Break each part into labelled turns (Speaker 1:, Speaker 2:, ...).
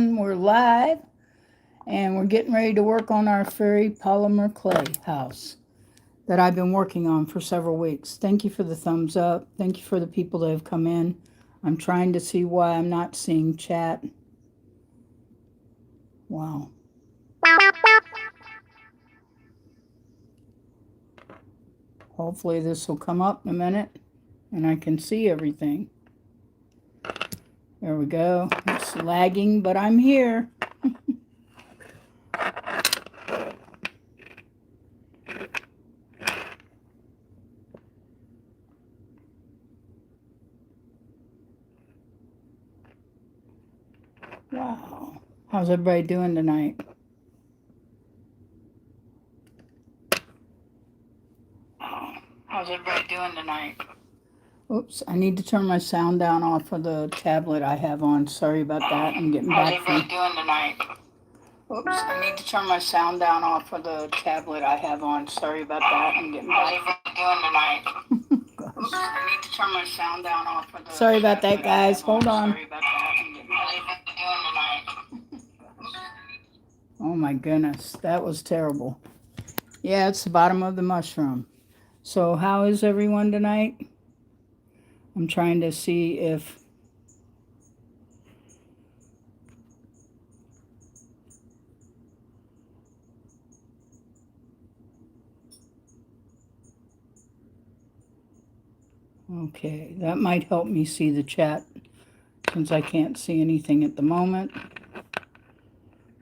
Speaker 1: everyone. We're live and we're getting ready to work on our fairy polymer clay house that I've been working on for several weeks. Thank you for the thumbs up. Thank you for the people that have come in. I'm trying to see why I'm not seeing chat. Wow. Hopefully this will come up in a minute and I can see everything. There we go. It's lagging, but I'm here. Wow. How's everybody doing tonight? How's everybody doing tonight? Oops, I need to turn my sound down off of the tablet I have on. Sorry about that. I'm getting back from... How's everybody doing tonight? Oops, I need to turn my sound down off of the tablet I have on. Sorry about that. I'm getting back. How's everybody doing tonight? Oops, I need to turn my sound down off of the... Sorry about that, guys. Hold on. Sorry about that. I'm getting back. How's everybody doing tonight? Oh my goodness, that was terrible. Yeah, it's the bottom of the mushroom. So how is everyone tonight? I'm trying to see if... Okay, that might help me see the chat since I can't see anything at the moment.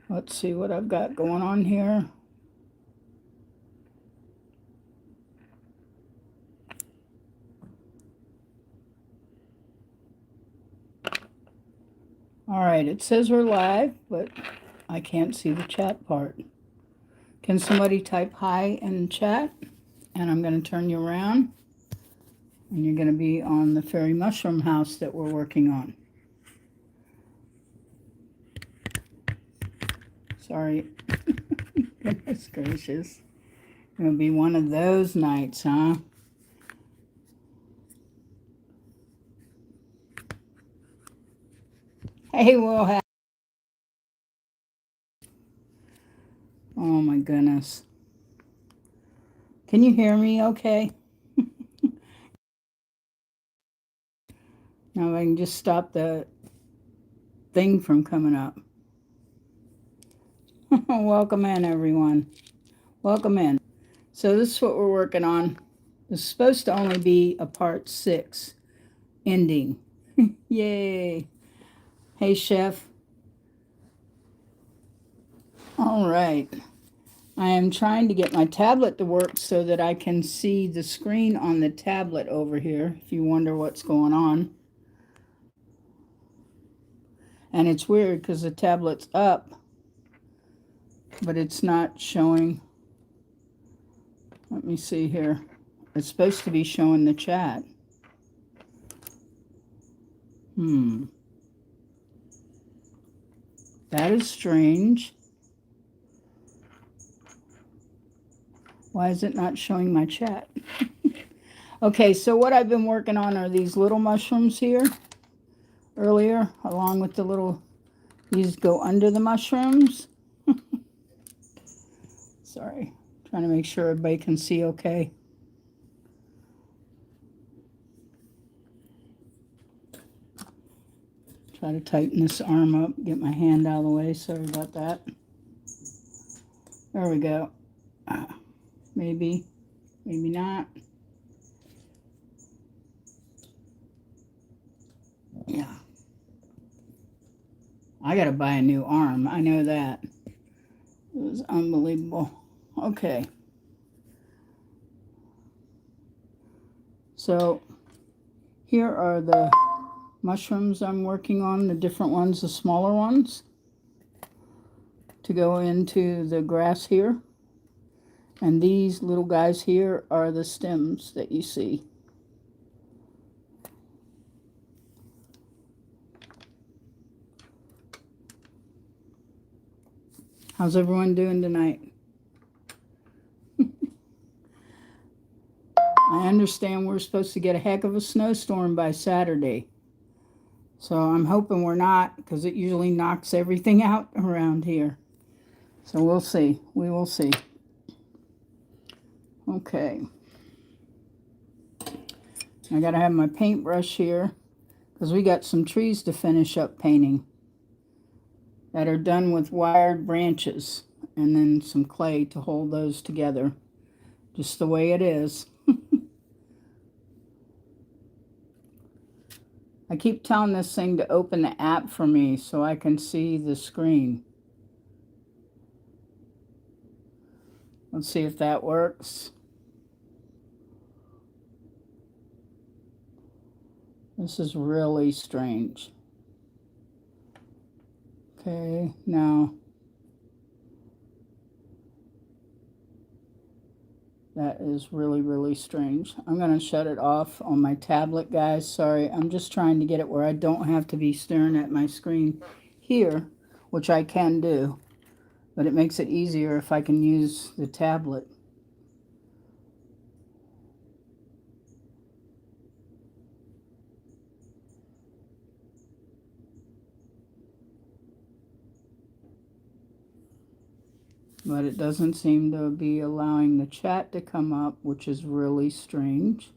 Speaker 1: Let's see what I've got going on here. All right, it says we're live, but I can't see the chat part. Can somebody type hi in chat? And I'm going to turn you around. And you're going to be on the fairy mushroom house that we're working on. Sorry. Goodness gracious. It'll be one of those nights, huh? Hey, we'll have... Oh my goodness. Can you hear me okay? Now I can just stop the thing from coming up. Welcome in, everyone. Welcome in. So this is what we're working on. It's supposed to only be a part 6 ending. Yay. Hey, Chef. All right. I am trying to get my tablet to work so that I can see the screen on the tablet over here, if you wonder what's going on. And it's weird because the tablet's up, but it's not showing. Let me see here. It's supposed to be showing the chat. That is strange. Why is it not showing my chat? Okay, so what I've been working on are these little mushrooms here earlier, along with the little, these go under the mushrooms. Sorry, trying to make sure everybody can see okay. Try to tighten this arm up, get my hand out of the way. Sorry about that. There we go. Maybe, maybe not. Yeah. I gotta buy a new arm. I know that. It was unbelievable. Okay. So here are the mushrooms I'm working on, the different ones, the smaller ones, to go into the grass here. And these little guys here are the stems that you see. How's everyone doing tonight? I understand we're supposed to get a heck of a snowstorm by Saturday. So I'm hoping we're not, because it usually knocks everything out around here. So we'll see. We will see. Okay. I gotta have my paintbrush here, because we got some trees to finish up painting that are done with wired branches, and then some clay to hold those together, just the way it is. I keep telling this thing to open the app for me so I can see the screen. Let's see if that works. This is really strange. Okay, now that is really, really strange. I'm going to shut it off on my tablet, guys. Sorry, I'm just trying to get it where I don't have to be staring at my screen here, which I can do, but it makes it easier if I can use the tablet. But it doesn't seem to be allowing the chat to come up, which is really strange.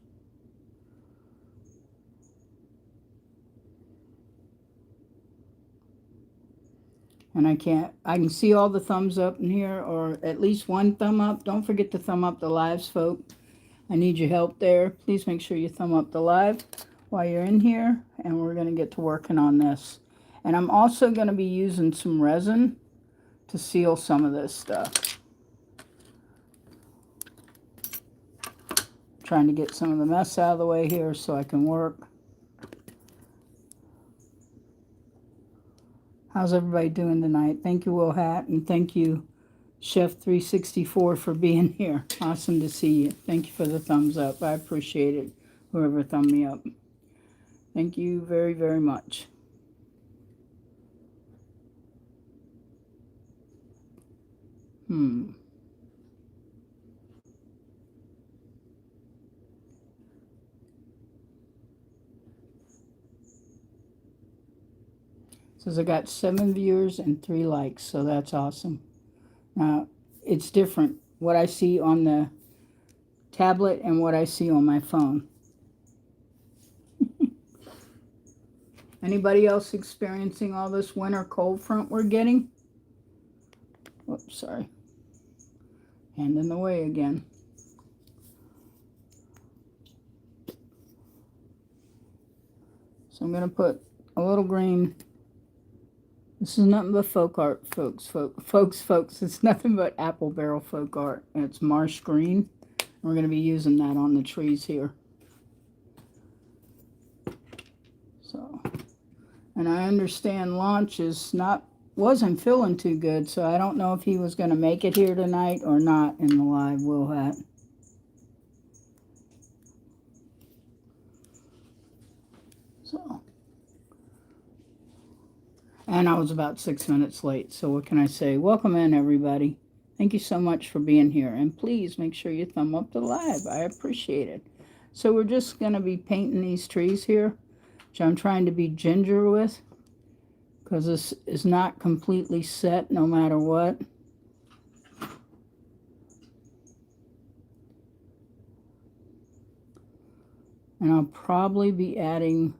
Speaker 1: And I can see all the thumbs up in here, or at least one thumb up. Don't forget to thumb up the lives, folks. I need your help there. Please make sure you thumb up the live while you're in here, and we're going to get to working on this. And I'm also going to be using some resin to seal some of this stuff. Trying to get some of the mess out of the way here so I can work. How's everybody doing tonight? Thank you, Will Hat, and thank you, Chef 364, for being here. Awesome to see you. Thank you for the thumbs up. I appreciate it, whoever thumbed me up. Thank you very, very much. Says I got 7 viewers and 3 likes, so that's awesome. Now, it's different what I see on the tablet and what I see on my phone. Anybody else experiencing all this winter cold front we're getting? Oops, sorry. Hand in the way again. So I'm going to put a little green. This is nothing but folk art, folks. It's nothing but apple barrel folk art. And it's marsh green. We're going to be using that on the trees here. So, and I understand Launch wasn't feeling too good, so I don't know if he was going to make it here tonight or not in the live, Will Hat. So, and I was about 6 minutes late, so what can I say? Welcome in, everybody. Thank you so much for being here, and please make sure you thumb up the live. I appreciate it. So we're just going to be painting these trees here, which I'm trying to be ginger with, because this is not completely set no matter what. And I'll probably be adding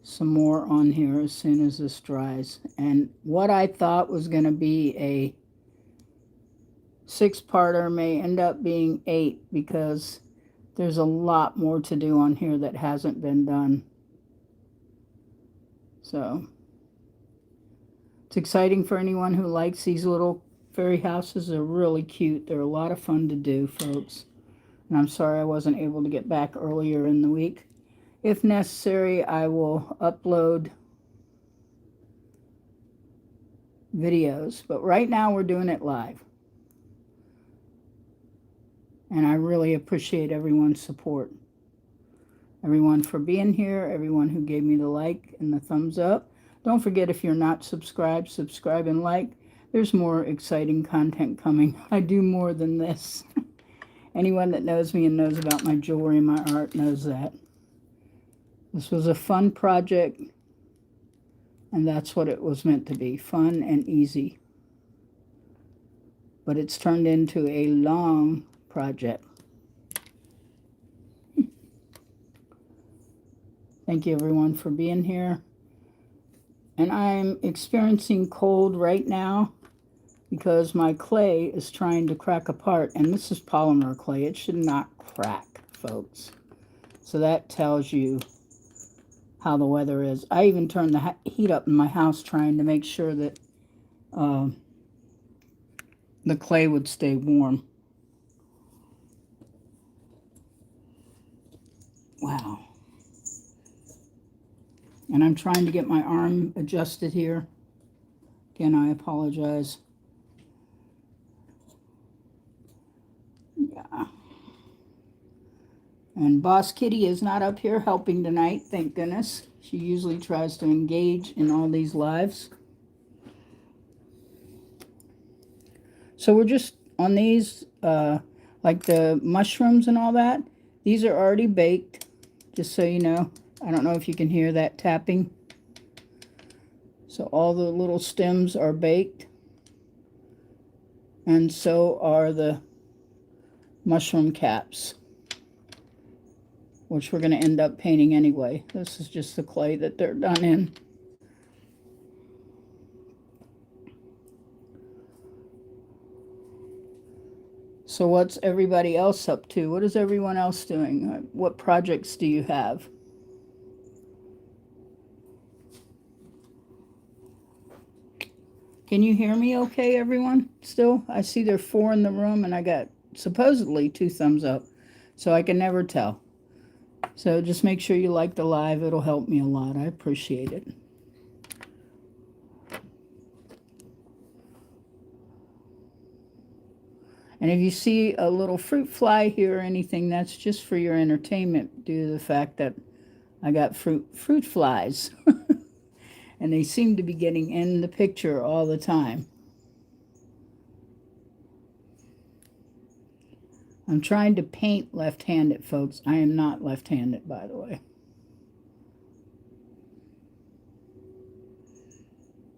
Speaker 1: some more on here as soon as this dries. And what I thought was going to be a 6-parter may end up being 8, because there's a lot more to do on here that hasn't been done. So it's exciting for anyone who likes these little fairy houses. They're really cute. They're a lot of fun to do, folks. And I'm sorry I wasn't able to get back earlier in the week. If necessary, I will upload videos. But right now we're doing it live. And I really appreciate everyone's support. Everyone for being here, everyone who gave me the like and the thumbs up. Don't forget, if you're not subscribed, subscribe and like. There's more exciting content coming. I do more than this. Anyone that knows me and knows about my jewelry and my art knows that. This was a fun project, and that's what it was meant to be, fun and easy. But it's turned into a long project. Thank you everyone for being here. And I'm experiencing cold right now because my clay is trying to crack apart. And this is polymer clay. It should not crack, folks. So that tells you how the weather is. I even turned the heat up in my house trying to make sure that the clay would stay warm. Wow. And I'm trying to get my arm adjusted here. Again, I apologize. Yeah. And Boss Kitty is not up here helping tonight, thank goodness. She usually tries to engage in all these lives. So we're just on these, like the mushrooms and all that. These are already baked, just so you know. I don't know if you can hear that tapping. So all the little stems are baked. And so are the mushroom caps, which we're going to end up painting anyway. This is just the clay that they're done in. So what's everybody else up to? What is everyone else doing? What projects do you have? Can you hear me okay, everyone? Still? I see there are 4 in the room, and I got supposedly 2 thumbs up, so I can never tell. So just make sure you like the live. It'll help me a lot. I appreciate it. And if you see a little fruit fly here or anything, that's just for your entertainment due to the fact that I got fruit flies. And they seem to be getting in the picture all the time. I'm trying to paint left-handed, folks. I am not left-handed, by the way.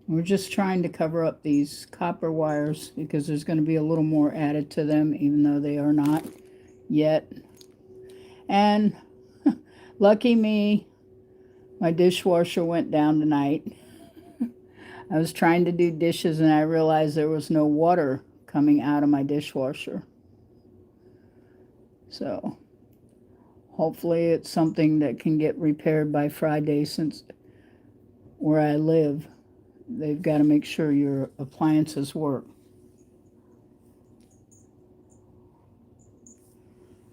Speaker 1: We're just trying to cover up these copper wires because there's going to be a little more added to them, even though they are not yet. And lucky me, my dishwasher went down tonight. I was trying to do dishes and I realized there was no water coming out of my dishwasher. So hopefully it's something that can get repaired by Friday, since where I live, they've got to make sure your appliances work.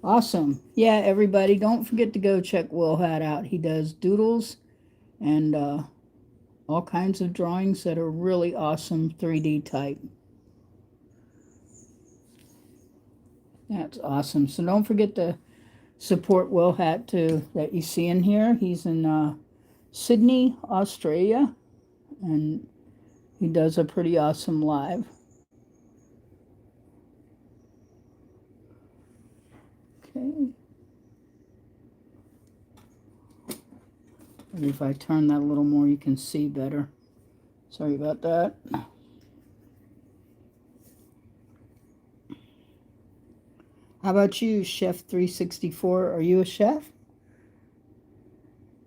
Speaker 1: Awesome. Yeah, everybody, don't forget to go check Will Hat out. He does doodles and all kinds of drawings that are really awesome 3D type. That's awesome. So don't forget to support Will Hat too, that you see in here. He's in Sydney, Australia, and he does a pretty awesome live. Okay. Maybe if I turn that a little more, you can see better. Sorry about that. How about you, Chef 364? Are you a chef?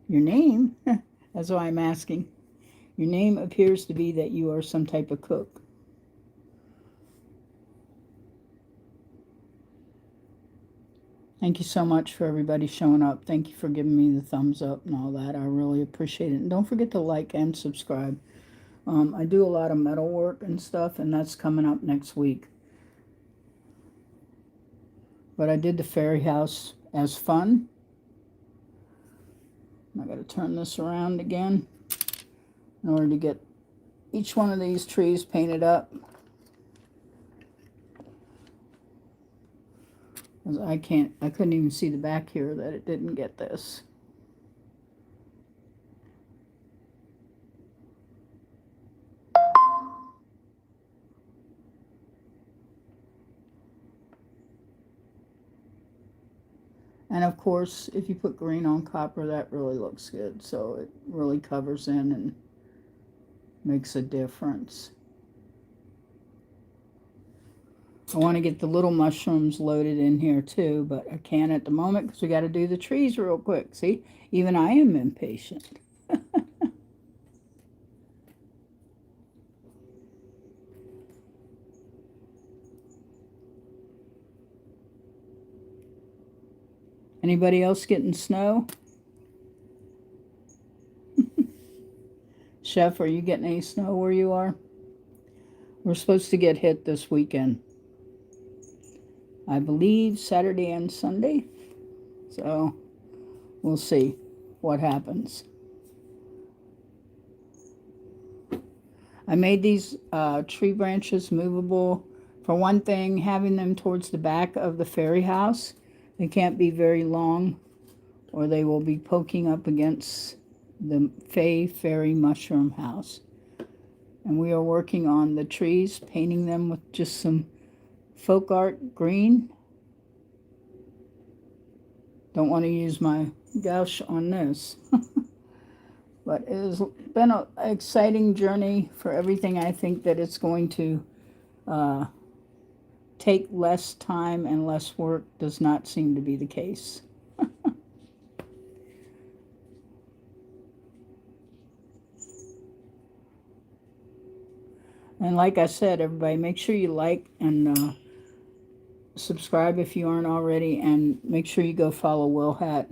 Speaker 1: Your name? That's why I'm asking. Your name appears to be that you are some type of cook. Thank you so much for everybody showing up. Thank you for giving me the thumbs up and all that. I really appreciate it. And don't forget to like and subscribe. I do a lot of metal work and stuff, and that's coming up next week. But I did the fairy house as fun. I got to turn this around again in order to get each one of these trees painted up. I couldn't even see the back here that it didn't get this. And of course, if you put green on copper, that really looks good. So it really covers in and makes a difference. I want to get the little mushrooms loaded in here too, but I can't at the moment because we got to do the trees real quick. See, even I am impatient. Anybody else getting snow? Chef, are you getting any snow where you are? We're supposed to get hit this weekend. I believe Saturday and Sunday. So we'll see what happens. I made these tree branches movable. For one thing, having them towards the back of the fairy house, they can't be very long or they will be poking up against the fairy mushroom house. And we are working on the trees, painting them with just some folk art green. Don't want to use my gouache on this. But it has been an exciting journey for everything. I think that it's going to take less time and less work. Does not seem to be the case. And like I said, everybody, make sure you like and subscribe if you aren't already, and make sure you go follow Will Hat.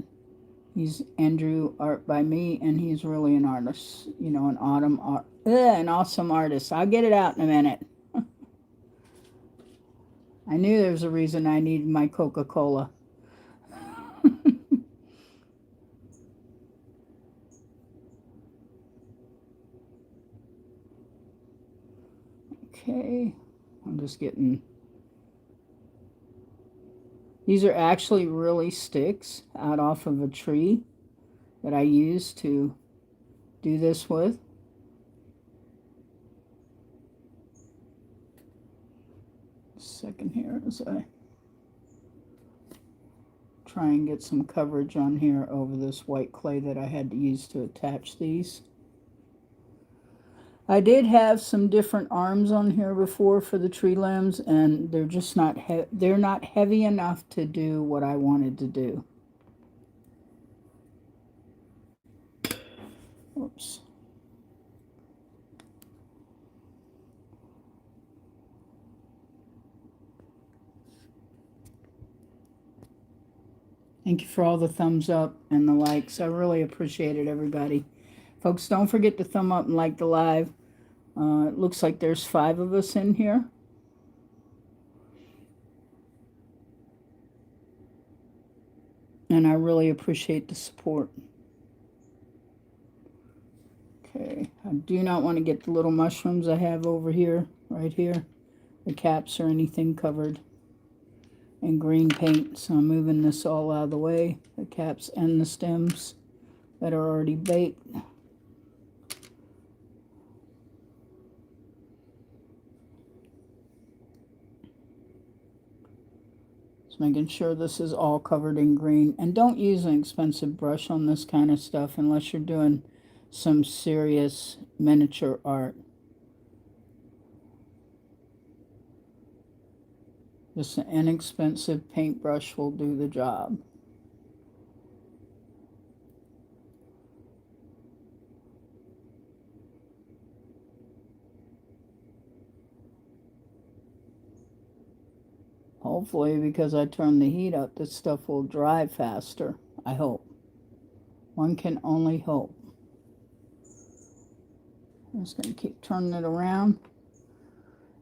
Speaker 1: He's Andrew Art by Me, and he's really an artist, you know, an awesome artist. I'll get it out in a minute. I knew there was a reason I needed my Coca-Cola. Okay, I'm just getting... These are actually really sticks out off of a tree that I use to do this with. Second here as I try and get some coverage on here over this white clay that I had to use to attach these. I did have some different arms on here before for the tree limbs, and they're just not they're not heavy enough to do what I wanted to do. Oops. Thank you for all the thumbs up and the likes. I really appreciate it, everybody. Folks, don't forget to thumb up and like the live. It looks like there's 5 of us in here. And I really appreciate the support. Okay, I do not want to get the little mushrooms I have over here, right here, the caps or anything covered in green paint. So I'm moving this all out of the way, the caps and the stems that are already baked. Just making sure this is all covered in green. And don't use an expensive brush on this kind of stuff unless you're doing some serious miniature art. Just an inexpensive paintbrush will do the job. Hopefully, because I turned the heat up, this stuff will dry faster. I hope. One can only hope. I'm just going to keep turning it around.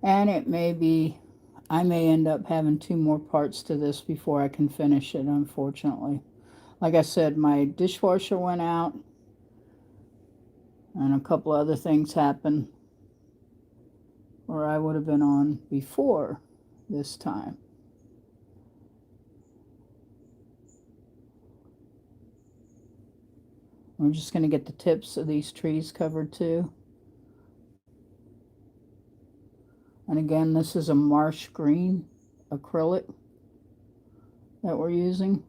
Speaker 1: And it may be, I may end up having 2 more parts to this before I can finish it, unfortunately. Like I said, my dishwasher went out. And a couple other things happened where I would have been on before this time. We're just going to get the tips of these trees covered too. And again, this is a marsh green acrylic that we're using.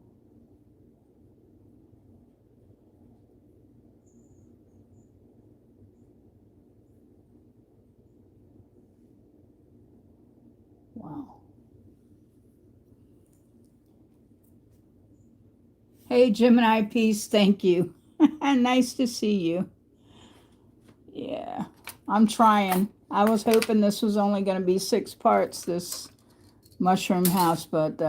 Speaker 1: Wow. Hey, Gemini Peace, thank you. Nice to see you. Yeah, I'm trying. I was hoping this was only going to be 6 parts, this mushroom house, but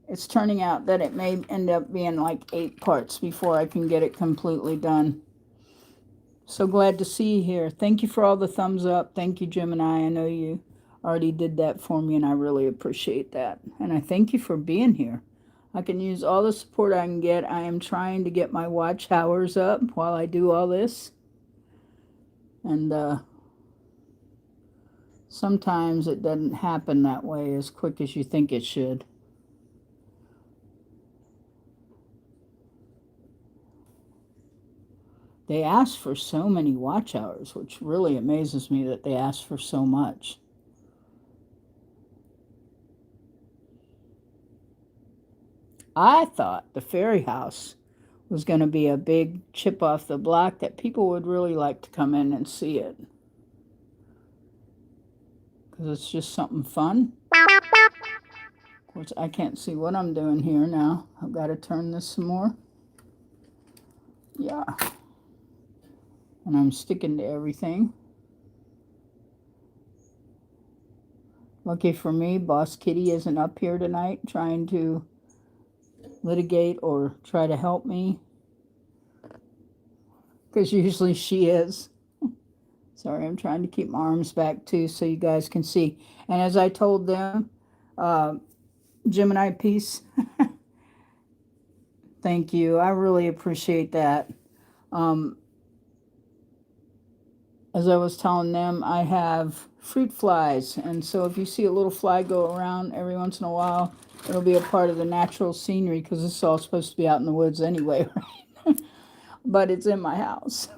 Speaker 1: it's turning out that it may end up being like 8 parts before I can get it completely done. So glad to see you here. Thank you for all the thumbs up. Thank you, Gemini. I know you already did that for me, and I really appreciate that. And I thank you for being here. I can use all the support I can get. I am trying to get my watch hours up while I do all this. And sometimes it doesn't happen that way as quick as you think it should. They ask for so many watch hours, which really amazes me that they ask for so much. I thought the fairy house was going to be a big chip off the block that people would really like to come in and see it. Because it's just something fun. Of course, I can't see what I'm doing here now. I've got to turn this some more. Yeah. And I'm sticking to everything. Lucky for me, Boss Kitty isn't up here tonight trying to litigate or try to help me. Because usually she is. Sorry, I'm trying to keep my arms back too so you guys can see. And as I told them, Gemini Peace, thank you. I really appreciate that. As I was telling them, I have fruit flies. And so if you see a little fly go around every once in a while, it'll be a part of the natural scenery because this is all supposed to be out in the woods anyway, right? But it's in my house.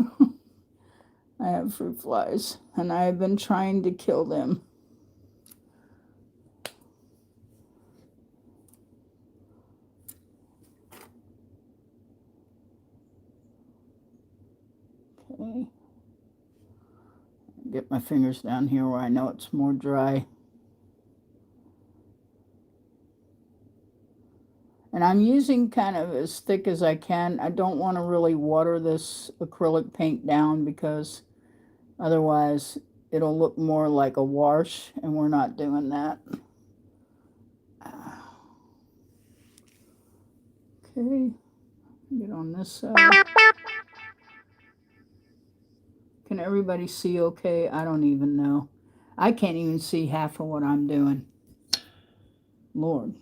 Speaker 1: I have fruit flies, and I have been trying to kill them. Okay. Get my fingers down here where I know it's more dry. And I'm using kind of as thick as I can. I don't want to really water this acrylic paint down because otherwise it'll look more like a wash, and we're not doing that. Okay, get on this side. Can everybody see okay? I don't even know. I can't even see half of what I'm doing. Lord.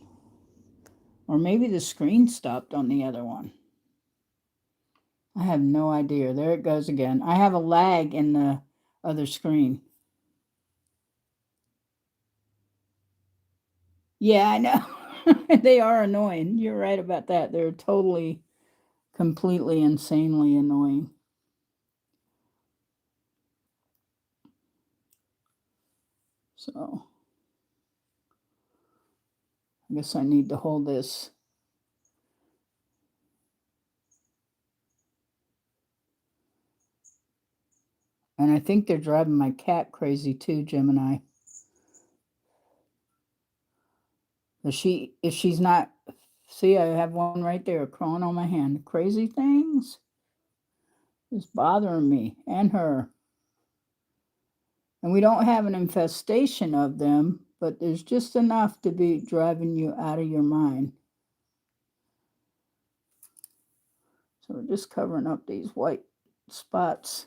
Speaker 1: Or maybe the screen stopped on the other one. I have no idea. There it goes again. I have a lag in the other screen. Yeah, I know. They are annoying. You're right about that. They're totally, completely, insanely annoying. So, I guess I need to hold this. And I think they're driving my cat crazy too, Gemini. If she's not, see, I have one right there crawling on my hand. Crazy things is bothering me and her. And we don't have an infestation of them, but there's just enough to be driving you out of your mind. So we're just covering up these white spots.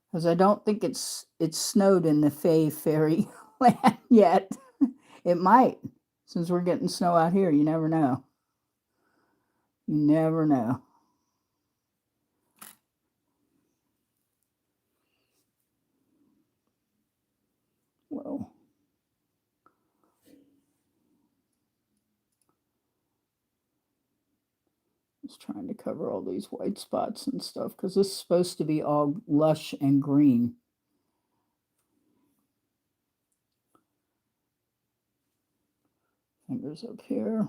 Speaker 1: Because I don't think it's snowed in the Fairy land yet. It might, since we're getting snow out here. You never know. You never know. Whoa. Just trying to cover all these white spots and stuff because this is supposed to be all lush and green. Fingers up here.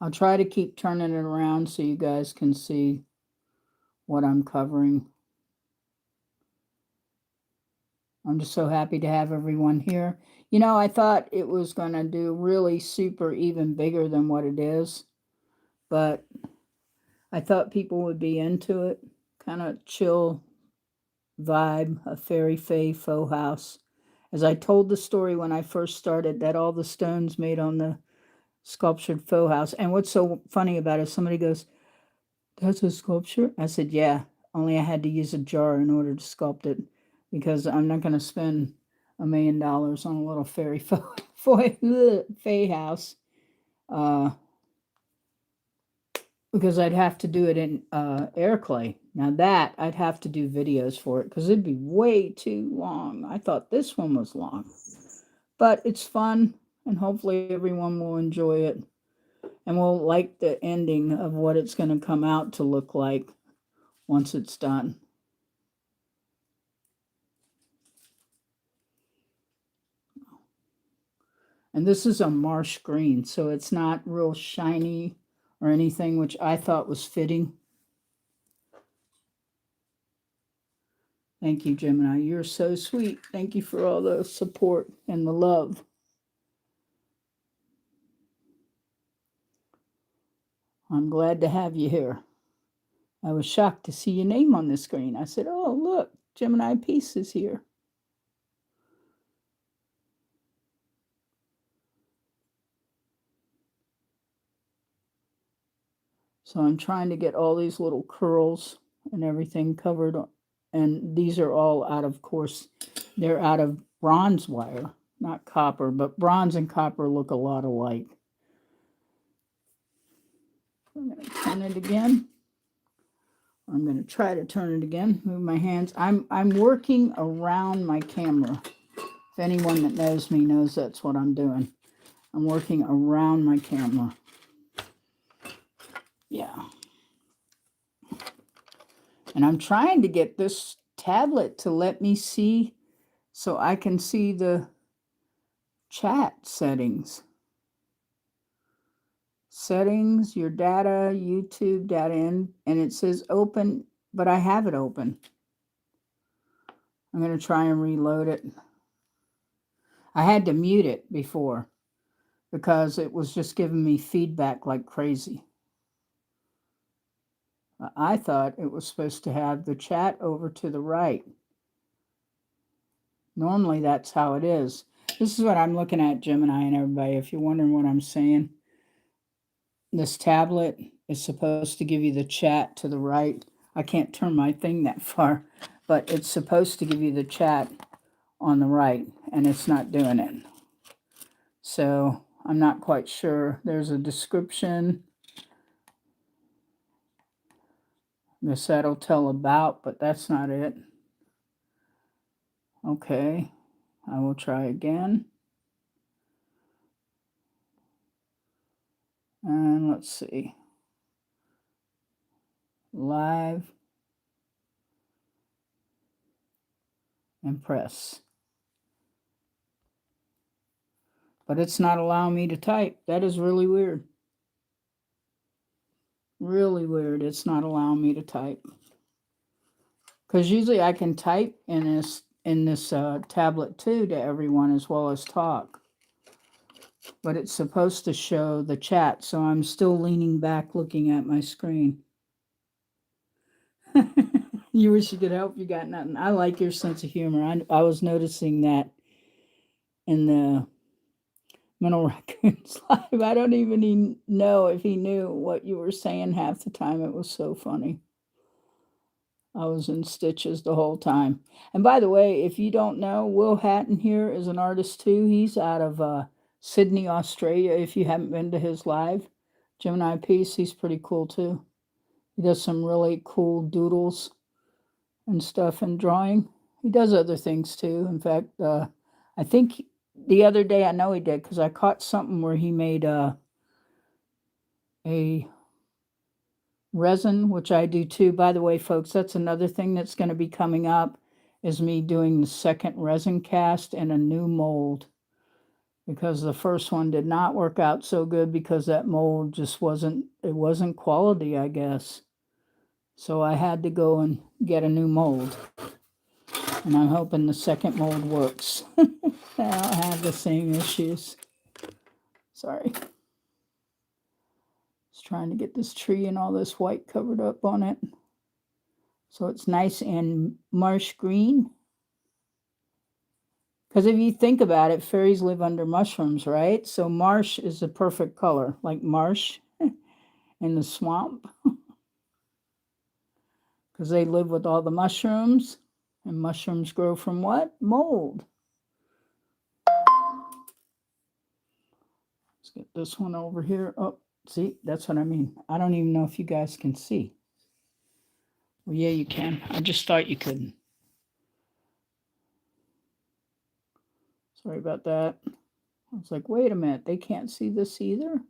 Speaker 1: I'll try to keep turning it around so you guys can see what I'm covering. I'm just so happy to have everyone here. You know, I thought it was going to do really super even bigger than what it is, but I thought people would be into it. Kind of chill vibe, a fairy fae faux house. As I told the story when I first started, that all the stones made on the sculptured faux house. And what's so funny about it, somebody goes, "That's a sculpture?" I said, "Yeah, only I had to use a jar in order to sculpt it because I'm not going to spend $1 million on a little fairy fae house because I'd have to do it in air clay. Now that I'd have to do videos for it because it'd be way too long. I thought this one was long, but it's fun and hopefully everyone will enjoy it and will like the ending of what it's going to come out to look like once it's done. And this is a marsh green, so it's not real shiny or anything, which I thought was fitting. Thank you, Gemini. You're so sweet. Thank you for all the support and the love. I'm glad to have you here. I was shocked to see your name on the screen. I said, "Oh, look, Gemini Peace is here." So I'm trying to get all these little curls and everything covered. And these are all out of course, they're out of bronze wire, not copper, but bronze and copper look a lot alike. I'm going to turn it again. I'm going to try to turn it again. Move my hands. I'm working around my camera. If anyone that knows me knows that's what I'm doing. I'm working around my camera. Yeah. And I'm trying to get this tablet to let me see so I can see the chat settings. Settings, your data, YouTube data in, and it says open, but I have it open. I'm going to try and reload it. I had to mute it before because it was just giving me feedback like crazy. I thought it was supposed to have the chat over to the right. Normally that's how it is. This is what I'm looking at, Gemini and everybody, if you're wondering what I'm saying. This tablet is supposed to give you the chat to the right. I can't turn my thing that far, but it's supposed to give you the chat on the right, and it's not doing it. So I'm not quite sure. There's a description. This that'll tell about, but that's not it. Okay, I will try again. And let's see. Live and press. But it's not allowing me to type. That is really weird. Really weird. It's not allowing me to type. Because usually I can type in this tablet too to everyone as well as talk. But it's supposed to show the chat, so I'm still leaning back looking at my screen. You wish you could help, you got nothing. I like your sense of humor. I was noticing that in the Mental Raccoon's live. I don't even know if he knew what you were saying half the time. It was so funny. I was in stitches the whole time. And by the way, if you don't know, Will Hatton here is an artist too. He's out of Sydney, Australia. If you haven't been to his live, Gemini Peace, he's pretty cool too. He does some really cool doodles and stuff and drawing. He does other things too. In fact, I think the other day, I know he did because I caught something where he made a resin, which I do too. By the way, folks, that's another thing that's going to be coming up is me doing the second resin cast in a new mold because the first one did not work out so good because that mold just wasn't quality, I guess. So I had to go and get a new mold. And I'm hoping the second mold works. I don't have the same issues. Sorry. Just trying to get this tree and all this white covered up on it. So it's nice and marsh green. Because if you think about it, fairies live under mushrooms, right? So marsh is the perfect color, like marsh in the swamp. Because they live with all the mushrooms. And mushrooms grow from what? Mold. Let's get this one over here. Oh, see, that's what I mean. I don't even know if you guys can see. Well, yeah, you can. I just thought you couldn't. Sorry about that. I was like, wait a minute, they can't see this either?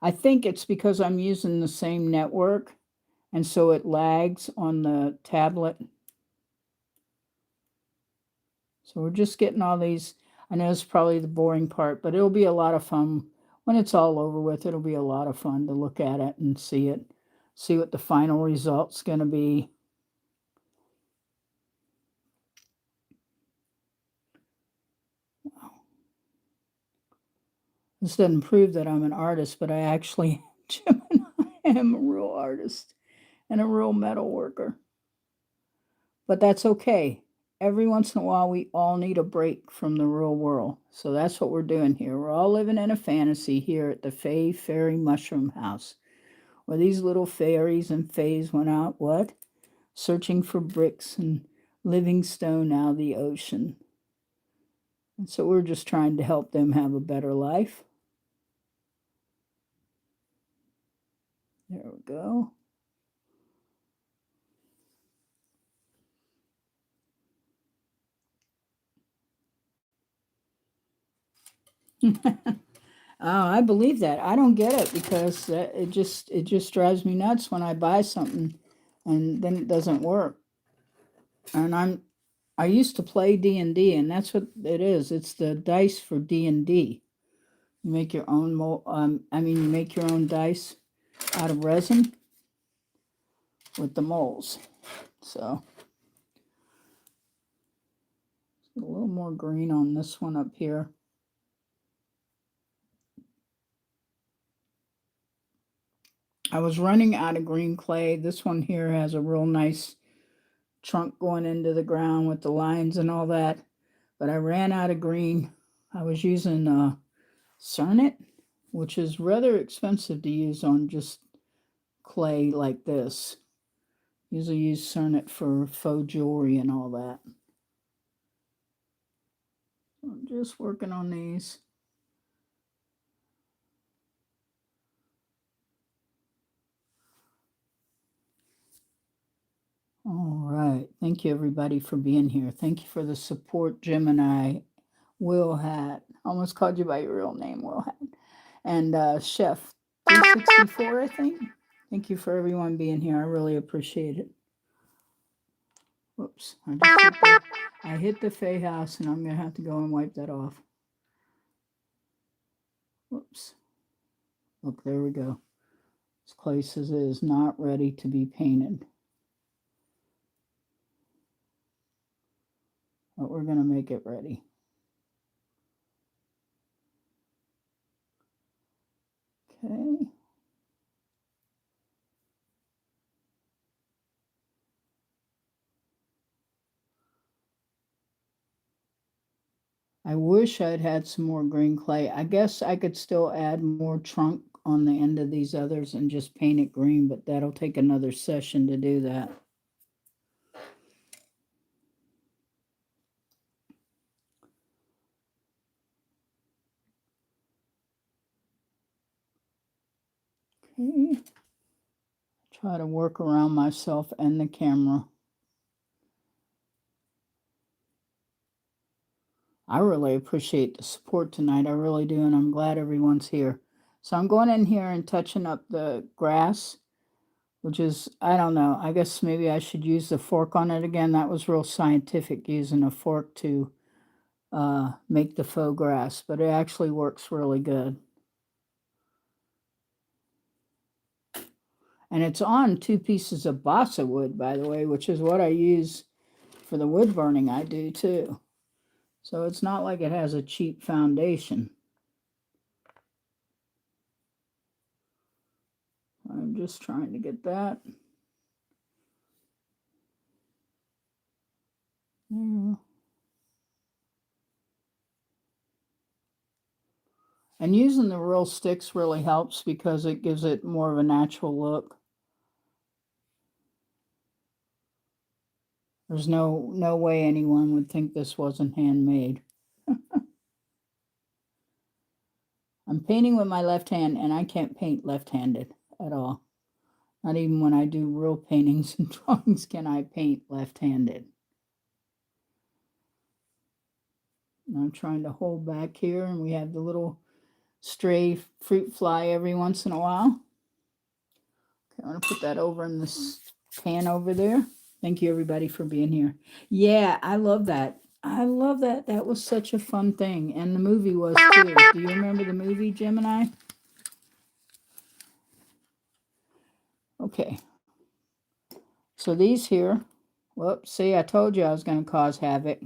Speaker 1: I think it's because I'm using the same network, and so it lags on the tablet. So we're just getting all these. I know it's probably the boring part, but it'll be a lot of fun. When it's all over with, it'll be a lot of fun to look at it and see it, see what the final result's going to be. Wow. This doesn't prove that I'm an artist, but I actually am a real artist and a real metal worker. But that's okay. Every once in a while, we all need a break from the real world. So that's what we're doing here. We're all living in a fantasy here at the Fay Fairy Mushroom House, where these little fairies and fays went out, what? Searching for bricks and living stone out of the ocean. And so we're just trying to help them have a better life. There we go. Oh, I believe that. I don't get it because it just drives me nuts when I buy something and then it doesn't work. And I used to play D&D, and that's what it is. It's the dice for D&D. You make your own you make your own dice out of resin with the molds. So a little more green on this one up here. I was running out of green clay. This one here has a real nice trunk going into the ground with the lines and all that. But I ran out of green. I was using Cernet, which is rather expensive to use on just clay like this. Usually use Cernet for faux jewelry and all that. I'm just working on these. All right. Thank you, everybody, for being here. Thank you for the support, Gemini, Will Hat. Almost called you by your real name, Will Hat. And Chef 364, I think. Thank you for everyone being here. I really appreciate it. Whoops. I hit the Fay house, and I'm going to have to go and wipe that off. Whoops. Look, there we go. This clay says it is not ready to be painted. But we're going to make it ready. Okay. I wish I'd had some more green clay. I guess I could still add more trunk on the end of these others and just paint it green, but that'll take another session to do that. Okay. Try to work around myself and the camera. I really appreciate the support tonight. I really do, and I'm glad everyone's here. So I'm going in here and touching up the grass, which is, I don't know, I guess maybe I should use the fork on it again. That was real scientific, using a fork to make the faux grass, but it actually works really good. And it's on 2 pieces of balsa wood, by the way, which is what I use for the wood burning I do too. So it's not like it has a cheap foundation. I'm just trying to get that. Yeah. And using the real sticks really helps because it gives it more of a natural look. There's no way anyone would think this wasn't handmade. I'm painting with my left hand, and I can't paint left-handed at all. Not even when I do real paintings and drawings can I paint left-handed. I'm trying to hold back here, and we have the little stray fruit fly every once in a while. Okay, I'm going to put that over in this pan over there. Thank you, everybody, for being here. Yeah, I love that. I love that. That was such a fun thing. And the movie was, too. Do you remember the movie, Gemini? Okay. So these here, whoops, see, I told you I was going to cause havoc.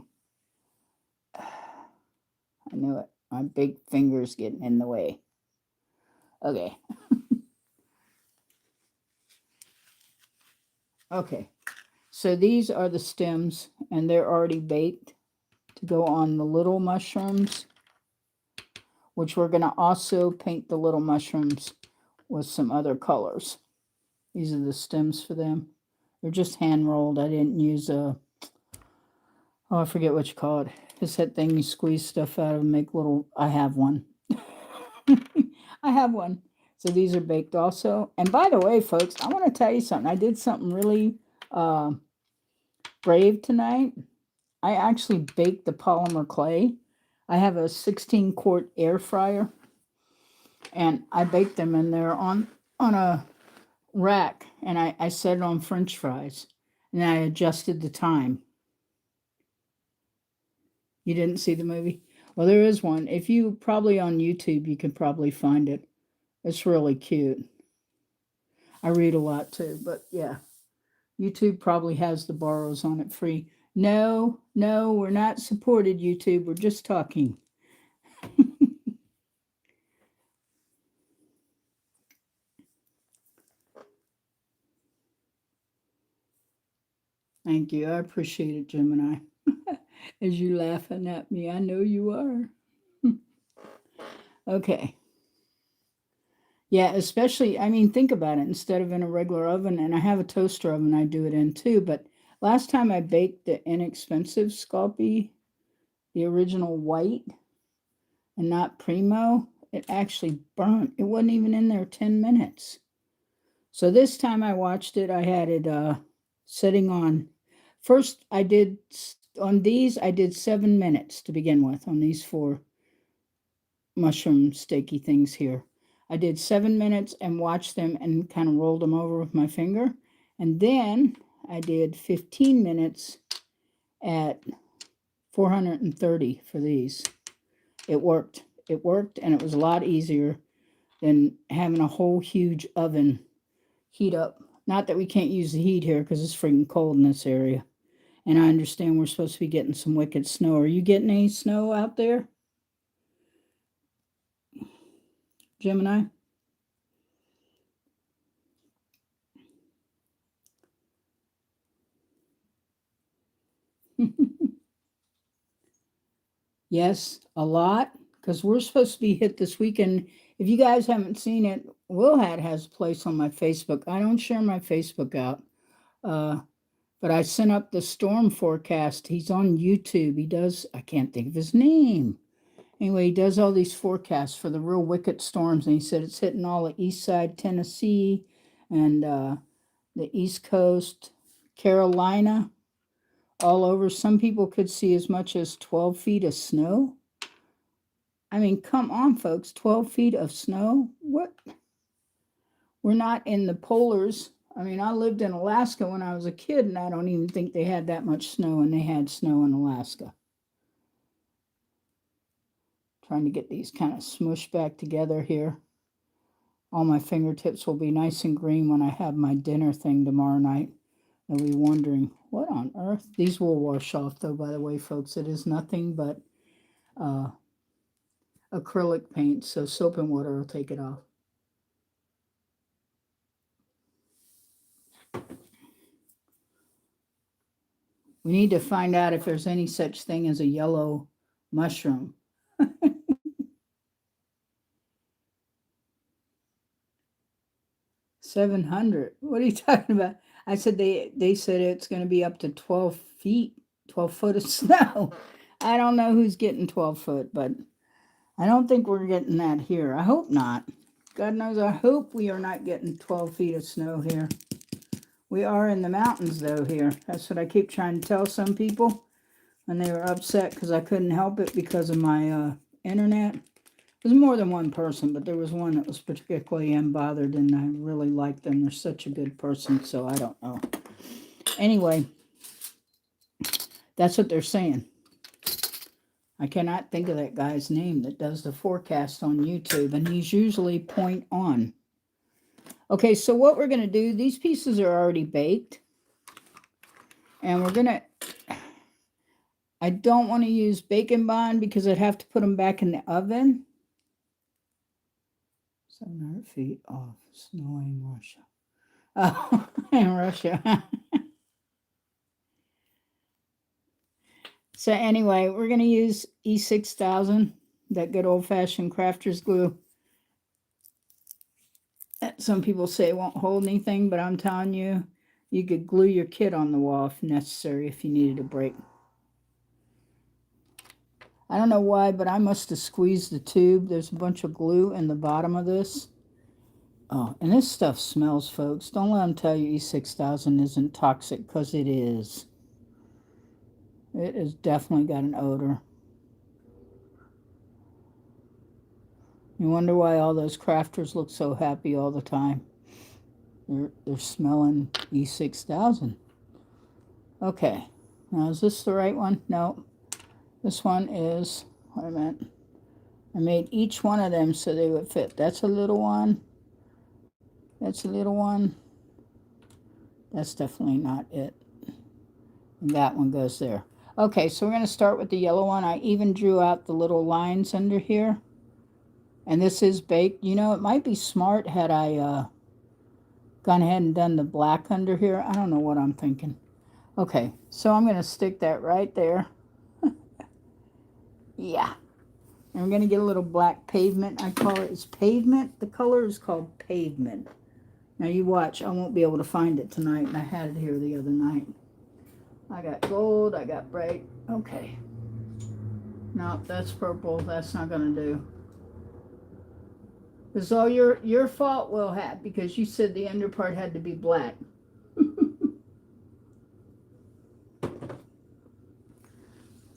Speaker 1: I knew it. My big finger's getting in the way. Okay. Okay. So these are the stems, and they're already baked to go on the little mushrooms, which we're going to also paint the little mushrooms with some other colors. These are the stems for them. They're just hand rolled. I didn't use a, oh, I forget what you call it. It's that thing you squeeze stuff out of and make little, I have one. I have one. So these are baked also. And by the way, folks, I want to tell you something. I did something really brave tonight. I actually baked the polymer clay. I have a 16-quart air fryer, and I baked them in there on a rack, and I set it on French fries, and I adjusted the time. You didn't see the movie? Well, there is one. If you probably on YouTube, you can probably find it. It's really cute. I read a lot too, but yeah. YouTube probably has the borrows on it free. No, we're not supported, YouTube. We're just talking. Thank you. I appreciate it, Gemini. As you laughing at me, I know you are. Okay. Yeah, especially, I mean, think about it. Instead of in a regular oven, and I have a toaster oven I do it in too, but last time I baked the inexpensive Sculpey, the original white, and not Primo, it actually burnt. It wasn't even in there 10 minutes. So this time I watched it, I had it setting on. First, I did, on these, I did 7 minutes to begin with, on these 4 mushroom steaky things here. I did 7 minutes and watched them and kind of rolled them over with my finger. And then I did 15 minutes at 430 for these. It worked. It worked, and it was a lot easier than having a whole huge oven heat up. Not that we can't use the heat here because it's freaking cold in this area. And I understand we're supposed to be getting some wicked snow. Are you getting any snow out there, Gemini? Yes, a lot, because we're supposed to be hit this weekend. If you guys haven't seen it, Wilhat has a place on my Facebook. I don't share my Facebook out, but I sent up the storm forecast. He's on YouTube. He does, I can't think of his name. Anyway, he does all these forecasts for the real wicked storms, and he said it's hitting all the east side Tennessee and the east coast, Carolina, all over. Some people could see as much as 12 feet of snow. I mean, come on, folks, 12 feet of snow? What? We're not in the polars. I mean, I lived in Alaska when I was a kid, and I don't even think they had that much snow, and they had snow in Alaska. Trying to get these kind of smushed back together here. All my fingertips will be nice and green when I have my dinner thing tomorrow night. You'll be wondering, what on earth? These will wash off, though, by the way, folks. It is nothing but acrylic paint, so soap and water will take it off. We need to find out if there's any such thing as a yellow mushroom. $700. What are you talking about? I said they said it's going to be up to 12 feet, 12 foot of snow. I don't know who's getting 12 foot, but I don't think we're getting that here. I hope not. God knows, I hope we are not getting 12 feet of snow here. We are in the mountains, though, here. That's what I keep trying to tell some people when they were upset because I couldn't help it because of my internet. There's more than one person, but there was one that was particularly unbothered, and I really liked them. They're such a good person, so I don't know. Anyway, that's what they're saying. I cannot think of that guy's name that does the forecast on YouTube, and he's usually point on. Okay, so what we're going to do, these pieces are already baked, and we're going to, I don't want to use Bacon Bond because I'd have to put them back in the oven. 700 feet off, snowing Russia. Oh, in Russia. So anyway, we're going to use E6000, that good old-fashioned crafter's glue. Some people say it won't hold anything, but I'm telling you, you could glue your kit on the wall if necessary, if you needed a break. I don't know why, but I must have squeezed the tube. There's a bunch of glue in the bottom of this. Oh, and this stuff smells, folks. Don't let them tell you E6000 isn't toxic, because it is. It has definitely got an odor. You wonder why all those crafters look so happy all the time. They're smelling E6000. Okay. Now, is this the right one? No. This one is, wait a minute. I made each one of them so they would fit. That's a little one. That's a little one. That's definitely not it. And that one goes there. Okay, so we're going to start with the yellow one. I even drew out the little lines under here. And this is baked. You know, it might be smart had I gone ahead and done the black under here. I don't know what I'm thinking. Okay, so I'm going to stick that right there. Yeah. And we're going to get a little black pavement. I call it, it's pavement. The color is called pavement. Now you watch. I won't be able to find it tonight. And I had it here the other night. I got gold. I got bright. Okay. No, that's purple. That's not going to do. It's all your fault, Will Hat, because you said the under part had to be black.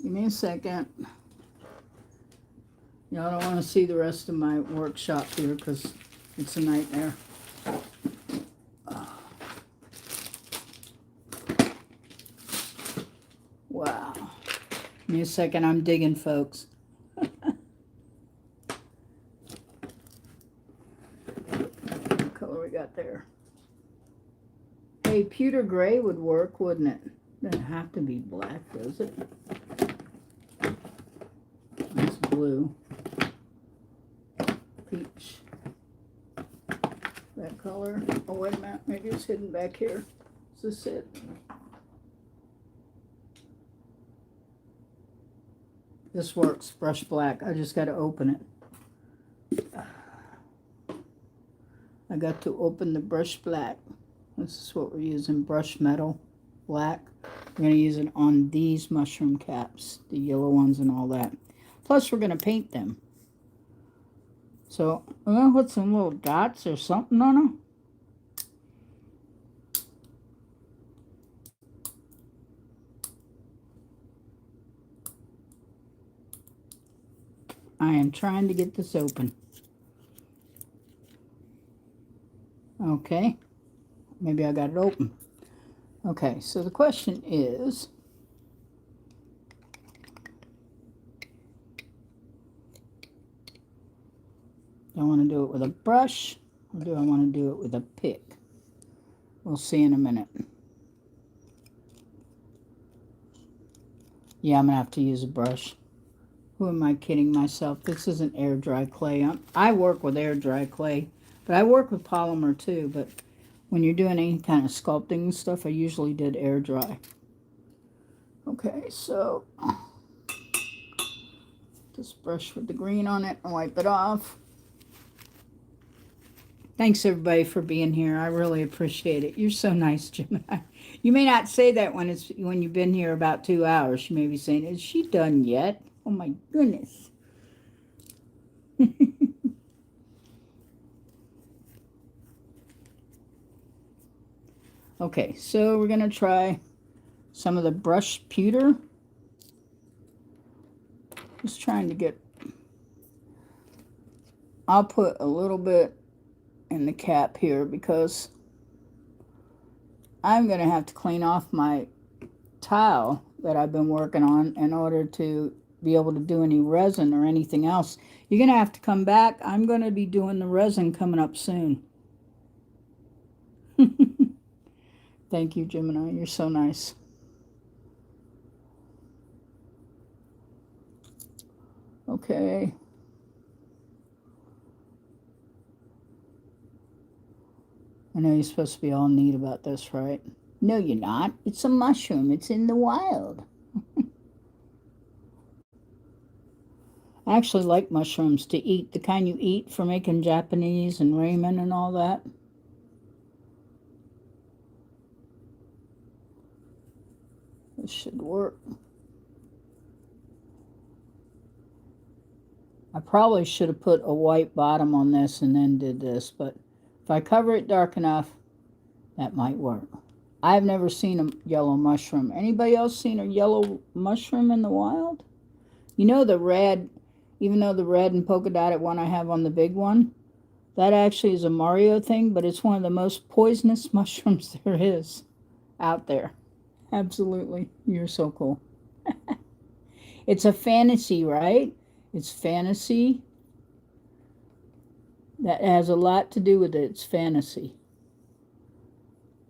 Speaker 1: Give me a second. Y'all don't want to see the rest of my workshop here because it's a nightmare. Wow. Give me a second. I'm digging, folks. What color we got there? Hey, pewter gray would work, wouldn't it? Doesn't have to be black, does it? That's blue. Peach. That color. Oh, wait a minute. Maybe it's hidden back here. Is this it? This works. Brush black. I just got to open it. I got to open the brush black. This is what we're using. Brush metal black. We're going to use it on these mushroom caps. The yellow ones and all that. Plus, we're going to paint them. So, I'm going to put some little dots or something on them. I am trying to get this open. Okay. Maybe I got it open. Okay, so the question is, I want to do it with a brush. Or do I want to do it with a pick? We'll see in a minute. Yeah, I'm going to have to use a brush. Who am I kidding myself? This isn't air dry clay. I work with air dry clay, but I work with polymer too. But when you're doing any kind of sculpting and stuff, I usually did air dry. Okay, so just brush with the green on it and wipe it off. Thanks everybody for being here. I really appreciate it. You're so nice, Gemini. You may not say that when you've been here about 2 hours. You may be saying, "Is she done yet?" Oh my goodness. Okay, so we're gonna try some of the brush pewter. Just trying to get. I'll put a little bit in the cap here because I'm gonna have to clean off my tile that I've been working on in order to be able to do any resin or anything else. You're gonna have to come back. I'm gonna be doing the resin coming up soon. Thank you, Gemini. You're so nice. Okay. I know you're supposed to be all neat about this, right? No, you're not. It's a mushroom. It's in the wild. I actually like mushrooms to eat, the kind you eat for making Japanese and ramen and all that. This should work. I probably should have put a white bottom on this and then did this, but if I cover it dark enough, that might work. I've never seen a yellow mushroom. Anybody else seen a yellow mushroom in the wild? You know the red, even though the red and polka dotted one I have on the big one, that actually is a Mario thing, but it's one of the most poisonous mushrooms there is out there. Absolutely. You're so cool. It's a fantasy, right? It's fantasy. That has a lot to do with it. It's fantasy.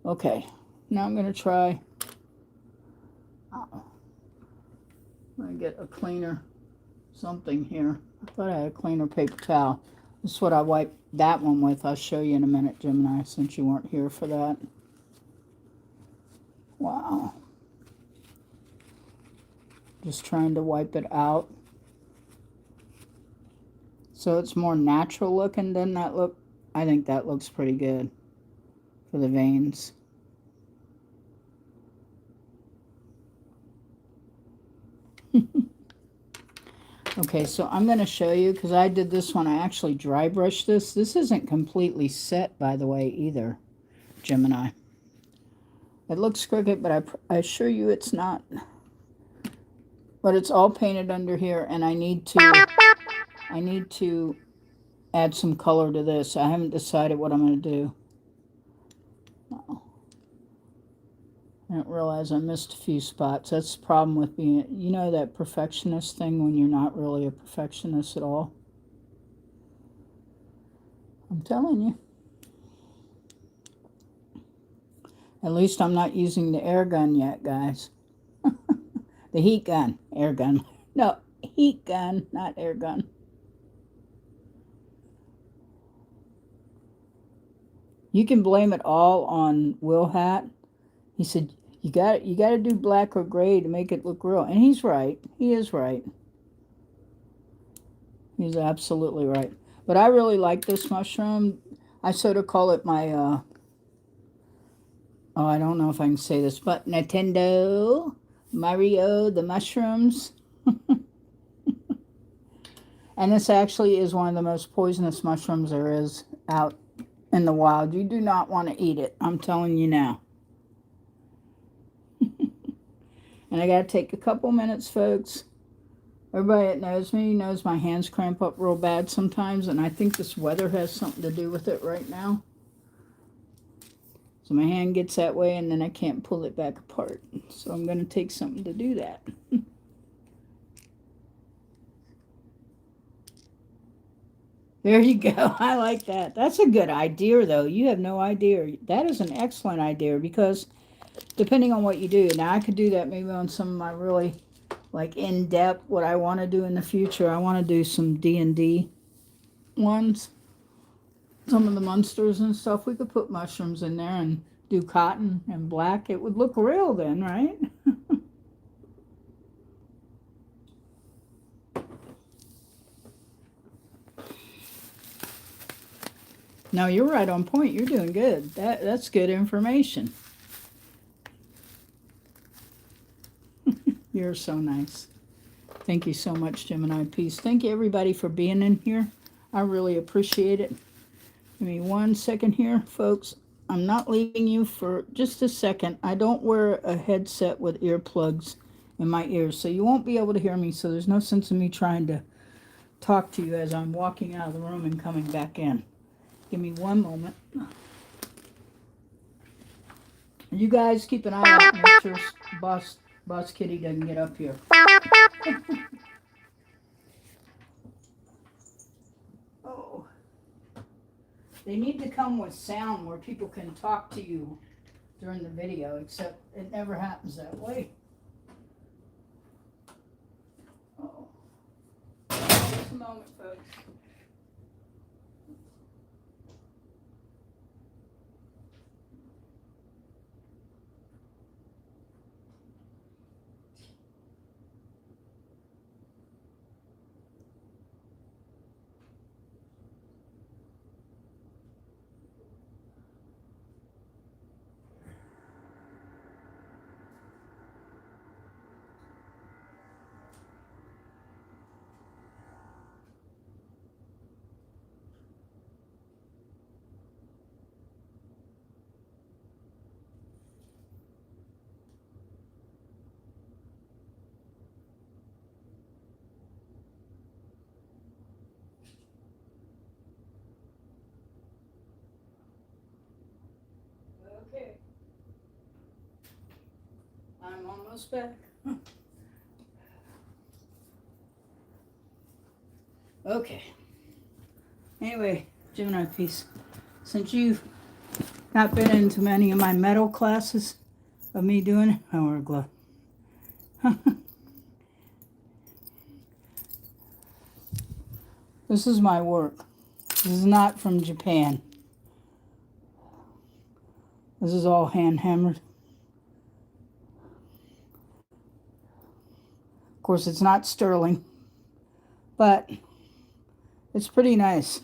Speaker 1: Okay. Now I'm going to try. I'm going to get a cleaner something here. I thought I had a cleaner paper towel. This is what I wiped that one with. I'll show you in a minute, Gemini, since you weren't here for that. Wow. Just trying to wipe it out. So it's more natural looking than that look. I think that looks pretty good for the veins. Okay, so I'm going to show you, because I did this one, I actually dry brushed this. This isn't completely set, by the way, either, Gemini. It looks crooked, but I assure you it's not. But it's all painted under here, and I need to add some color to this. I haven't decided what I'm going to do. Oh. I didn't realize I missed a few spots. That's the problem with being, you know, that perfectionist thing when you're not really a perfectionist at all. I'm telling you. At least I'm not using the air gun yet, guys. The heat gun. Air gun. No, heat gun, not air gun. You can blame it all on Will Hat. He said, you got to do black or gray to make it look real. And he's right. He is right. He's absolutely right. But I really like this mushroom. I sort of call it my, oh, I don't know if I can say this, but Nintendo, Mario, the mushrooms. And this actually is one of the most poisonous mushrooms there is out in the wild. You do not want to eat it. I'm telling you now. And I got to take a couple minutes, folks. Everybody that knows me knows my hands cramp up real bad sometimes, and I think this weather has something to do with it right now. So my hand gets that way, and then I can't pull it back apart. So I'm going to take something to do that. There you go. I like that. That's a good idea, though. You have no idea. That is an excellent idea because depending on what you do, now I could do that maybe on some of my really like in-depth what I want to do in the future. I want to do some D&D ones, some of the monsters and stuff. We could put mushrooms in there and do cotton and black. It would look real then, right? No, you're right on point. You're doing good. That's good information. You're so nice. Thank you so much, Gemini Peace. Thank you, everybody, for being in here. I really appreciate it. Give me 1 second here, folks. I'm not leaving you for just a second. I don't wear a headset with earplugs in my ears, so you won't be able to hear me, so there's no sense in me trying to talk to you as I'm walking out of the room and coming back in. Give me 1 moment. You guys keep an eye out. Make sure Boss Kitty doesn't get up here. Oh. They need to come with sound where people can talk to you during the video, except it never happens that way. Oh. Just a moment, folks. Okay. I'm almost back. Okay. Anyway, Gemini Peace. Since you've not been into many of my metal classes of me doing it, I wear a glove. This is my work. This is not from Japan. This is all hand hammered. Of course, it's not sterling, but it's pretty nice.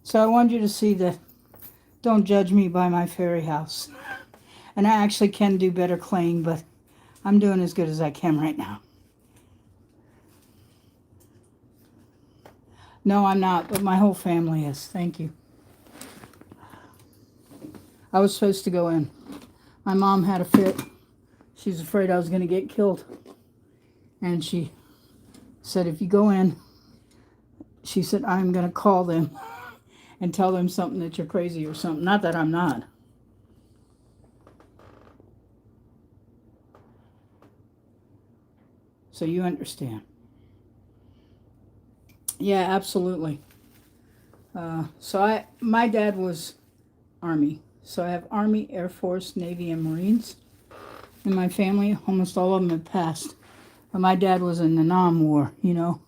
Speaker 1: So I want you to see that don't judge me by my fairy house. And I actually can do better claying, but I'm doing as good as I can right now. No, I'm not, but my whole family is. Thank you. I was supposed to go in. My mom had a fit. She's afraid I was going to get killed. And she said, if you go in, she said, I'm going to call them and tell them something that you're crazy or something. Not that I'm not. So you understand. Yeah, absolutely. My dad was Army. So I have Army, Air Force, Navy, and Marines. In my family, almost all of them have passed. But my dad was in the Nam War, you know.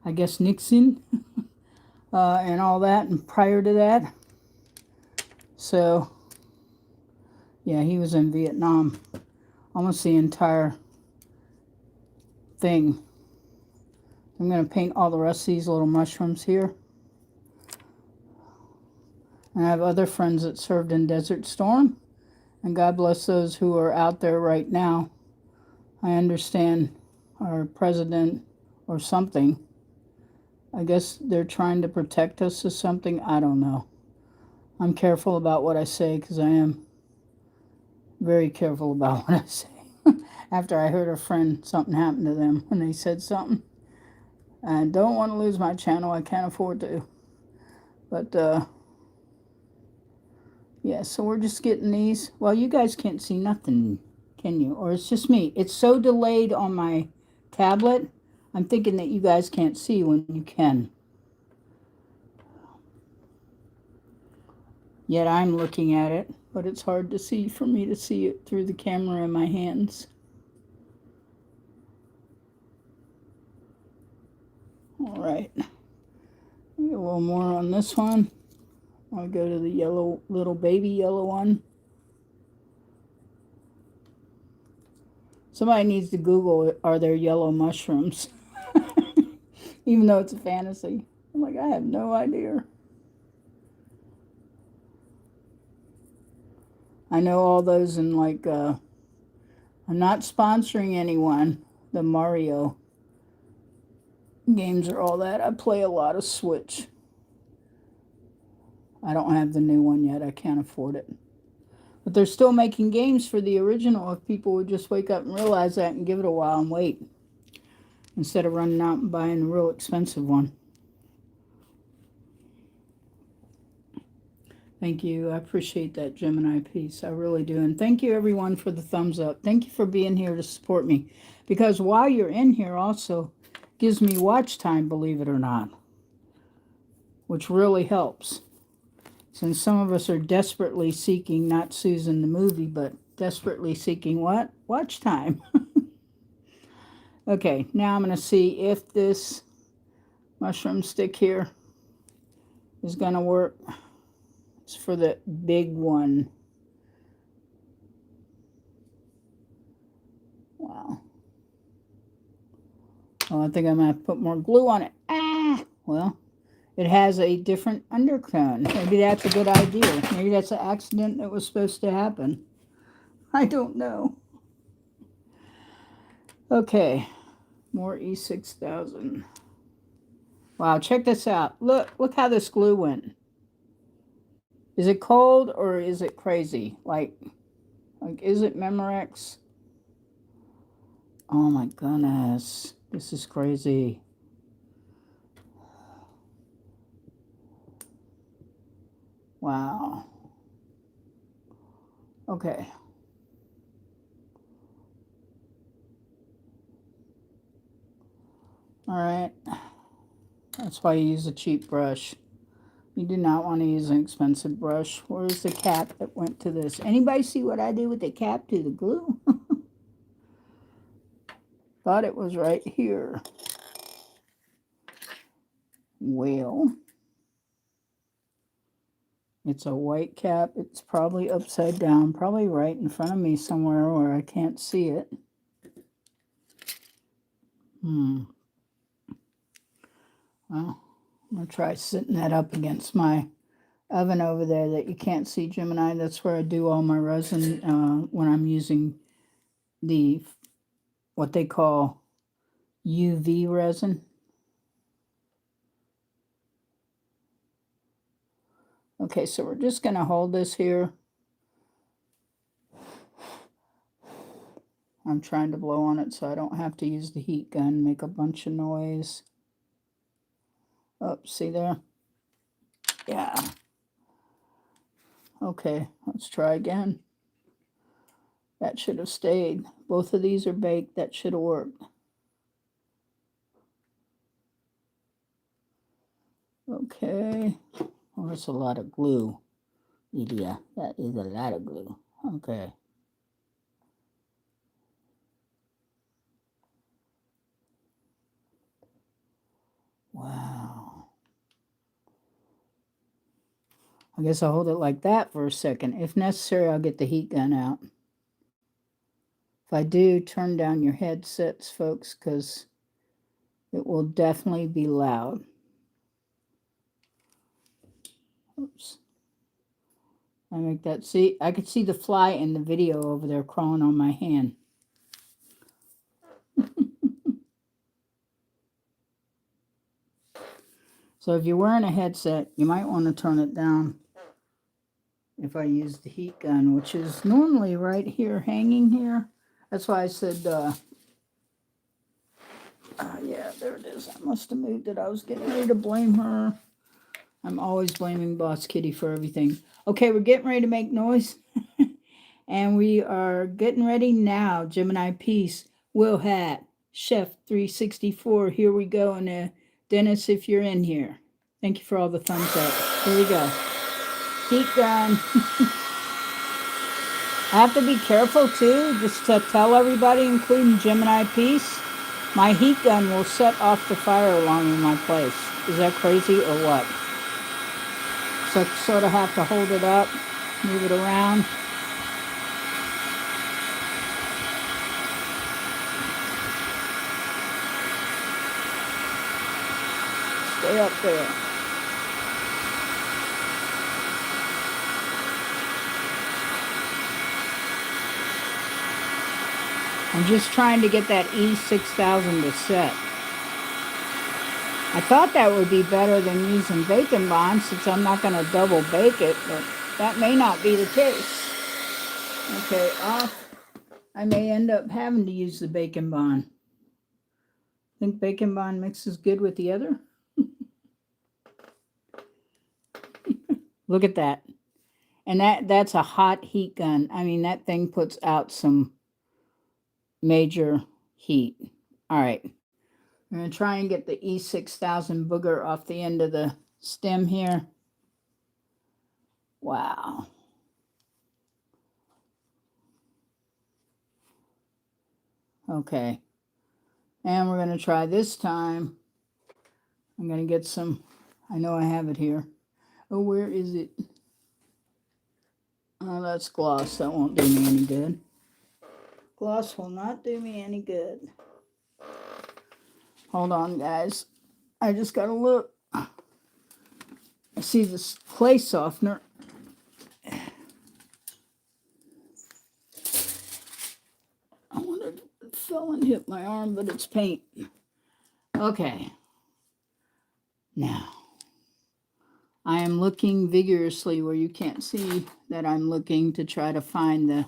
Speaker 1: I guess Nixon and all that, and prior to that. So, yeah, he was in Vietnam. Almost the entire thing. I'm going to paint all the rest of these little mushrooms here. And I have other friends that served in Desert Storm. And God bless those who are out there right now. I understand our president or something. I guess they're trying to protect us or something. I don't know. I'm careful about what I say because I am very careful about what I say. After I heard a friend, something happened to them when they said something. I don't want to lose my channel. I can't afford to. But, yeah, so we're just getting these. Well, you guys can't see nothing, can you? Or it's just me. It's so delayed on my tablet. I'm thinking that you guys can't see when you can. Yet I'm looking at it, but it's hard to see for me to see it through the camera in my hands. All right. Get a little more on this one. I'll go to the yellow, little baby yellow one. Somebody needs to Google, are there yellow mushrooms? Even though it's a fantasy. I'm like, I have no idea. I know all those in like, I'm not sponsoring anyone. The Mario games are all that. I play a lot of Switch. I don't have the new one yet. I can't afford it. But they're still making games for the original if people would just wake up and realize that and give it a while and wait. Instead of running out and buying a real expensive one. Thank you. I appreciate that Gemini piece. I really do. And thank you everyone for the thumbs up. Thank you for being here to support me. Because while you're in here also gives me watch time, believe it or not. Which really helps. Since some of us are desperately seeking, not Susan the movie, but desperately seeking what? Watch time. Okay, now I'm going to see if this mushroom stick here is going to work. It's for the big one. Wow. Well, I think I'm going to put more glue on it. Ah! Well, it has a different undertone. Maybe that's a good idea. Maybe that's an accident that was supposed to happen. I don't know. Okay. More E6000. Wow, check this out. Look how this glue went. Is it cold or is it crazy? Like is it Memorex? Oh my goodness. This is crazy. Wow. Okay. All right. That's why you use a cheap brush. You do not want to use an expensive brush. Where's the cap that went to this? Anybody see what I did with the cap to the glue? Thought it was right here. Well, it's a white cap. It's probably upside down, probably right in front of me somewhere where I can't see it. Well, I'm going to try sitting that up against my oven over there that you can't see, Gemini. That's where I do all my resin when I'm using the, what they call UV resin. Okay, so we're just going to hold this here. I'm trying to blow on it so I don't have to use the heat gun, make a bunch of noise. Oh, see there? Yeah. Okay, let's try again. That should have stayed. Both of these are baked. That should have worked. Okay. Oh, that's a lot of glue. Lydia, that is a lot of glue. Okay. Wow. I guess I'll hold it like that for a second. If necessary, I'll get the heat gun out. If I do, turn down your headsets, folks, because it will definitely be loud. Oops. I make that, see, I could see the fly in the video over there crawling on my hand. So if you're wearing a headset, you might want to turn it down if I use the heat gun, which is normally right here, hanging here. That's why I said, yeah, there it is. I must have moved it. I was getting ready to blame her. I'm always blaming Boss Kitty for everything. Okay, we're getting ready to make noise. And we are getting ready now. Gemini Peace, Will Hat, Chef 364. Here we go. And Dennis, if you're in here. Thank you for all the thumbs up. Here we go. heat gun. I have to be careful too, just to tell everybody, including Gemini Peace, my heat gun will set off the fire alarm in my place. Is that crazy or what? So I sort of have to hold it up, move it around. Stay up there. I'm just trying to get that E6000 to set. I thought that would be better than using bacon bond since I'm not going to double bake it, but that may not be the case. Okay, off. I may end up having to use the bacon bond. Think bacon bond mixes good with the other? Look at that. And that's a hot heat gun. I mean, that thing puts out some major heat. All right. I'm going to try and get the E6000 booger off the end of the stem here. Wow. Okay. And we're going to try this time. I'm going to get some, I know I have it here. Oh, where is it? Oh, that's gloss. That won't do me any good. Gloss will not do me any good. Hold on, guys. I just got to look. I see this clay softener. I wanted it fell and hit my arm, but it's paint. Okay. Now, I am looking vigorously where you can't see that I'm looking to try to find the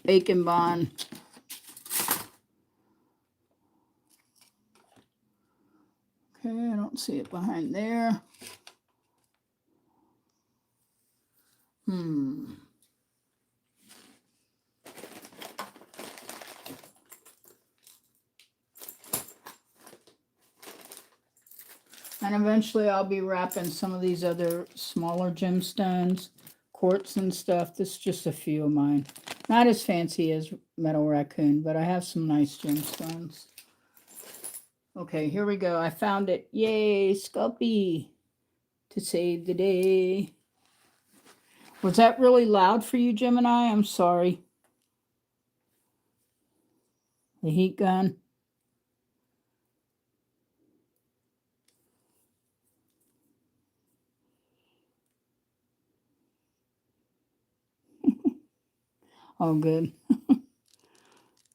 Speaker 1: bacon bond. Okay, I don't see it behind there. And eventually I'll be wrapping some of these other smaller gemstones, quartz and stuff. This is just a few of mine. Not as fancy as Metal Raccoon, but I have some nice gemstones. Okay, here we go. I found it. Yay, Sculpey to save the day. Was that really loud for you, Gemini? I'm sorry. The heat gun. Oh, good.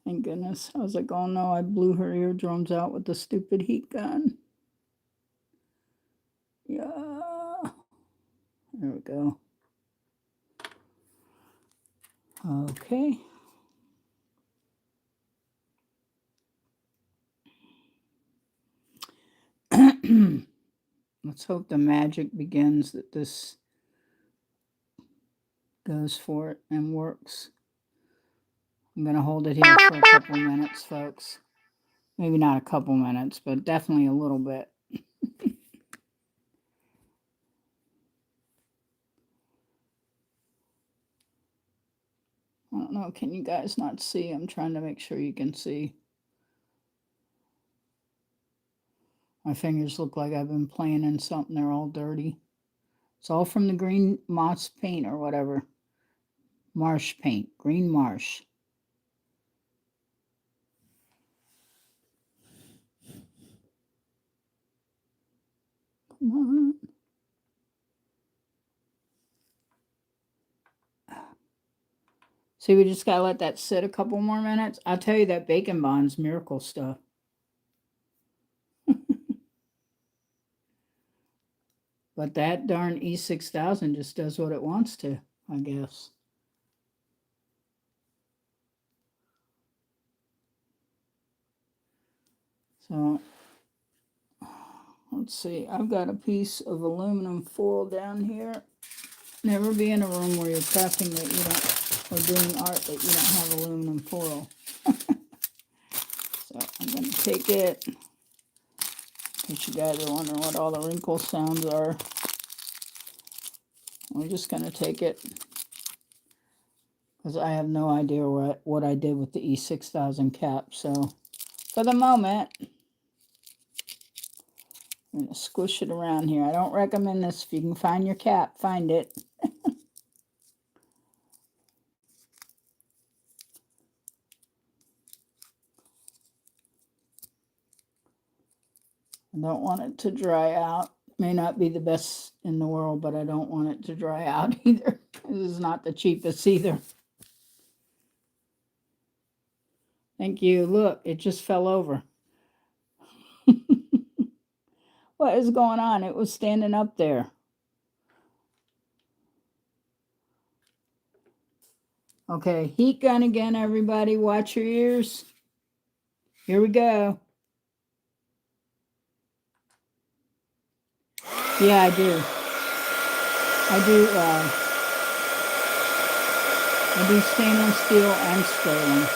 Speaker 1: Thank goodness. I was like, oh no, I blew her eardrums out with the stupid heat gun. Yeah. There we go. Okay. Let's hope the magic begins, that this goes for it and works. I'm going to hold it here for a couple minutes, folks. Maybe not a couple minutes, but definitely a little bit. I don't know, can you guys not see? I'm trying to make sure you can see. My fingers look like I've been playing in something. They're all dirty. It's all from the green moss paint or whatever. Marsh paint. Green marsh. Come on. See, we just got to let that sit a couple more minutes. I'll tell you, that bacon bond's miracle stuff. But that darn E6000 just does what it wants to, I guess. So, let's see. I've got a piece of aluminum foil down here. Never be in a room where you're crafting that you don't, or doing art that you don't have aluminum foil. So, I'm going to take it. In case you guys are wondering what all the wrinkle sounds are. we're just going to take it because I have no idea what I did with the E6000 cap. So for the moment, I'm going to squish it around here. I don't recommend this. If you can find your cap, find it. I don't want it to dry out. May not be the best in the world, but I don't want it to dry out either. This is not the cheapest either. Thank you. Look, it just fell over. What is going on? It was standing up there. Okay, heat gun again, everybody. Watch your ears. Here we go. Yeah, I do. I do stainless steel and sterling.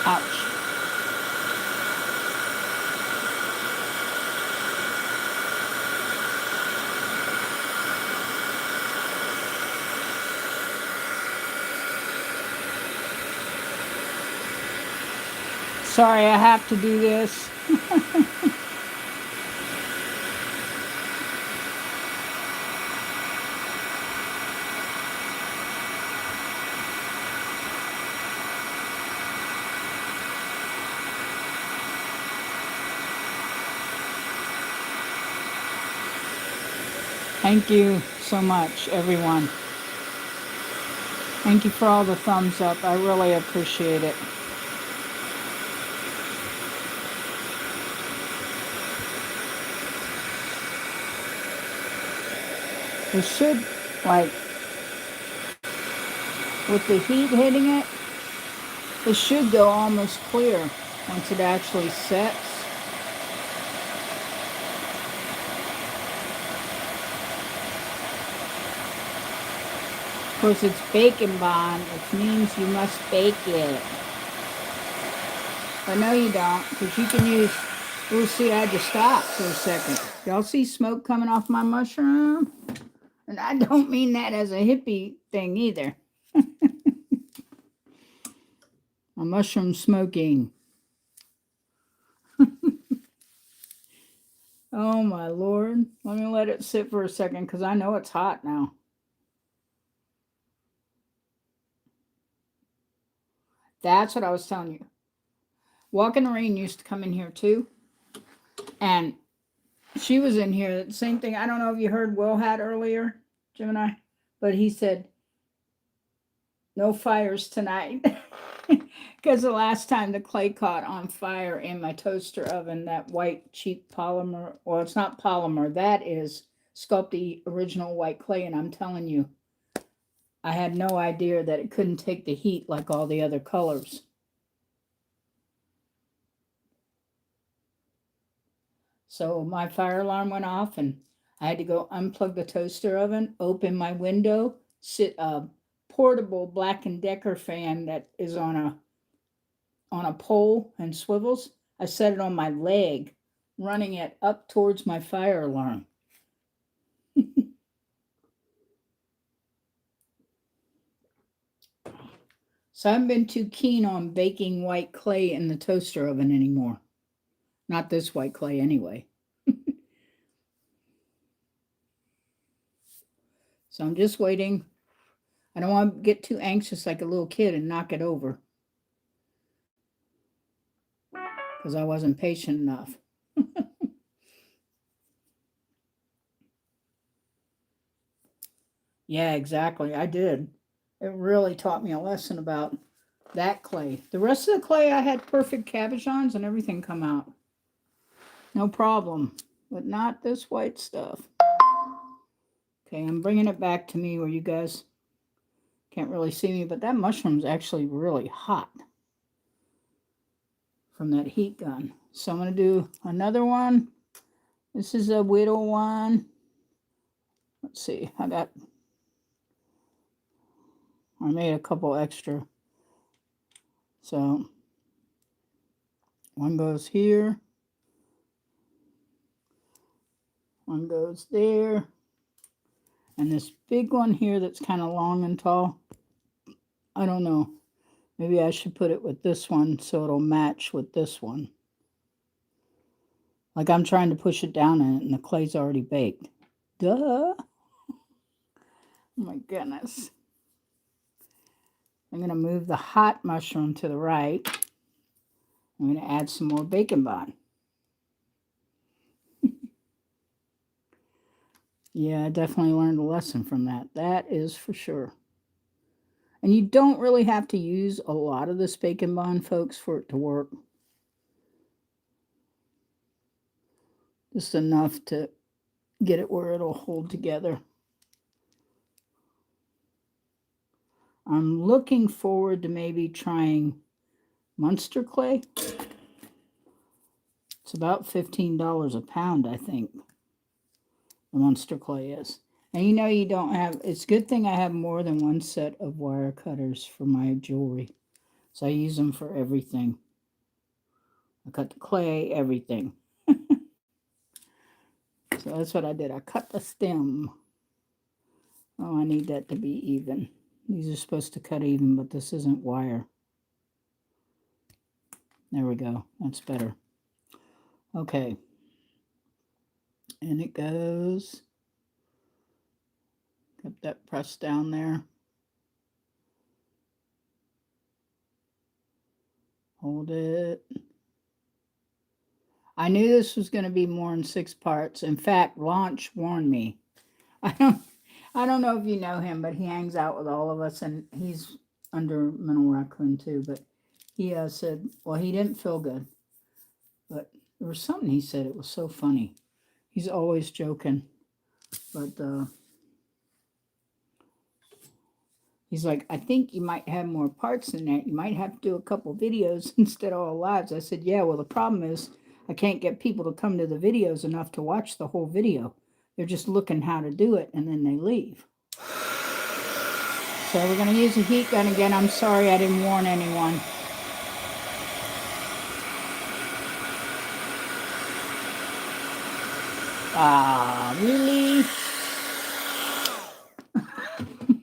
Speaker 1: Ouch. Sorry, I have to do this. Thank you so much, everyone. Thank you for all the thumbs up. I really appreciate it. It should, like, with the heat hitting it, it should go almost clear once it actually sets. Of course, it's bacon bond, which means you must bake it. But no, you don't, because you can use, we'll see, I had to stop for a second. Y'all see smoke coming off my mushroom? And I don't mean that as a hippie thing either. My mushroom smoking. Oh my Lord. Let me let it sit for a second because I know it's hot now. That's what I was telling you. Walk in the Rain used to come in here too. And she was in here. The same thing. I don't know if you heard Will had earlier, Gemini, but he said, no fires tonight. Because the last time the clay caught on fire in my toaster oven, that white cheap polymer, well, it's not polymer, that is Sculpey original white clay. And I'm telling you, I had no idea that it couldn't take the heat like all the other colors. So my fire alarm went off and I had to go unplug the toaster oven, open my window, sit a portable Black & Decker fan that is on a pole and swivels. I set it on my leg, running it up towards my fire alarm. So I haven't been too keen on baking white clay in the toaster oven anymore. Not this white clay anyway. So I'm just waiting. I don't want to get too anxious like a little kid and knock it over. Because I wasn't patient enough. Yeah, exactly. I did. It really taught me a lesson about that clay. The rest of the clay, I had perfect cabochons and everything come out. No problem. But not this white stuff. Okay, I'm bringing it back to me where you guys can't really see me, but that mushroom's actually really hot from that heat gun. So I'm going to do another one. This is a widow one. Let's see, I made a couple extra. So one goes here. One goes there. And this big one here that's kind of long and tall. I don't know. Maybe I should put it with this one so it'll match with this one. Like I'm trying to push it down in it and the clay's already baked. Duh. Oh my goodness. I'm going to move the hot mushroom to the right. I'm going to add some more bacon bond. Yeah, I definitely learned a lesson from that. That is for sure. And you don't really have to use a lot of this bacon bond, folks, for it to work. Just enough to get it where it'll hold together. I'm looking forward to maybe trying Munster clay. It's about $15 a pound, I think, the Munster clay is. And you know you don't have, it's a good thing I have more than one set of wire cutters for my jewelry. So I use them for everything. I cut the clay, everything. So that's what I did. I cut the stem. Oh, I need that to be even. These are supposed to cut even, but this isn't wire. There we go. That's better. Okay. And it goes. Got that pressed down there. Hold it. I knew this was going to be more than 6 parts. In fact, Launch warned me. I don't know if you know him, but he hangs out with all of us, and he's under Mental Raccoon too. But he said, well, he didn't feel good, but there was something he said. It was so funny. He's always joking, but he's like, I think you might have more parts than that. You might have to do a couple videos instead of all lives. I said, yeah, well, the problem is I can't get people to come to the videos enough to watch the whole video. They're just looking how to do it, and then they leave. So we're going to use a heat gun again. I'm sorry I didn't warn anyone. Ah, really?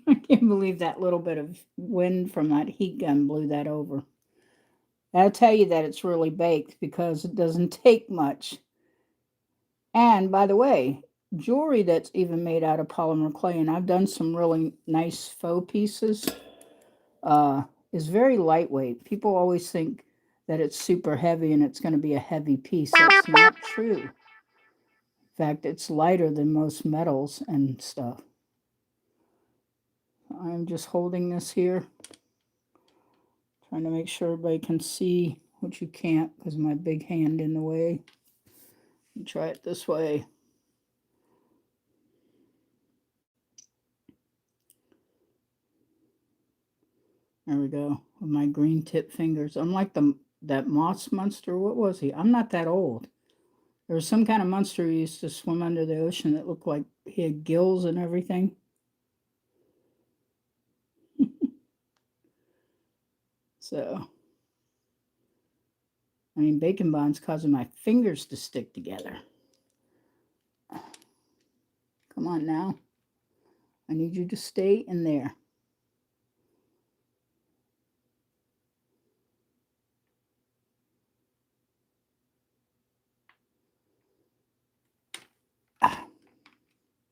Speaker 1: I can't believe that little bit of wind from that heat gun blew that over. That'll tell you that it's really baked because it doesn't take much. And by the way, jewelry that's even made out of polymer clay, and I've done some really nice faux pieces, is very lightweight. People always think that it's super heavy and it's going to be a heavy piece. That's not true. In fact, it's lighter than most metals and stuff. I'm just holding this here, trying to make sure everybody can see, which you can't because of my big hand in the way. Try it this way. There we go, with my green tip fingers. I'm like that moss monster. What was he? I'm not that old. There was some kind of monster who used to swim under the ocean that looked like he had gills and everything. So, I mean, bacon bond's causing my fingers to stick together. Come on now. I need you to stay in there.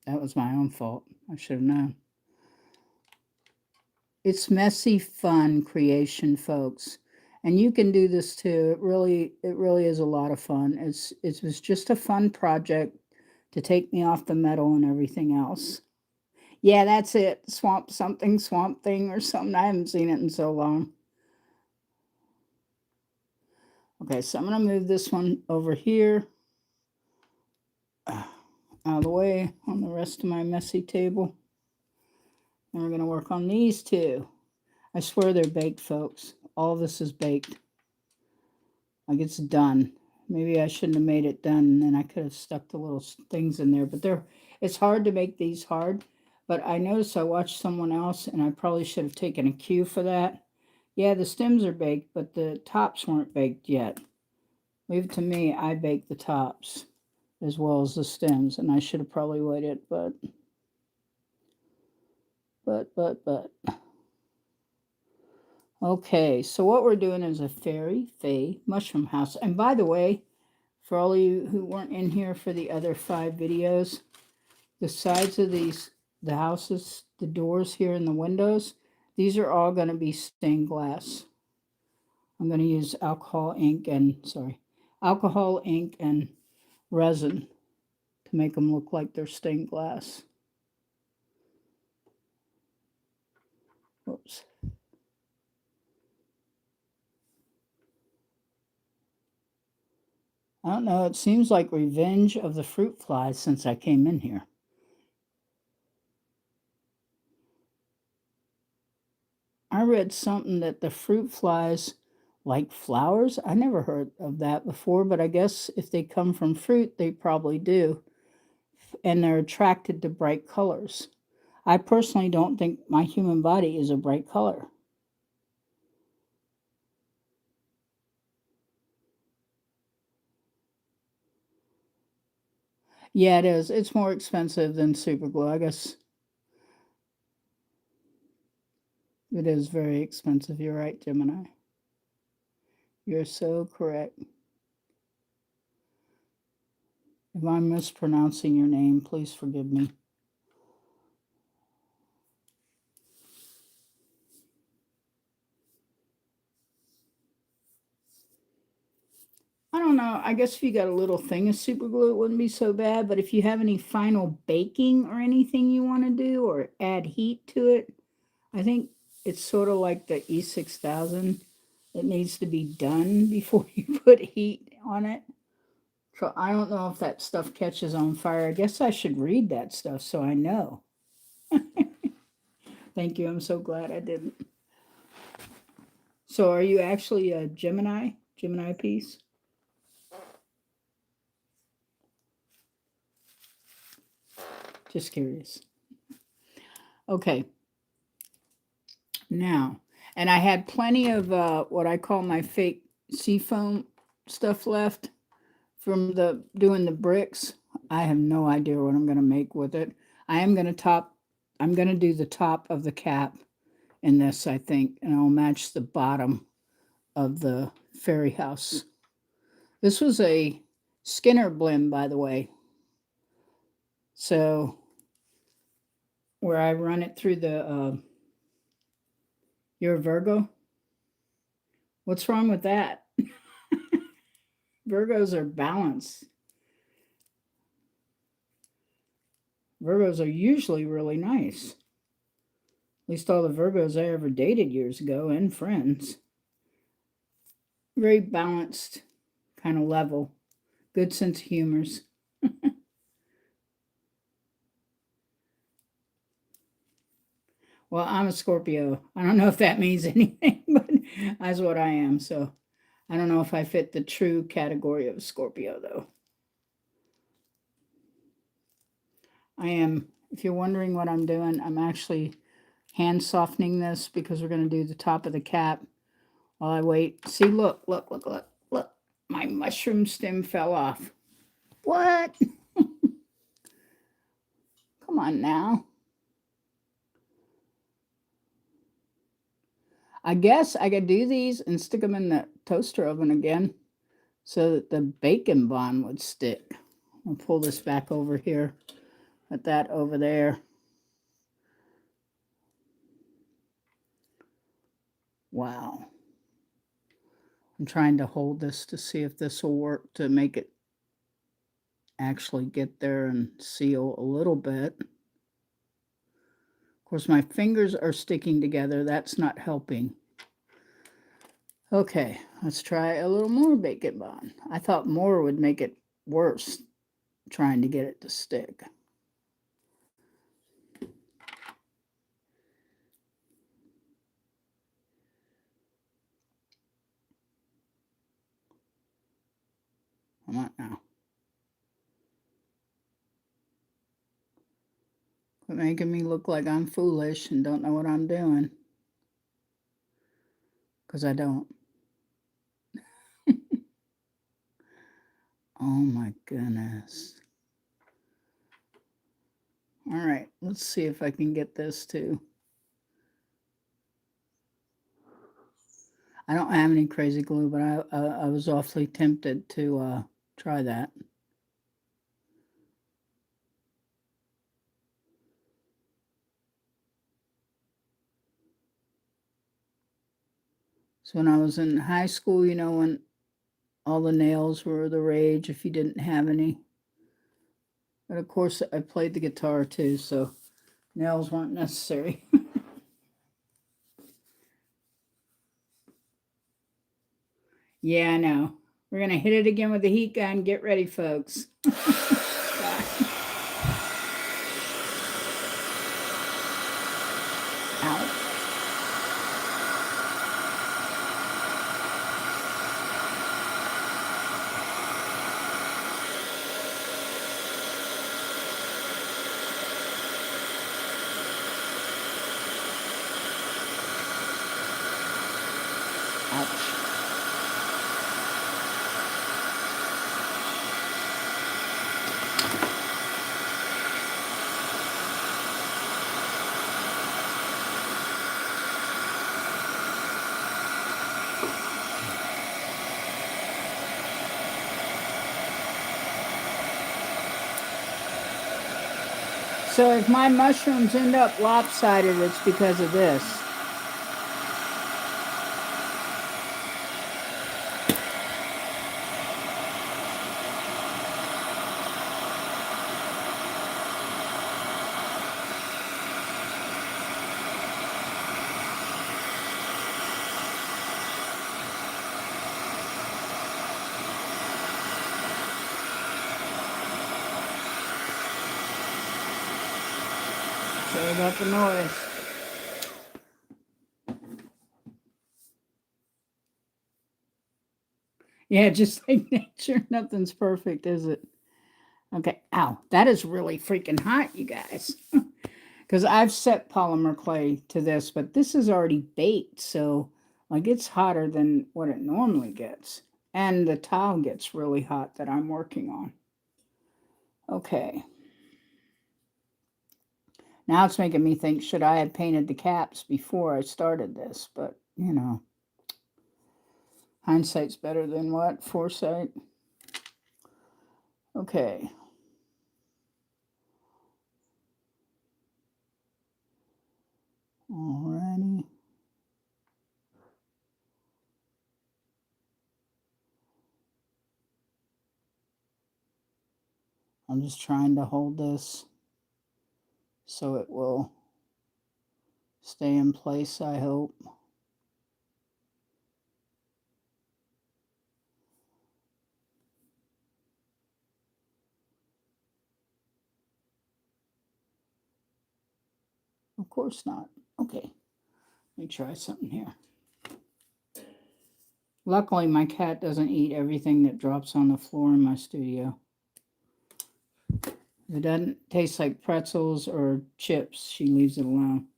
Speaker 1: That was my own fault. I should have known. It's messy, fun creation, folks. And you can do this too. It really is a lot of fun. It was just a fun project to take me off the metal and everything else. Yeah, that's it. Swamp thing or something. I haven't seen it in so long. Okay, so I'm going to move this one over here out of the way on the rest of my messy table. And we're going to work on these two. I swear they're baked, folks. All of this is baked. Like it's done. Maybe I shouldn't have made it done, and then I could have stuck the little things in there. But it's hard to make these hard. But I noticed I watched someone else, and I probably should have taken a cue for that. Yeah, the stems are baked, but the tops weren't baked yet. Leave it to me, I baked the tops as well as the stems, and I should have probably waited, but. Okay, so what we're doing is a fairy fae mushroom house. And by the way, for all of you who weren't in here for the other 5 videos, the sides of the houses, the doors here and the windows, these are all going to be stained glass. I'm going to use alcohol ink and resin to make them look like they're stained glass. Oops. I don't know, it seems like revenge of the fruit flies since I came in here. I read something that the fruit flies like flowers. I never heard of that before, but I guess if they come from fruit, they probably do. And they're attracted to bright colors. I personally don't think my human body is a bright color. Yeah, it is. It's more expensive than super glue, I guess. It is very expensive. You're right, Gemini. You're so correct. If I'm mispronouncing your name, please forgive me. I don't know. I guess if you got a little thing of super glue, it wouldn't be so bad. But if you have any final baking or anything you want to do or add heat to it, I think it's sort of like the E6000. It needs to be done before you put heat on it. So I don't know if that stuff catches on fire. I guess I should read that stuff so I know. Thank you. I'm so glad I didn't. So are you actually a Gemini? Gemini piece? Just curious. Okay. Now, and I had plenty of what I call my fake seafoam stuff left from doing the bricks. I have no idea what I'm going to make with it. I'm going to do the top of the cap in this, I think, and I'll match the bottom of the fairy house. This was a Skinner blend, by the way. So where I run it through the, you're a Virgo? What's wrong with that? Virgos are balanced. Virgos are usually really nice. At least all the Virgos I ever dated years ago and friends. Very balanced, kind of level. Good sense of humors. Well, I'm a Scorpio. I don't know if that means anything, but that's what I am. So I don't know if I fit the true category of a Scorpio, though. I am, if you're wondering what I'm doing, I'm actually hand softening this because we're going to do the top of the cap while I wait. See, look. My mushroom stem fell off. What? Come on now. I guess I could do these and stick them in the toaster oven again so that the bacon bond would stick. I'll pull this back over here. Put that over there. Wow. I'm trying to hold this to see if this will work to make it actually get there and seal a little bit. Of course, my fingers are sticking together. That's not helping. Okay, let's try a little more bacon bond. I thought more would make it worse trying to get it to stick. Come on now. Quit making me look like I'm foolish and don't know what I'm doing. Because I don't. Oh my goodness. All right, let's see if I can get this too. I don't have any crazy glue, but I was awfully tempted to try that. So when I was in high school, you know, when all the nails were the rage if you didn't have any. But of course, I played the guitar too, so nails weren't necessary. Yeah, I know. We're going to hit it again with the heat gun. Get ready, folks. Ow. Ouch. So if my mushrooms end up lopsided, it's because of this. Sorry about the noise. Yeah, just like nature, nothing's perfect, is it? Okay, ow, that is really freaking hot, you guys. Because I've set polymer clay to this, but this is already baked, so like it's hotter than what it normally gets. And the tile gets really hot that I'm working on. Okay. Now it's making me think, should I have painted the caps before I started this? But, you know, hindsight's better than what? Foresight? Okay. Alrighty. I'm just trying to hold this so it will stay in place, I hope. Of course not. Okay, let me try something here. Luckily, my cat doesn't eat everything that drops on the floor in my studio. If it doesn't taste like pretzels or chips, she leaves it alone.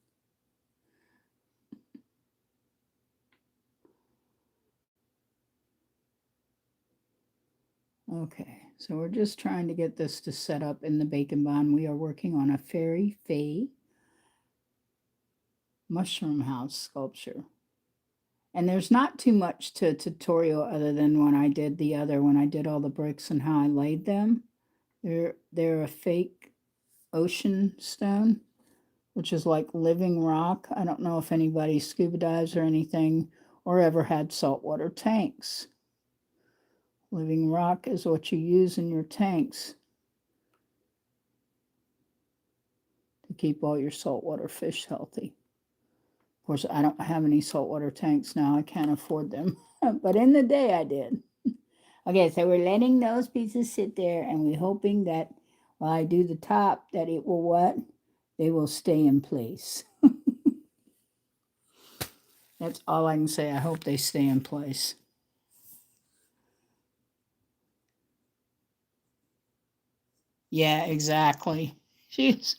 Speaker 1: Okay, so we're just trying to get this to set up in the bacon bond. We are working on a fairy fae mushroom house sculpture. And there's not too much to tutorial other than when I did the other, when I did all the bricks and how I laid them. They're a fake ocean stone, which is like living rock. I don't know if anybody scuba dives or anything or ever had saltwater tanks. Living rock is what you use in your tanks to keep all your saltwater fish healthy. Of course, I don't have any saltwater tanks now. I can't afford them. But in the day, I did. Okay, so we're letting those pieces sit there, and we're hoping that while I do the top, that it will what? They will stay in place. That's all I can say. I hope they stay in place. Yeah, exactly. She's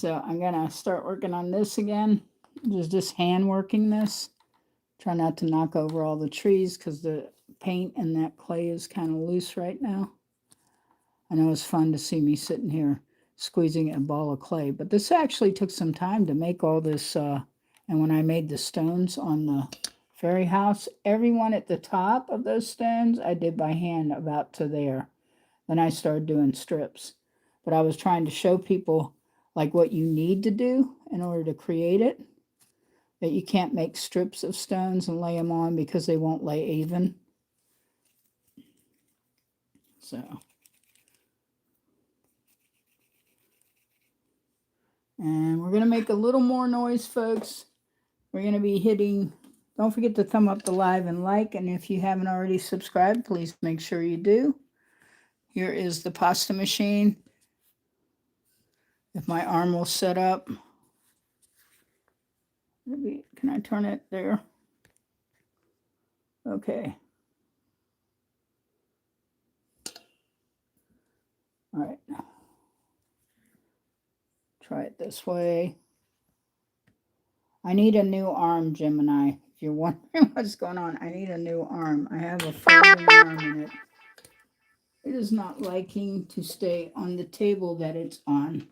Speaker 1: So I'm gonna start working on this again. Just hand working this. Try not to knock over all the trees because the paint and that clay is kind of loose right now. I know it's fun to see me sitting here squeezing a ball of clay, but this actually took some time to make all this. And when I made the stones on the fairy house, everyone at the top of those stones I did by hand about to there. Then I started doing strips. But I was trying to show people like what you need to do in order to create it. That you can't make strips of stones and lay them on because they won't lay even. So, and we're going to make a little more noise, folks. We're going to be hitting, don't forget to thumb up the live and like, and if you haven't already subscribed, please make sure you do. Here is the pasta machine. If my arm will set up, maybe, can I turn it there? Okay. All right. Try it this way. I need a new arm, Gemini. If you're wondering what's going on, I need a new arm. I have a folding arm and it is not liking to stay on the table that it's on.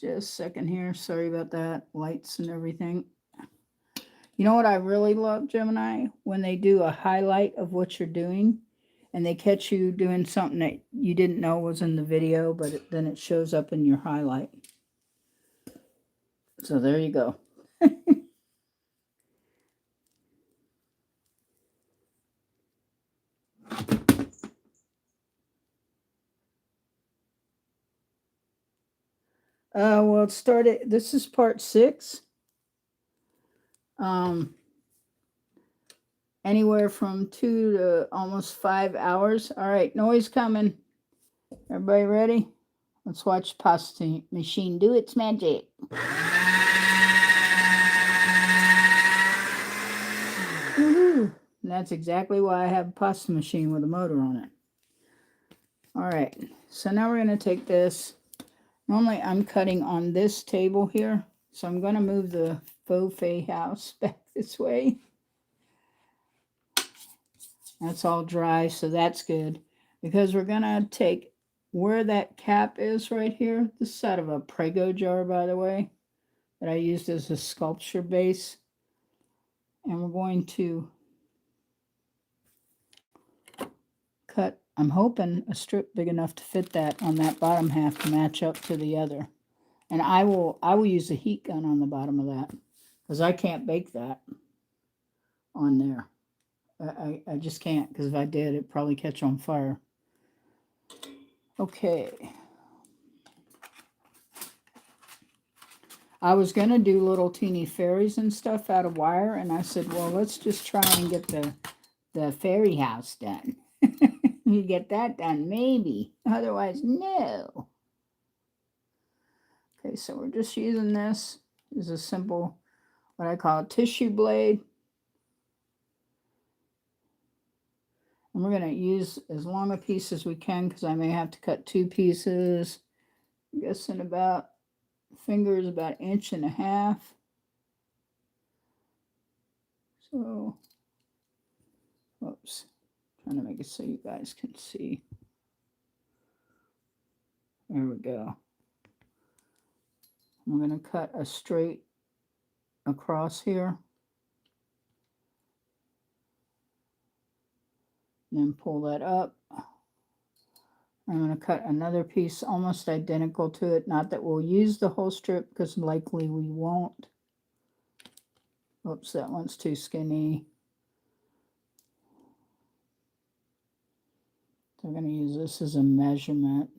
Speaker 1: Just a second here. Sorry about that. Lights and everything. You know what I really love, Gemini? When they do a highlight of what you're doing and they catch you doing something that you didn't know was in the video, but then it shows up in your highlight. So there you go. Well, it started, this is part 6. Anywhere from 2 to almost 5 hours. All right, noise coming. Everybody ready? Let's watch pasta machine do its magic. Woohoo! That's exactly why I have a pasta machine with a motor on it. All right, so now we're going to take this. Normally I'm cutting on this table here, so I'm going to move the faux fay house back this way. That's all dry, so that's good. Because we're going to take where that cap is right here. This is out of a Prego jar, by the way, that I used as a sculpture base. And we're going to cut, I'm hoping, a strip big enough to fit that on that bottom half to match up to the other. And I will use a heat gun on the bottom of that because I can't bake that on there. I just can't, because if I did, it'd probably catch on fire. Okay. I was going to do little teeny fairies and stuff out of wire, and I said, well, let's just try and get the fairy house done. You get that done, maybe. Otherwise, no. Okay, so we're just using this. This is a simple, what I call a tissue blade. And we're going to use as long a piece as we can because I may have to cut 2 pieces. I'm guessing about, fingers about 1.5 inches. So, oops, trying to make it so you guys can see. There we go. I'm going to cut a straight across here. Then pull that up. I'm going to cut another piece almost identical to it. Not that we'll use the whole strip because likely we won't. Oops, that one's too skinny. So I'm going to use this as a measurement.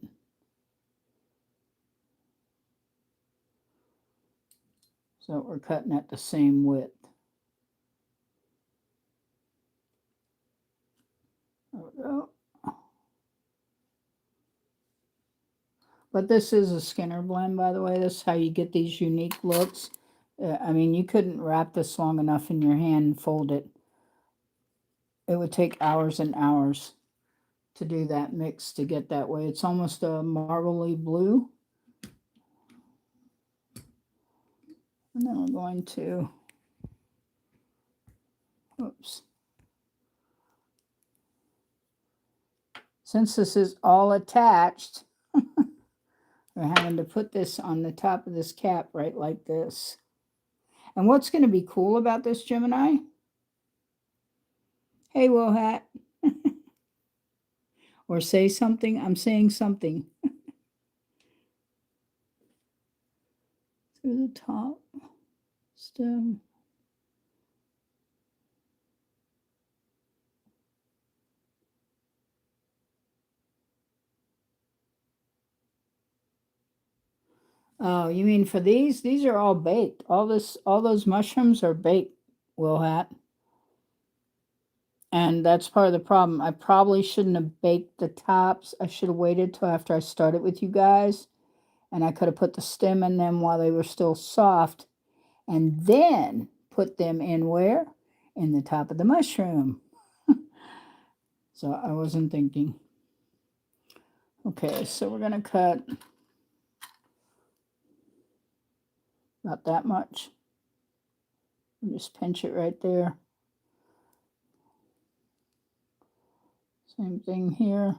Speaker 1: So we're cutting at the same width. There we go. But this is a Skinner blend, by the way. This is how you get these unique looks. I mean, you couldn't wrap this long enough in your hand and fold it. It would take hours and hours to do that mix to get that way. It's almost a marbly blue. And then we're going to, oops. Since this is all attached, we're having to put this on the top of this cap right like this. And what's going to be cool about this, Gemini? Hey, Will Hat. Or say something. I'm saying something. Through the top stem. Oh, you mean for these? These are all baked. All those mushrooms are baked, Will Hat. And that's part of the problem. I probably shouldn't have baked the tops. I should have waited till after I started with you guys. And I could have put the stem in them while they were still soft. And then put them in where? In the top of the mushroom. So I wasn't thinking. Okay, so we're going to cut about that much. Just pinch it right there. Same thing here.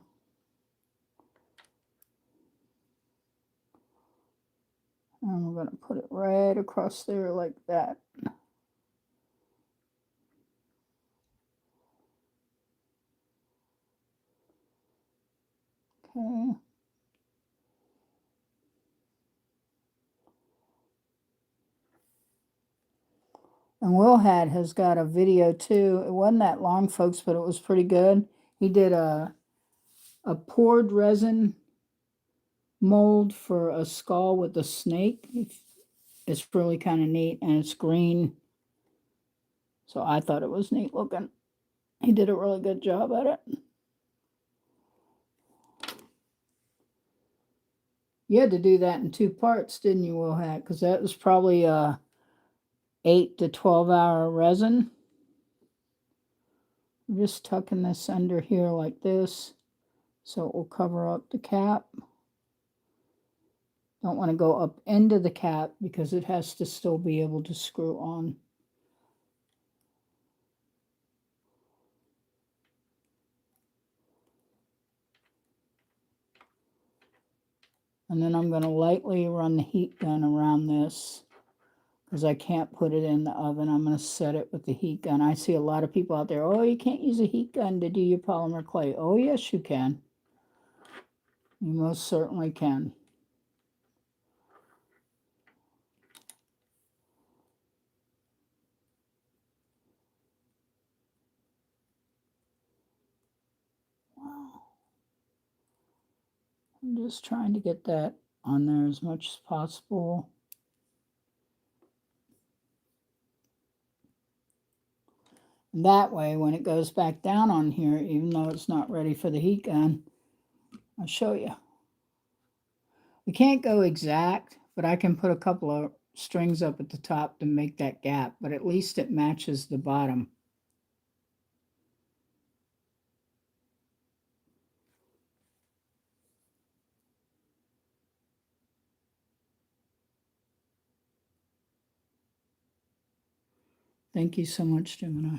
Speaker 1: And we're going to put it right across there like that. Okay. And Will has got a video too. It wasn't that long, folks, but it was pretty good. He did a poured resin mold for a skull with a snake. It's really kind of neat, and it's green. So I thought it was neat looking. He did a really good job at it. You had to do that in 2 parts, didn't you, Will Hat? Because that was probably a 8 to 12 hour resin. I'm just tucking this under here like this so it will cover up the cap. Don't want to go up into the cap because it has to still be able to screw on. And then I'm going to lightly run the heat gun around this because I can't put it in the oven. I'm going to set it with the heat gun. I see a lot of people out there, oh, you can't use a heat gun to do your polymer clay. Oh, yes, you can. You most certainly can. Wow. I'm just trying to get that on there as much as possible. And that way, when it goes back down on here, even though it's not ready for the heat gun, I'll show you. We can't go exact, but I can put a couple of strings up at the top to make that gap, but at least it matches the bottom. Thank you so much, Gemini.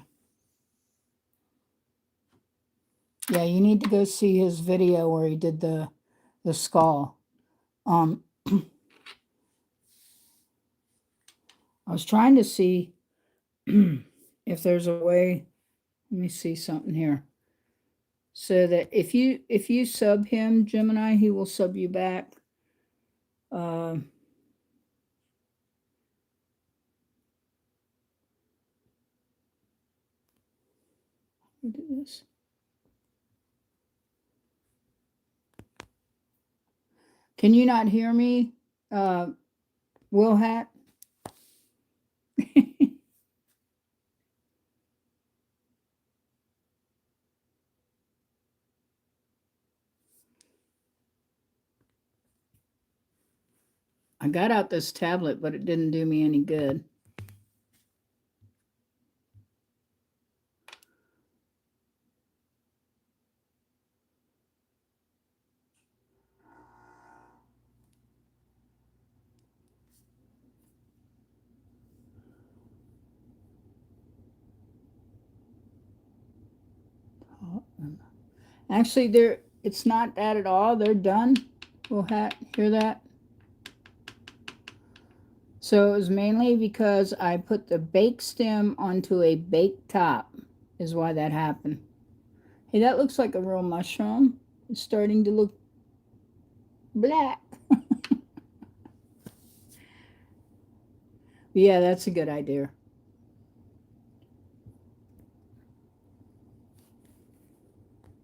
Speaker 1: Yeah, you need to go see his video where he did the skull. I was trying to see if there's a way. Let me see something here. So that if you sub him, Gemini, he will sub you back. Do this. Can you not hear me, Will Hat? I got out this tablet, but it didn't do me any good. Actually, it's not that at all. They're done. We'll hear that. So it was mainly because I put the bake stem onto a baked top is why that happened. Hey, that looks like a real mushroom. It's starting to look black. Yeah, that's a good idea.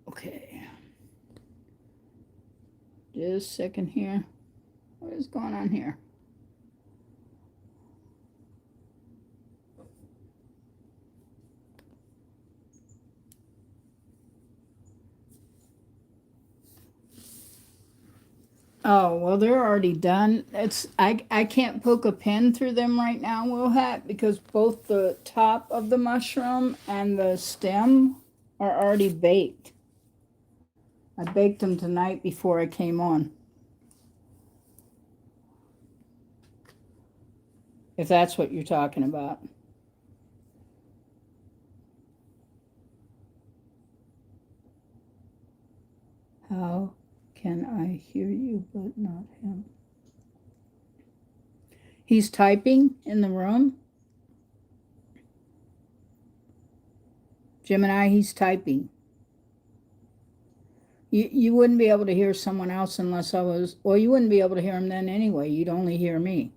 Speaker 1: Okay. Just a second here. What is going on here? Oh, well, they're already done. I can't poke a pin through them right now, Will Hat, because both the top of the mushroom and the stem are already baked. I baked them tonight before I came on. If that's what you're talking about. How can I hear you but not him? He's typing in the room. Gemini, he's typing. You wouldn't be able to hear someone else unless I was, well, you wouldn't be able to hear him then anyway. You'd only hear me.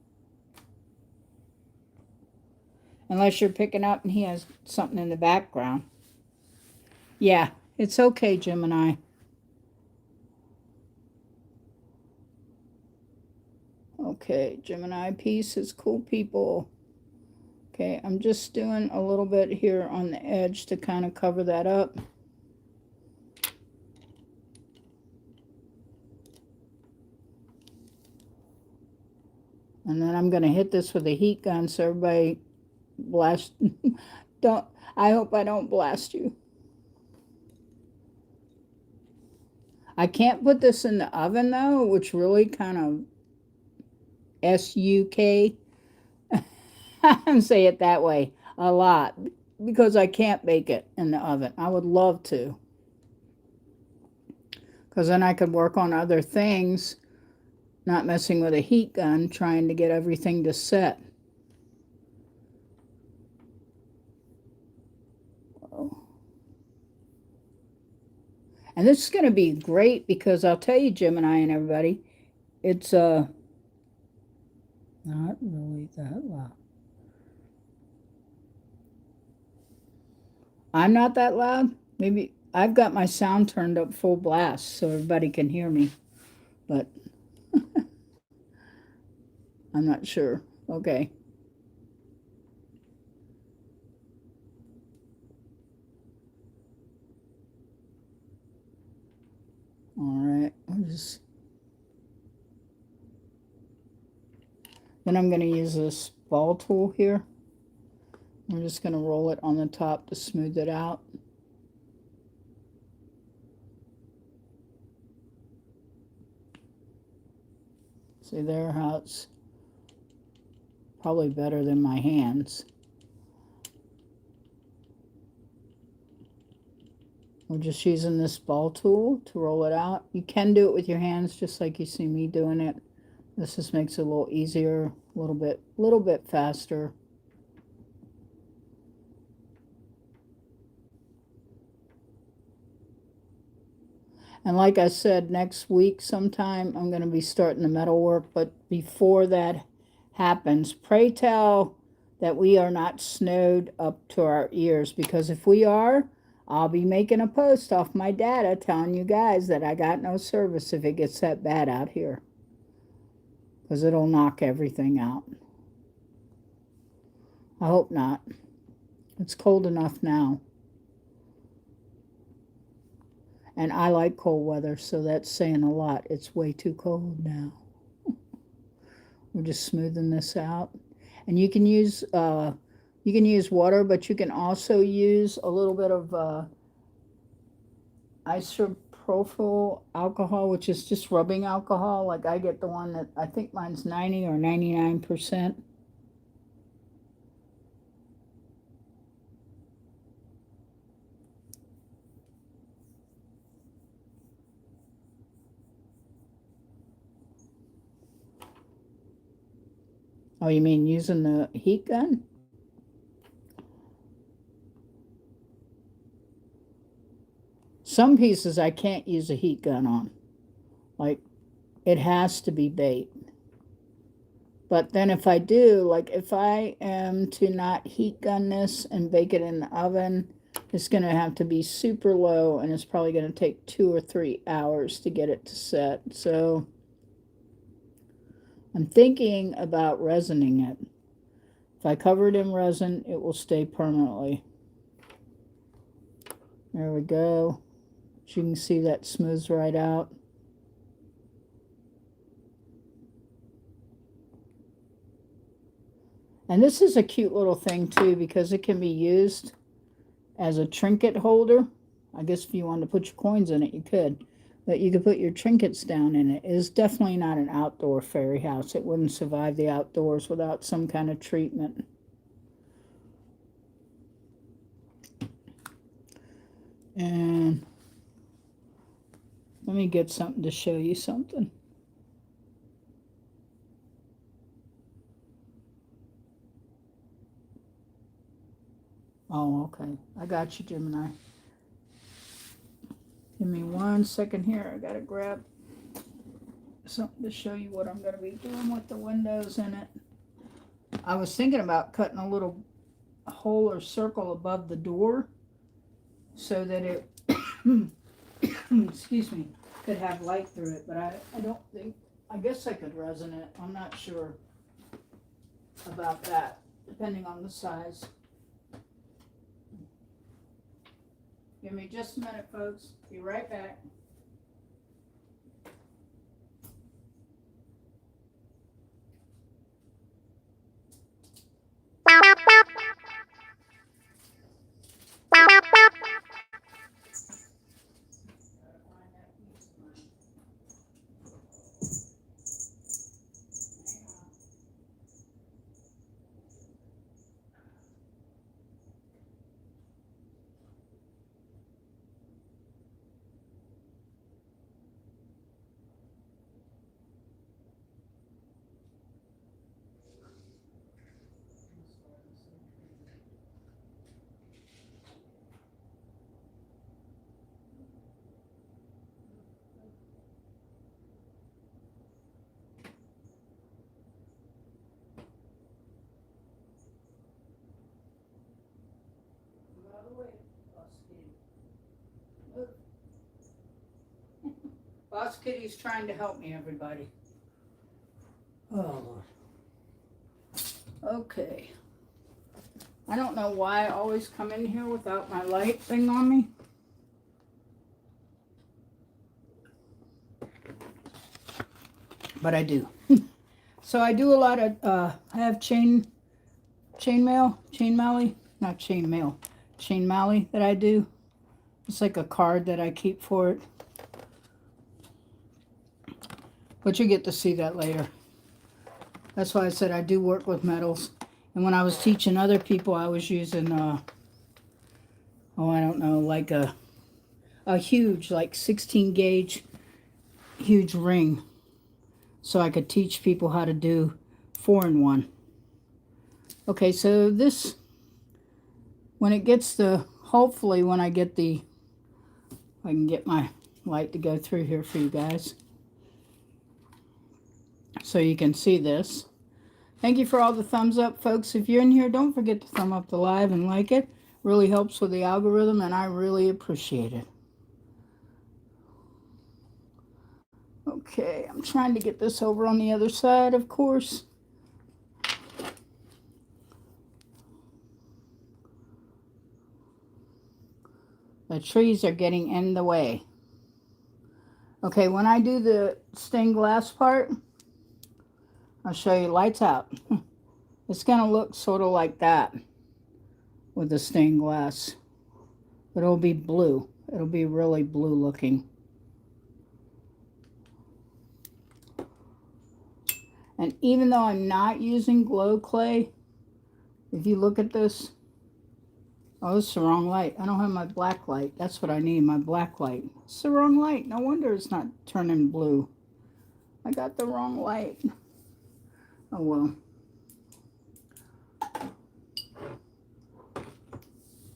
Speaker 1: Unless you're picking up and he has something in the background. Yeah, it's okay, Gemini. Okay, Gemini piece is cool people. Okay, I'm just doing a little bit here on the edge to kind of cover that up. And then I'm going to hit this with a heat gun so everybody blast. Don't. I hope I don't blast you. I can't put this in the oven though, which really kind of S-U-K. Say it that way a lot because I can't bake it in the oven. I would love to. Because then I could work on other things, not messing with a heat gun, trying to get everything to set. And this is going to be great because I'll tell you, Gemini and everybody, it's not really that loud. I'm not that loud. Maybe I've got my sound turned up full blast so everybody can hear me, but I'm not sure. Okay. All right. Then I'm going to use this ball tool here. I'm just going to roll it on the top to smooth it out. See there how it's probably better than my hands. We're just using this ball tool to roll it out. You can do it with your hands just like you see me doing it. This just makes it a little easier, a little bit faster. And like I said, next week sometime I'm going to be starting the metal work. But before that happens, pray tell that we are not snowed up to our ears. Because if we are, I'll be making a post off my data telling you guys that I got no service if it gets that bad out here. Because it'll knock everything out. I hope not. It's cold enough now. And I like cold weather, so that's saying a lot. It's way too cold now. We're just smoothing this out. And you can use water, but you can also use a little bit of isopropyl alcohol, which is just rubbing alcohol. Like I get the one that I think mine's 90 or 99%. Oh, you mean using the heat gun? Some pieces I can't use a heat gun on. Like, it has to be bait. But then if I do, like if I am to not heat gun this and bake it in the oven, it's going to have to be super low, and it's probably going to take 2 or 3 hours to get it to set. So I'm thinking about resining it. If I cover it in resin, it will stay permanently. There we go. As you can see, that smooths right out. And this is a cute little thing too, because it can be used as a trinket holder. I guess if you wanted to put your coins in it, you could. But you could put your trinkets down in it. It is definitely not an outdoor fairy house. It wouldn't survive the outdoors without some kind of treatment. And let me get something to show you something. Oh, okay. I got you, Gemini. Give me 1 second here. I gotta grab something to show you what I'm gonna be doing with the windows in it. I was thinking about cutting a little hole or circle above the door so that it excuse me, could have light through it, but I don't think, I guess I could resin it. I'm not sure about that, depending on the size. Give me just a minute, folks. Be right back. Boss Kitty's trying to help me, everybody. Oh, Lord. Okay. I don't know why I always come in here without my light thing on me. But I do. So I do a lot of, I have chain mail that I do. It's like a card that I keep for it. But you get to see that later. That's why I said I do work with metals. And when I was teaching other people, I was using, I don't know, like a huge, like 16 gauge, huge ring. So I could teach people how to do 4-in-1. Okay, so this, when it gets the, hopefully when I get the, I can get my light to go through here for you guys, so you can see this. Thank you for all the thumbs up, folks. If you're in here, don't forget to thumb up the live and like it. Really helps with the algorithm, and I really appreciate it. Okay, I'm trying to get this over on the other side, of course. The trees are getting in the way. Okay, when I do the stained glass part, I'll show you lights out. It's going to look sort of like that with the stained glass. But it'll be blue. It'll be really blue looking. And even though I'm not using glow clay, if you look at this, oh, it's the wrong light. I don't have my black light. That's what I need, my black light. It's the wrong light. No wonder it's not turning blue. I got the wrong light. Oh, well.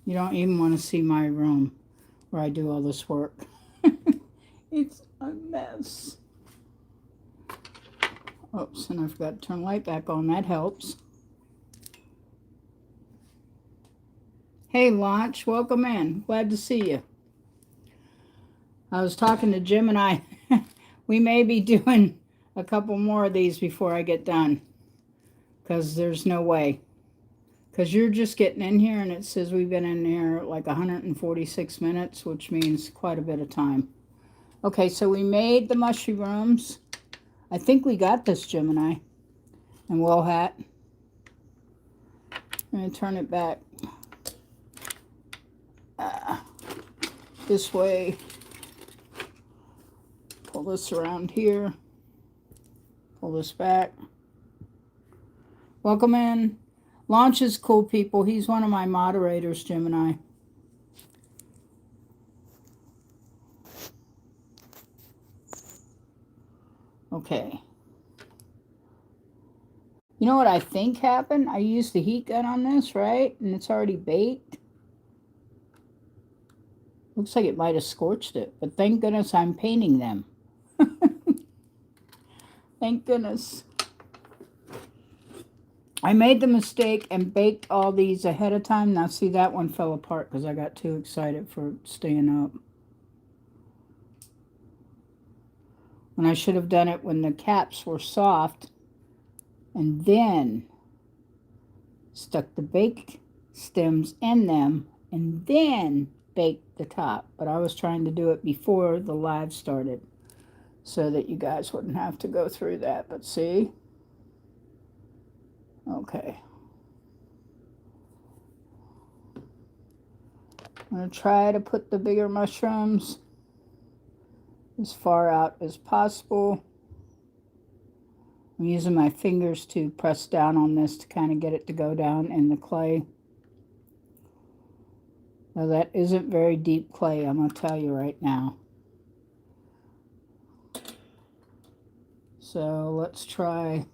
Speaker 1: You don't even want to see my room where I do all this work. It's a mess. Oops, and I forgot to turn the light back on. That helps. Hey, Launch, welcome in. Glad to see you. I was talking to Jim and I. We may be doing a couple more of these before I get done. Because there's no way. Because you're just getting in here and it says we've been in here like 146 minutes, which means quite a bit of time. Okay, so we made the mushrooms. I think we got this, Gemini. And Will Hat. I'm going to turn it back this way. Pull this around here. Pull this back. Welcome in. Launch is cool, people. He's one of my moderators, Gemini. Okay. You know what I think happened? I used the heat gun on this, right? And it's already baked. Looks like it might have scorched it. But thank goodness I'm painting them. Thank goodness. I made the mistake and baked all these ahead of time. Now see, that one fell apart because I got too excited for staying up. When I should have done it when the caps were soft. And then stuck the baked stems in them. And then baked the top. But I was trying to do it before the live started. So that you guys wouldn't have to go through that. But see? Okay. I'm going to try to put the bigger mushrooms as far out as possible. I'm using my fingers to press down on this to kind of get it to go down in the clay. Now that isn't very deep clay, I'm going to tell you right now. So let's try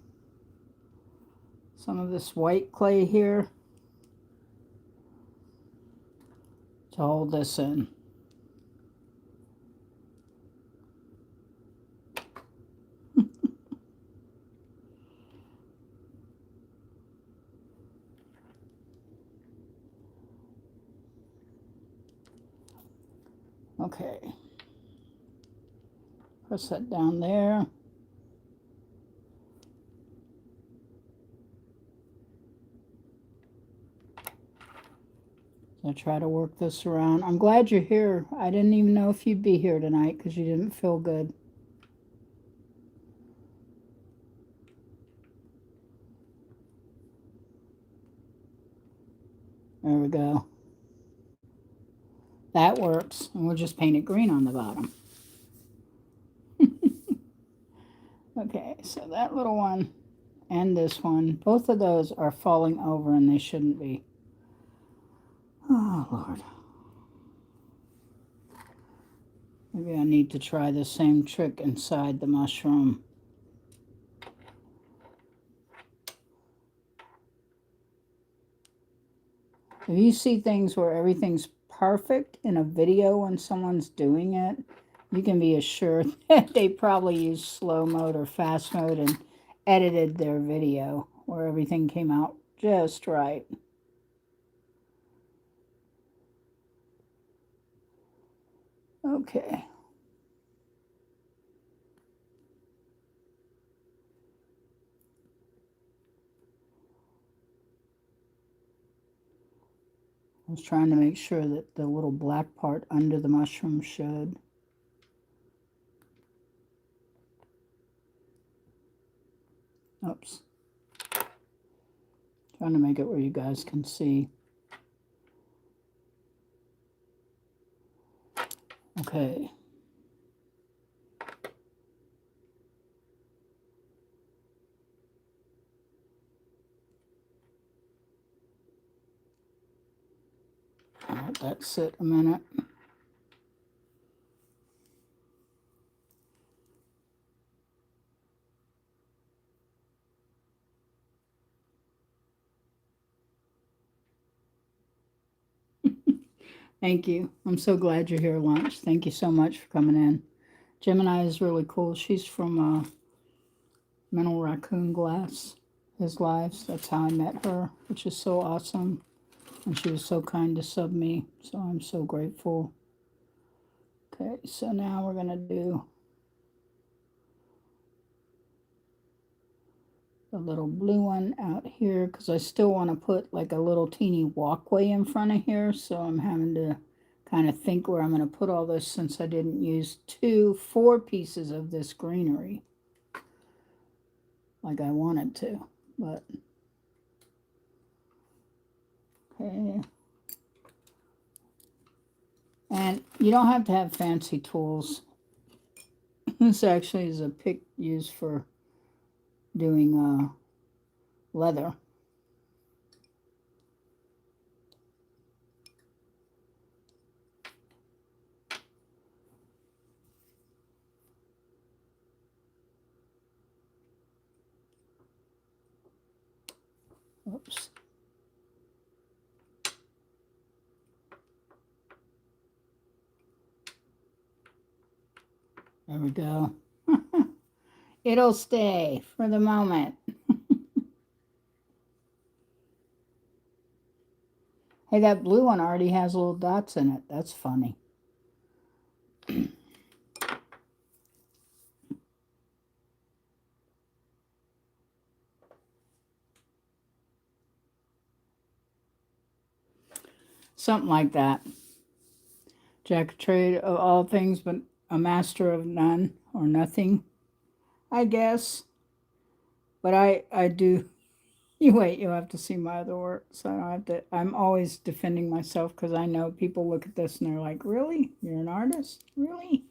Speaker 1: some of this white clay here to hold this in. Okay. Press that down there. So try to work this around. I'm glad you're here. I didn't even know if you'd be here tonight because you didn't feel good. There we go. That works. And we'll just paint it green on the bottom. Okay, so that little one and this one, both of those are falling over and they shouldn't be. Oh, Lord. Maybe I need to try the same trick inside the mushroom. If you see things where everything's perfect in a video when someone's doing it, you can be assured that they probably used slow mode or fast mode and edited their video where everything came out just right. Okay. I was trying to make sure that the little black part under the mushroom showed. Oops. Trying to make it where you guys can see. Okay. Let that sit a minute. Thank you. I'm so glad you're here, Lunch. Thank you so much for coming in. Gemini is really cool. She's from Mental Raccoon Glass, His Lives. That's how I met her, which is so awesome. And she was so kind to sub me, so I'm so grateful. Okay, so now we're going to do the little blue one out here because I still want to put like a little teeny walkway in front of here, so I'm having to kind of think where I'm going to put all this since I didn't use 4 pieces of this greenery like I wanted to, but okay. And you don't have to have fancy tools. This actually is a pick used for doing leather. Oops. There we go. It'll stay for the moment. Hey, that blue one already has little dots in it. That's funny. Something like that. Jack of trade of all things, but a master of none or nothing, I guess. But I do. You wait, you'll have to see my other work. So I don't have to. I'm always defending myself because I know people look at this and they're like, really? You're an artist? Really?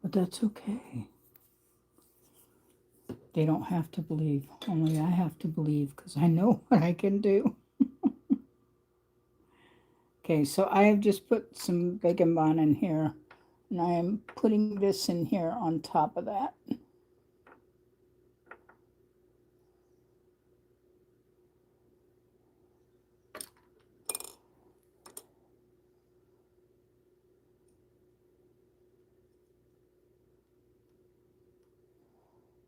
Speaker 1: But that's okay. They don't have to believe. Only I have to believe because I know what I can do. Okay, so I have just put some bacon bond in here. And I am putting this in here on top of that.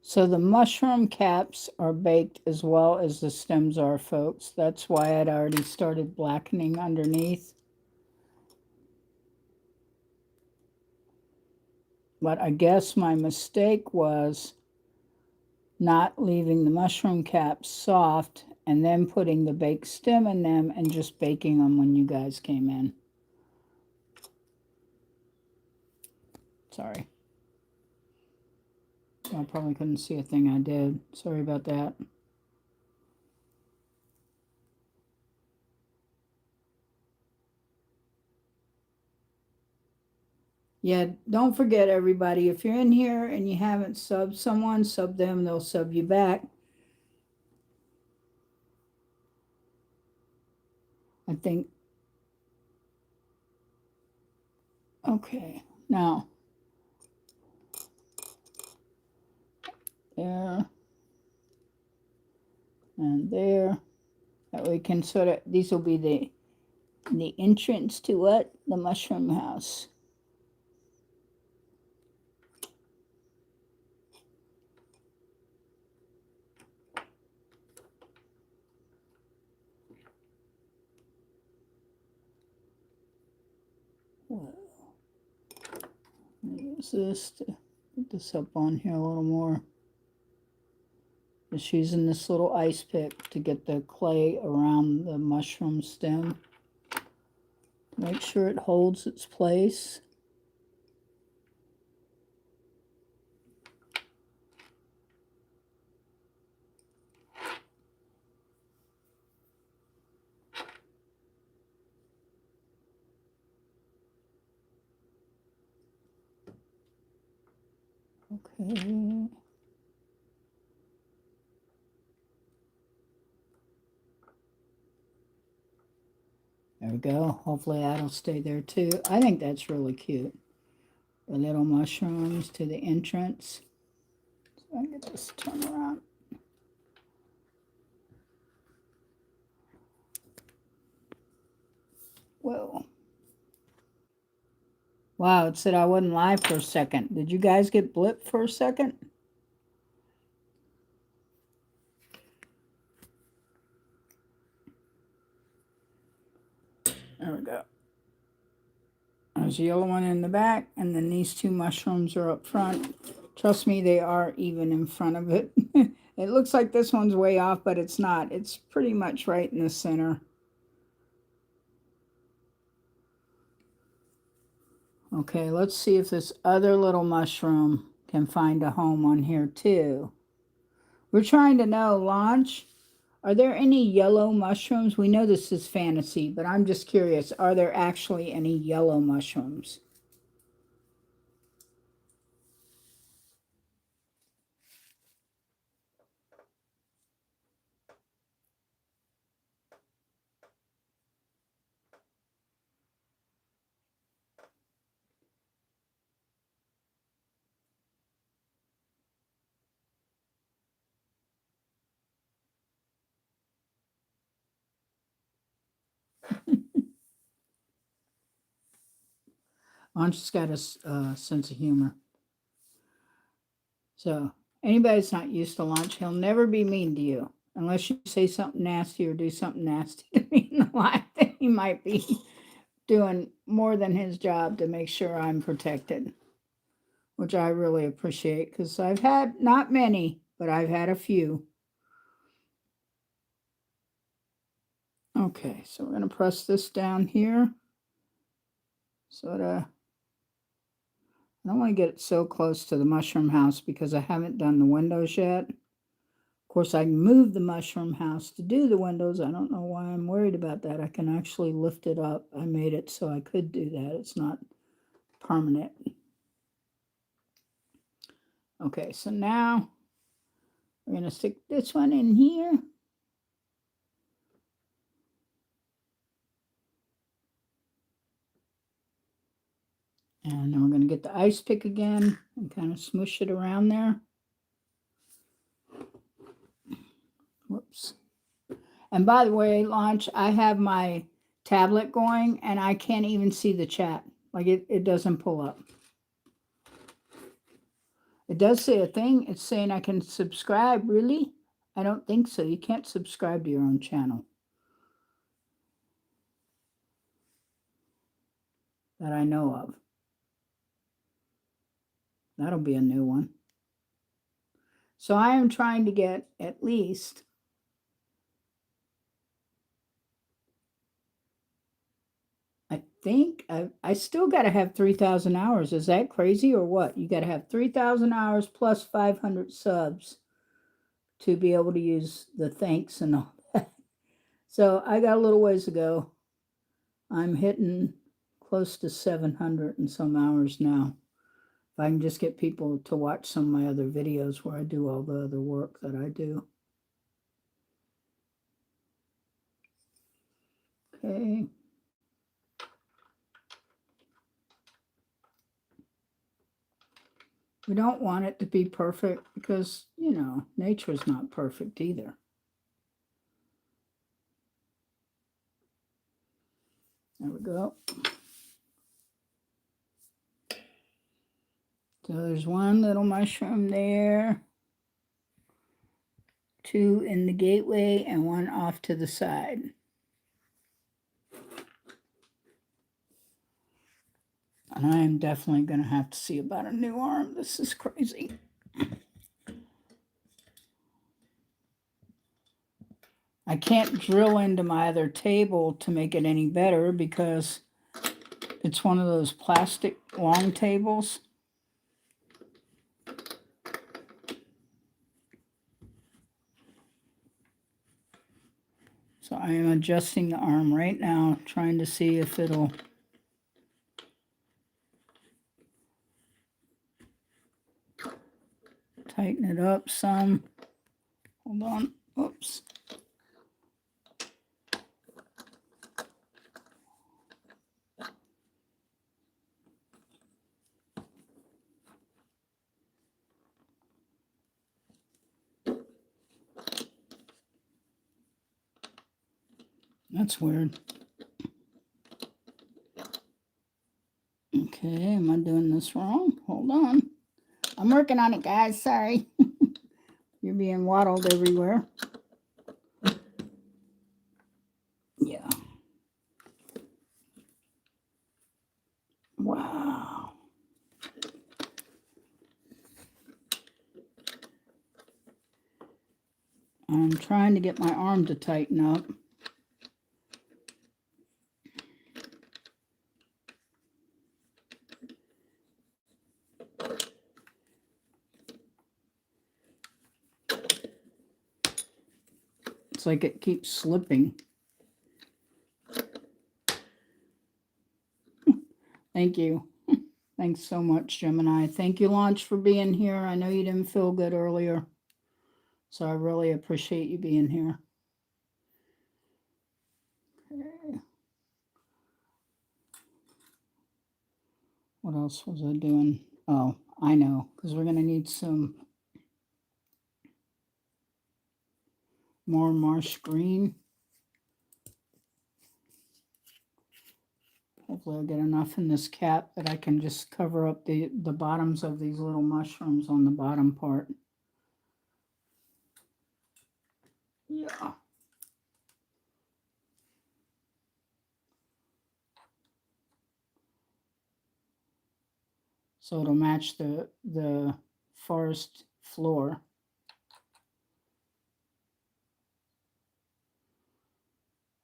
Speaker 1: So the mushroom caps are baked as well as the stems are, folks. That's why I'd already started blackening underneath. But I guess my mistake was not leaving the mushroom caps soft and then putting the baked stem in them and just baking them when you guys came in. Sorry. I probably couldn't see a thing I did. Sorry about that. Yeah, don't forget, everybody, if you're in here and you haven't subbed someone, sub them, they'll sub you back. I think. Okay, now. There. And there. That we can sort of, these will be the entrance to what? The mushroom house. Whoa. Use this to put this up on here a little more. Just using this little ice pick to get the clay around the mushroom stem. Make sure it holds its place. Okay. There we go. Hopefully that'll stay there too. I think that's really cute. The little mushrooms to the entrance. So I get this turned around. Whoa. Wow, it said I wasn't live for a second. Did you guys get blipped for a second? There we go. There's a yellow one in the back, and then these two mushrooms are up front. Trust me, they are even in front of it. It looks like this one's way off, but it's not. It's pretty much right in the center. Okay, let's see if this other little mushroom can find a home on here too. We're trying to know, Launch, are there any yellow mushrooms? We know this is fantasy, but I'm just curious. Are there actually any yellow mushrooms? Launch has got a sense of humor. So anybody that's not used to Launch, he'll never be mean to you. Unless you say something nasty or do something nasty to me in the life, then he might be doing more than his job to make sure I'm protected, which I really appreciate because I've had not many, but I've had a few. Okay, so we're going to press this down here. I don't want to get it so close to the mushroom house because I haven't done the windows yet. Of course, I can move the mushroom house to do the windows. I don't know why I'm worried about that. I can actually lift it up. I made it so I could do that. It's not permanent. Okay, so now we're going to stick this one in here. And then we're going to get the ice pick again and kind of smoosh it around there. Whoops. And by the way, Launch, I have my tablet going and I can't even see the chat. Like it doesn't pull up. It does say a thing. It's saying I can subscribe. Really? I don't think so. You can't subscribe to your own channel. That I know of. That'll be a new one. So I am trying to get at least I still got to have 3,000 hours. Is that crazy or what? You got to have 3,000 hours plus 500 subs to be able to use the thanks and all that. So I got a little ways to go. I'm hitting close to 700 and some hours now. If I can just get people to watch some of my other videos where I do all the other work that I do. Okay. We don't want it to be perfect because, you know, nature's not perfect either. There we go. So there's one little mushroom there, two in the gateway, and one off to the side. And I am definitely going to have to see about a new arm. This is crazy. I can't drill into my other table to make it any better because it's one of those plastic long tables. So I am adjusting the arm right now, trying to see if it'll tighten it up some. Hold on. Oops. That's weird. Okay, am I doing this wrong? Hold on. I'm working on it, guys. Sorry. You're being waddled everywhere. Yeah. Wow. I'm trying to get my arm to tighten up. It's like it keeps slipping. Thank you. Thanks so much, Gemini. Thank you, Launch, for being here. I know you didn't feel good earlier, so I really appreciate you being here. Okay. What else was I doing? Oh, I know, because we're going to need some more marsh green. Hopefully I'll get enough in this cap that I can just cover up the bottoms of these little mushrooms on the bottom part. Yeah. So it'll match the forest floor.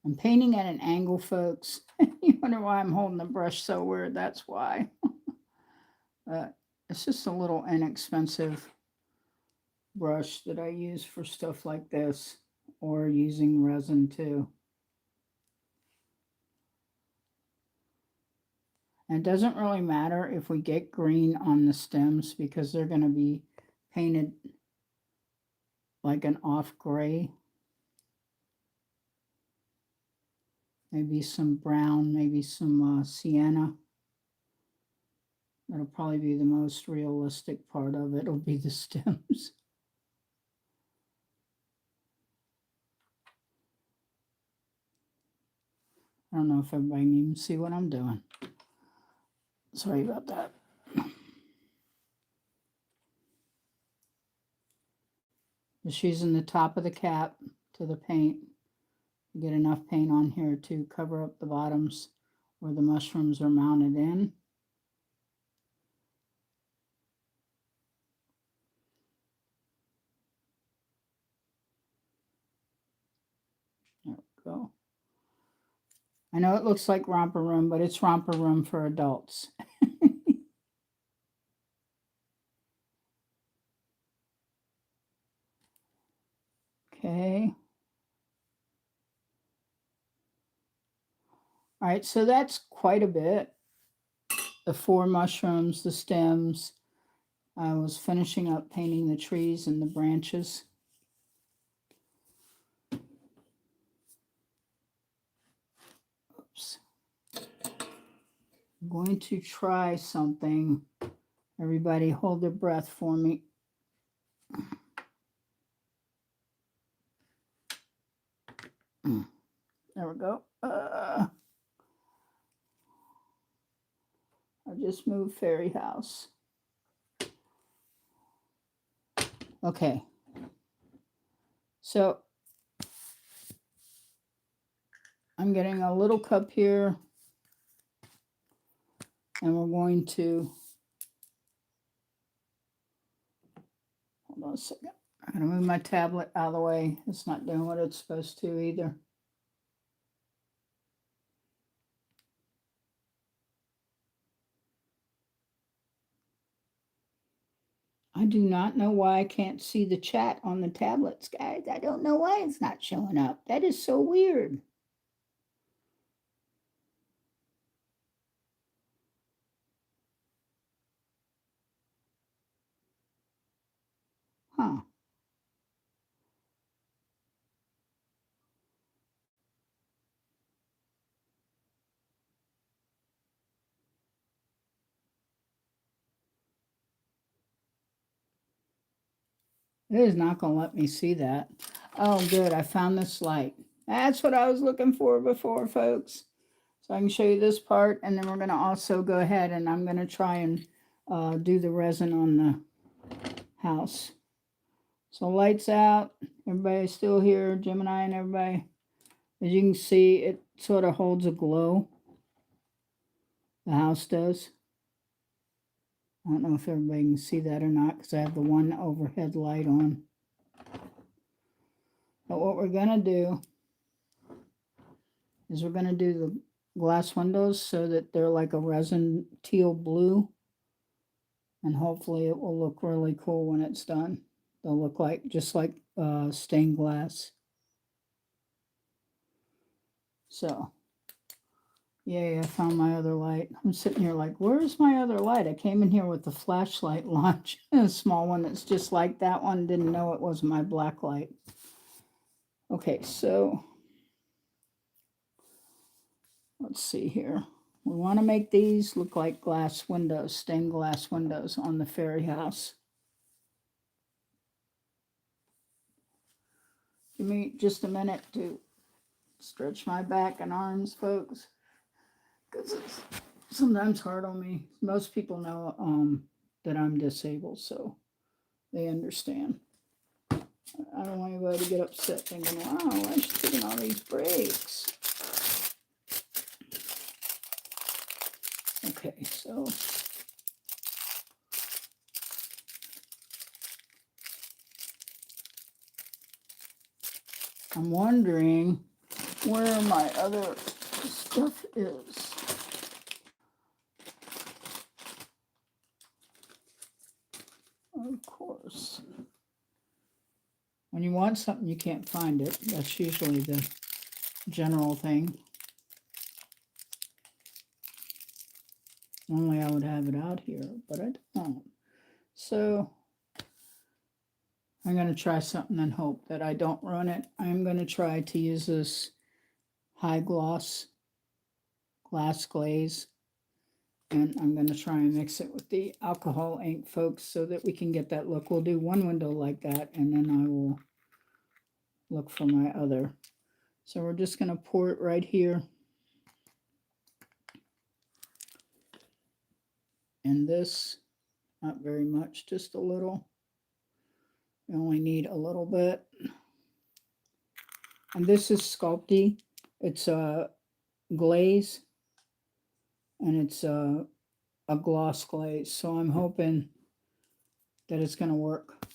Speaker 1: I'm painting at an angle, folks. You wonder why I'm holding the brush so weird. That's why. It's just a little inexpensive brush that I use for stuff like this, or using resin too. And it doesn't really matter if we get green on the stems because they're going to be painted like an off gray. Maybe some brown, maybe some sienna. That'll probably be the most realistic part of it. It'll be the stems. I don't know if everybody can even see what I'm doing. Sorry about that. Just using the top of the cap to the paint. Get enough paint on here to cover up the bottoms where the mushrooms are mounted in. There we go. I know it looks like romper room, but it's romper room for adults. Okay. All right, so that's quite a bit. The 4 mushrooms, the stems. I was finishing up painting the trees and the branches. Oops. I'm going to try something. Everybody hold their breath for me. There we go. I just moved Fairy House. Okay. So I'm getting a little cup here. And we're going to, hold on a second. I'm going to move my tablet out of the way. It's not doing what it's supposed to either. I do not know why I can't see the chat on the tablets, guys. I don't know why it's not showing up. That is so weird. Huh. It is not going to let me see that. Oh, good. I found this light. That's what I was looking for before, folks. So I can show you this part, and then we're going to also go ahead and I'm going to try and do the resin on the house. So lights out, everybody's still here, Gemini and everybody. As you can see, it sort of holds a glow. The house does. I don't know if everybody can see that or not because I have the one overhead light on. But what we're going to do is we're going to do the glass windows so that they're like a resin teal blue. And hopefully it will look really cool when it's done. They'll look like just like stained glass. So, yay, I found my other light. I'm sitting here like, where's my other light? I came in here with the flashlight launch, a small one that's just like that one. Didn't know it was my black light. Okay, so let's see here. We want to make these look like glass windows, stained glass windows on the fairy house. Give me just a minute to stretch my back and arms, folks, because it's sometimes hard on me. Most people know that I'm disabled, so they understand. I don't want anybody to get upset thinking, wow, why is she taking all these breaks? Okay, so I'm wondering where my other stuff is. Of course. When you want something, you can't find it. That's usually the general thing. Normally I would have it out here, but I don't. So I'm going to try something and hope that I don't ruin it. I'm going to try to use this high gloss glass glaze. And I'm going to try and mix it with the alcohol ink, folks, so that we can get that look. We'll do one window like that, and then I will look for my other. So we're just going to pour it right here. And this, not very much, just a little. We only need a little bit. And this is Sculpey. It's a glaze, and it's a gloss glaze. So I'm hoping that it's going to work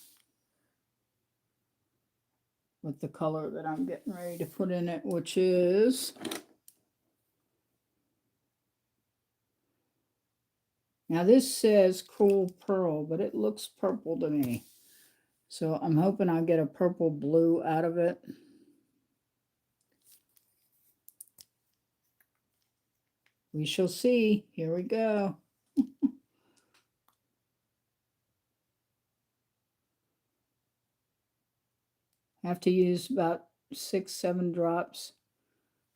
Speaker 1: with the color that I'm getting ready to put in it, which is now this says cool pearl, but it looks purple to me. So I'm hoping I'll get a purple blue out of it. We shall see. Here we go. Have to use about 6-7 drops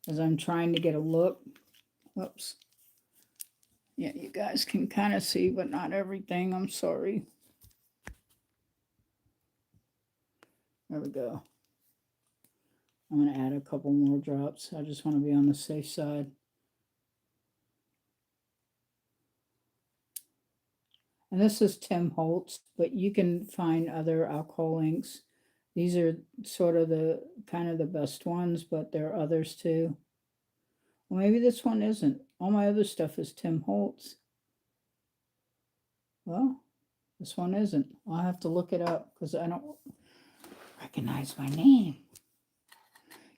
Speaker 1: as I'm trying to get a look. Whoops. Yeah, you guys can kind of see, but not everything. I'm sorry. There we go. I'm going to add a couple more drops. I just want to be on the safe side. And this is Tim Holtz, but you can find other alcohol inks. These are sort of the kind of the best ones, but there are others too. Well, maybe this one isn't. All my other stuff is Tim Holtz. Well, this one isn't. I'll have to look it up because I don't recognize my name.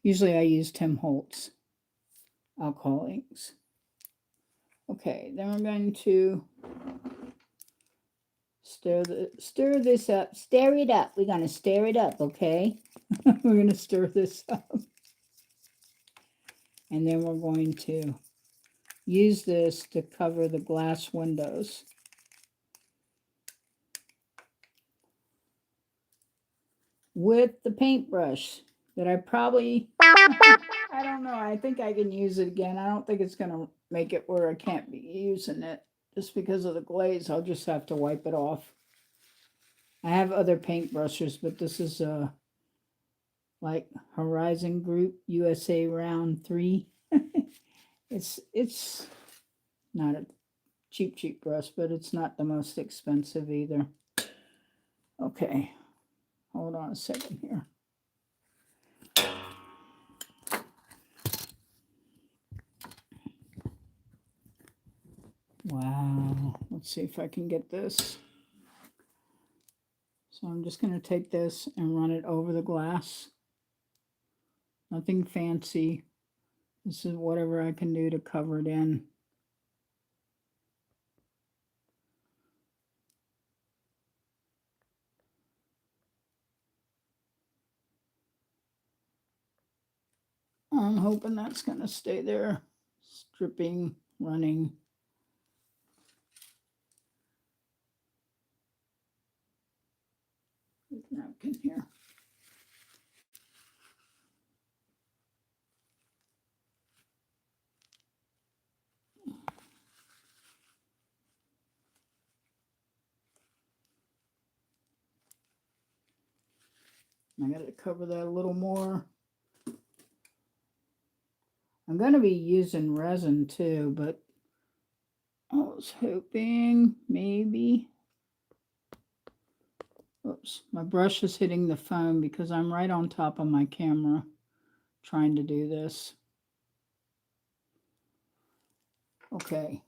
Speaker 1: Usually I use Tim Holtz alcohol inks. Okay, then we're going to stir this up. Stir it up. We're going to stir it up, okay? We're going to stir this up. And then we're going to use this to cover the glass windows. With the paintbrush that I probably, I don't know, I think I can use it again. I don't think it's going to make it where I can't be using it. Just because of the glaze, I'll just have to wipe it off. I have other paintbrushes, but this is like Horizon Group USA Round 3. It's not a cheap brush, but it's not the most expensive either. Okay, hold on a second here. Wow, let's see if I can get this. So I'm just going to take this and run it over the glass. Nothing fancy. This is whatever I can do to cover it in. I'm hoping that's going to stay there. Stripping, running. Napkin here. I got to cover that a little more. I'm going to be using resin too, but I was hoping maybe. Oops, my brush is hitting the phone because I'm right on top of my camera trying to do this. Okay.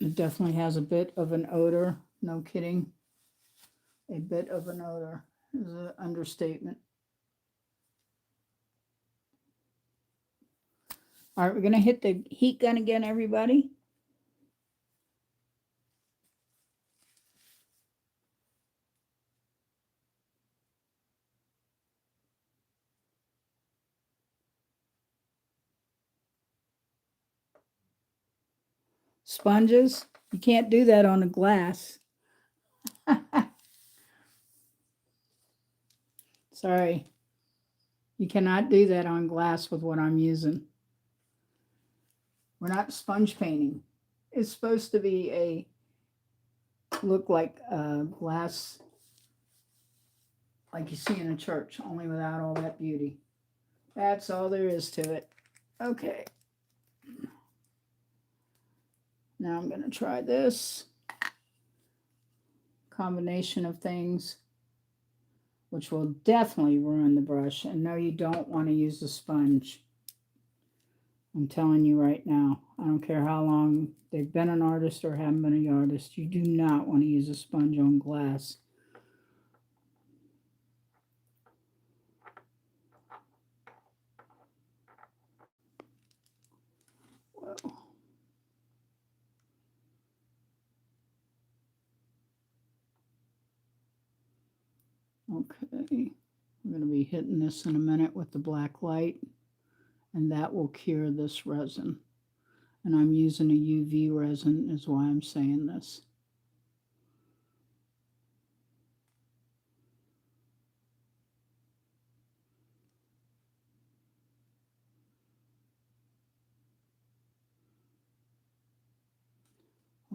Speaker 1: It definitely has a bit of an odor, no kidding. A bit of an odor is an understatement. All right, we're going to hit the heat gun again, everybody. Sponges, you can't do that on a glass. Sorry. You cannot do that on glass with what I'm using. We're not sponge painting. It's supposed to be a look like a glass like you see in a church, only without all that beauty. That's all there is to it. Okay. Now I'm going to try this combination of things, which will definitely ruin the brush. And no, you don't want to use a sponge. I'm telling you right now. I don't care how long they've been an artist or haven't been an artist. You do not want to use a sponge on glass. Whoa. Okay, I'm going to be hitting this in a minute with the black light, and that will cure this resin. And I'm using a UV resin is why I'm saying this.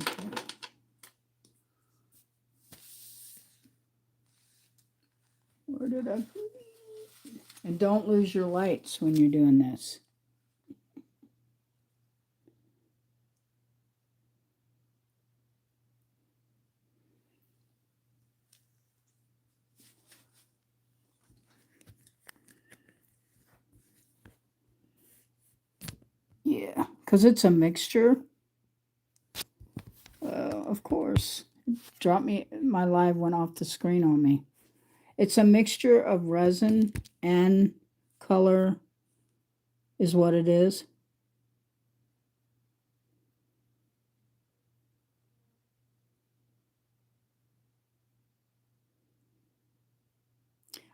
Speaker 1: Okay. Where did I put it? And don't lose your lights when you're doing this. Yeah, because it's a mixture. Of course. My live went off the screen on me. It's a mixture of resin and color is what it is.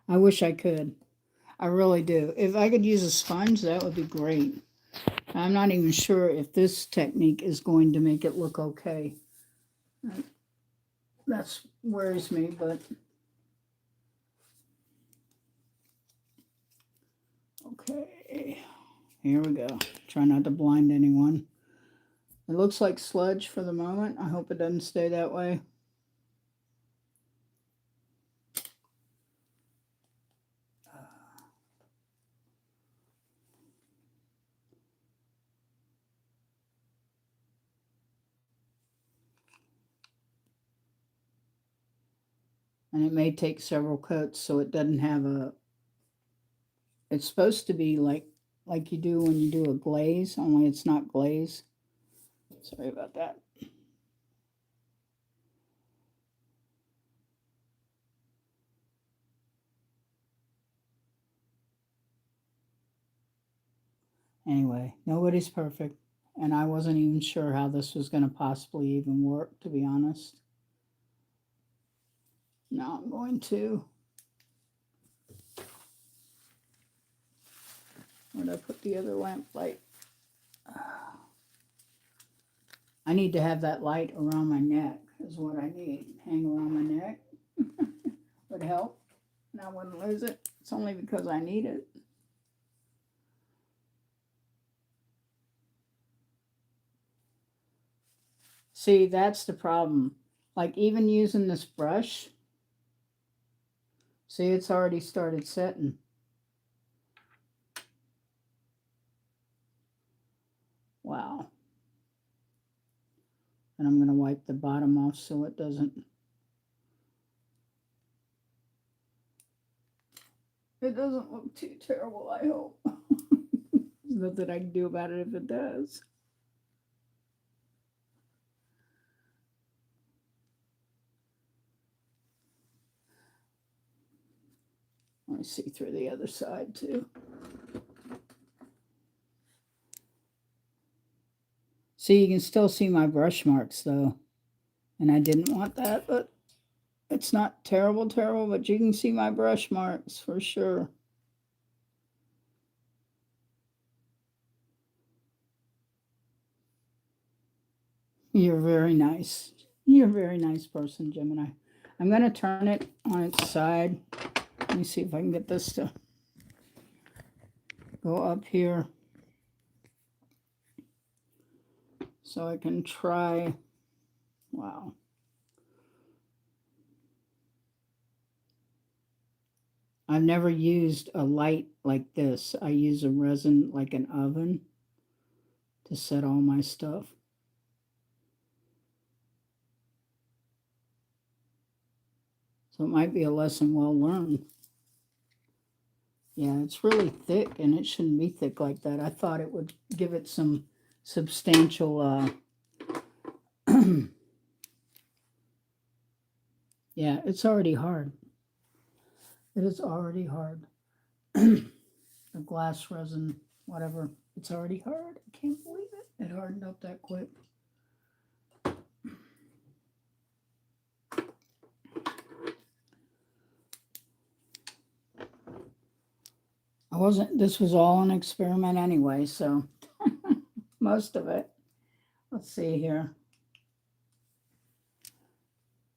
Speaker 1: I wish I could. I really do. If I could use a sponge, that would be great. I'm not even sure if this technique is going to make it look okay. That worries me, but okay. Here we go. Try not to blind anyone. It looks like sludge for the moment. I hope it doesn't stay that way. And it may take several coats so it doesn't have a, it's supposed to be like you do when you do a glaze, only it's not glaze. Sorry about that. Anyway, nobody's perfect. And I wasn't even sure how this was going to possibly even work, to be honest. Now I'm going to, where'd I put the other lamp light? I need to have that light around my neck is what I need. Hang around my neck would help. And I wouldn't lose it. It's only because I need it. See, that's the problem. Like even using this brush, see, it's already started setting. Wow. And I'm going to wipe the bottom off so it doesn't. It doesn't look too terrible, I hope. There's nothing I can do about it if it does. Let me see through the other side too. See, you can still see my brush marks though. And I didn't want that, but it's not terrible, but you can see my brush marks for sure. You're very nice. You're a very nice person, Gemini. I'm going to turn it on its side. Let me see if I can get this to go up here. So I can try. Wow. I've never used a light like this. I use a resin like an oven to set all my stuff. So it might be a lesson well learned. Yeah, it's really thick, and it shouldn't be thick like that. I thought it would give it some substantial, yeah, it's already hard. It is already hard. The glass resin, whatever, it's already hard. I can't believe it. It hardened up that quick. This was all an experiment anyway, so most of it. Let's see here.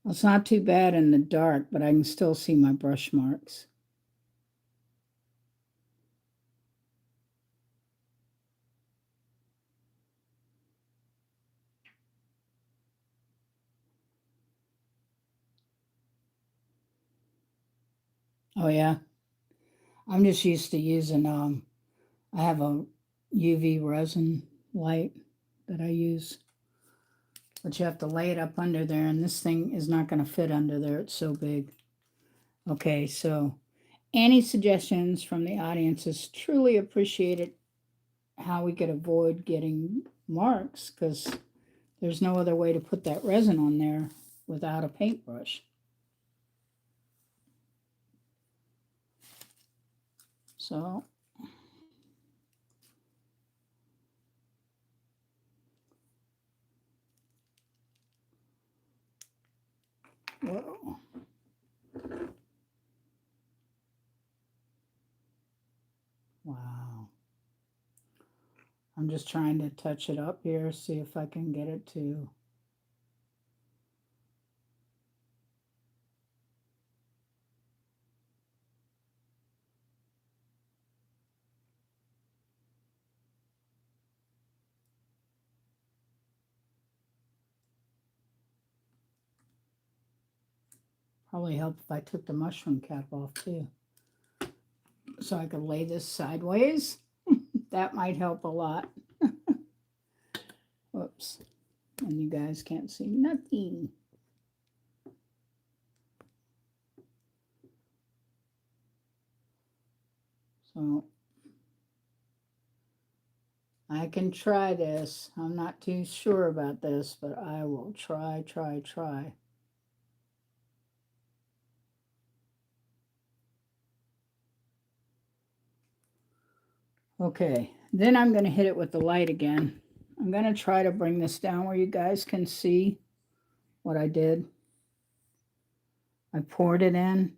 Speaker 1: It's not too bad in the dark, but I can still see my brush marks. Oh yeah. I'm just used to using I have a UV resin light that I use. But you have to lay it up under there, and this thing is not going to fit under there. It's so big. Okay, so any suggestions from the audience is truly appreciated, how we could avoid getting marks, because there's no other way to put that resin on there without a paintbrush. So whoa. Wow. I'm just trying to touch it up here, see if I can get it to. Probably help if I took the mushroom cap off too. So I could lay this sideways. That might help a lot. Whoops. And you guys can't see nothing. So I can try this. I'm not too sure about this, but I will try. Okay, then I'm going to hit it with the light again. I'm going to try to bring this down where you guys can see what I did. I poured it in.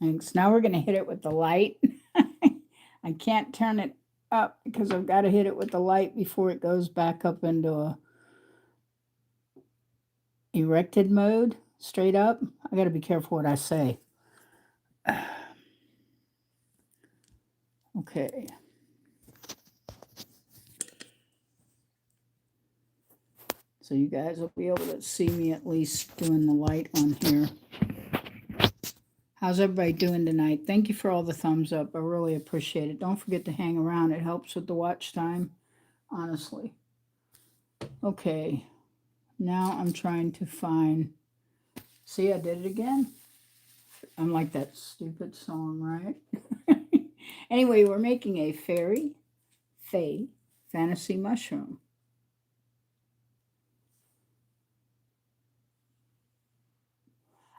Speaker 1: Thanks. Now we're going to hit it with the light. I can't turn it up because I've got to hit it with the light before it goes back up into a erected mode, straight up. I got to be careful what I say. Okay. So you guys will be able to see me at least doing the light on here. How's everybody doing tonight? Thank you for all the thumbs up. I really appreciate it. Don't forget to hang around. It helps with the watch time, honestly. Okay. Now I'm trying to find... See, I did it again. I'm like that stupid song, right? Anyway, we're making a fairy fae fantasy mushroom.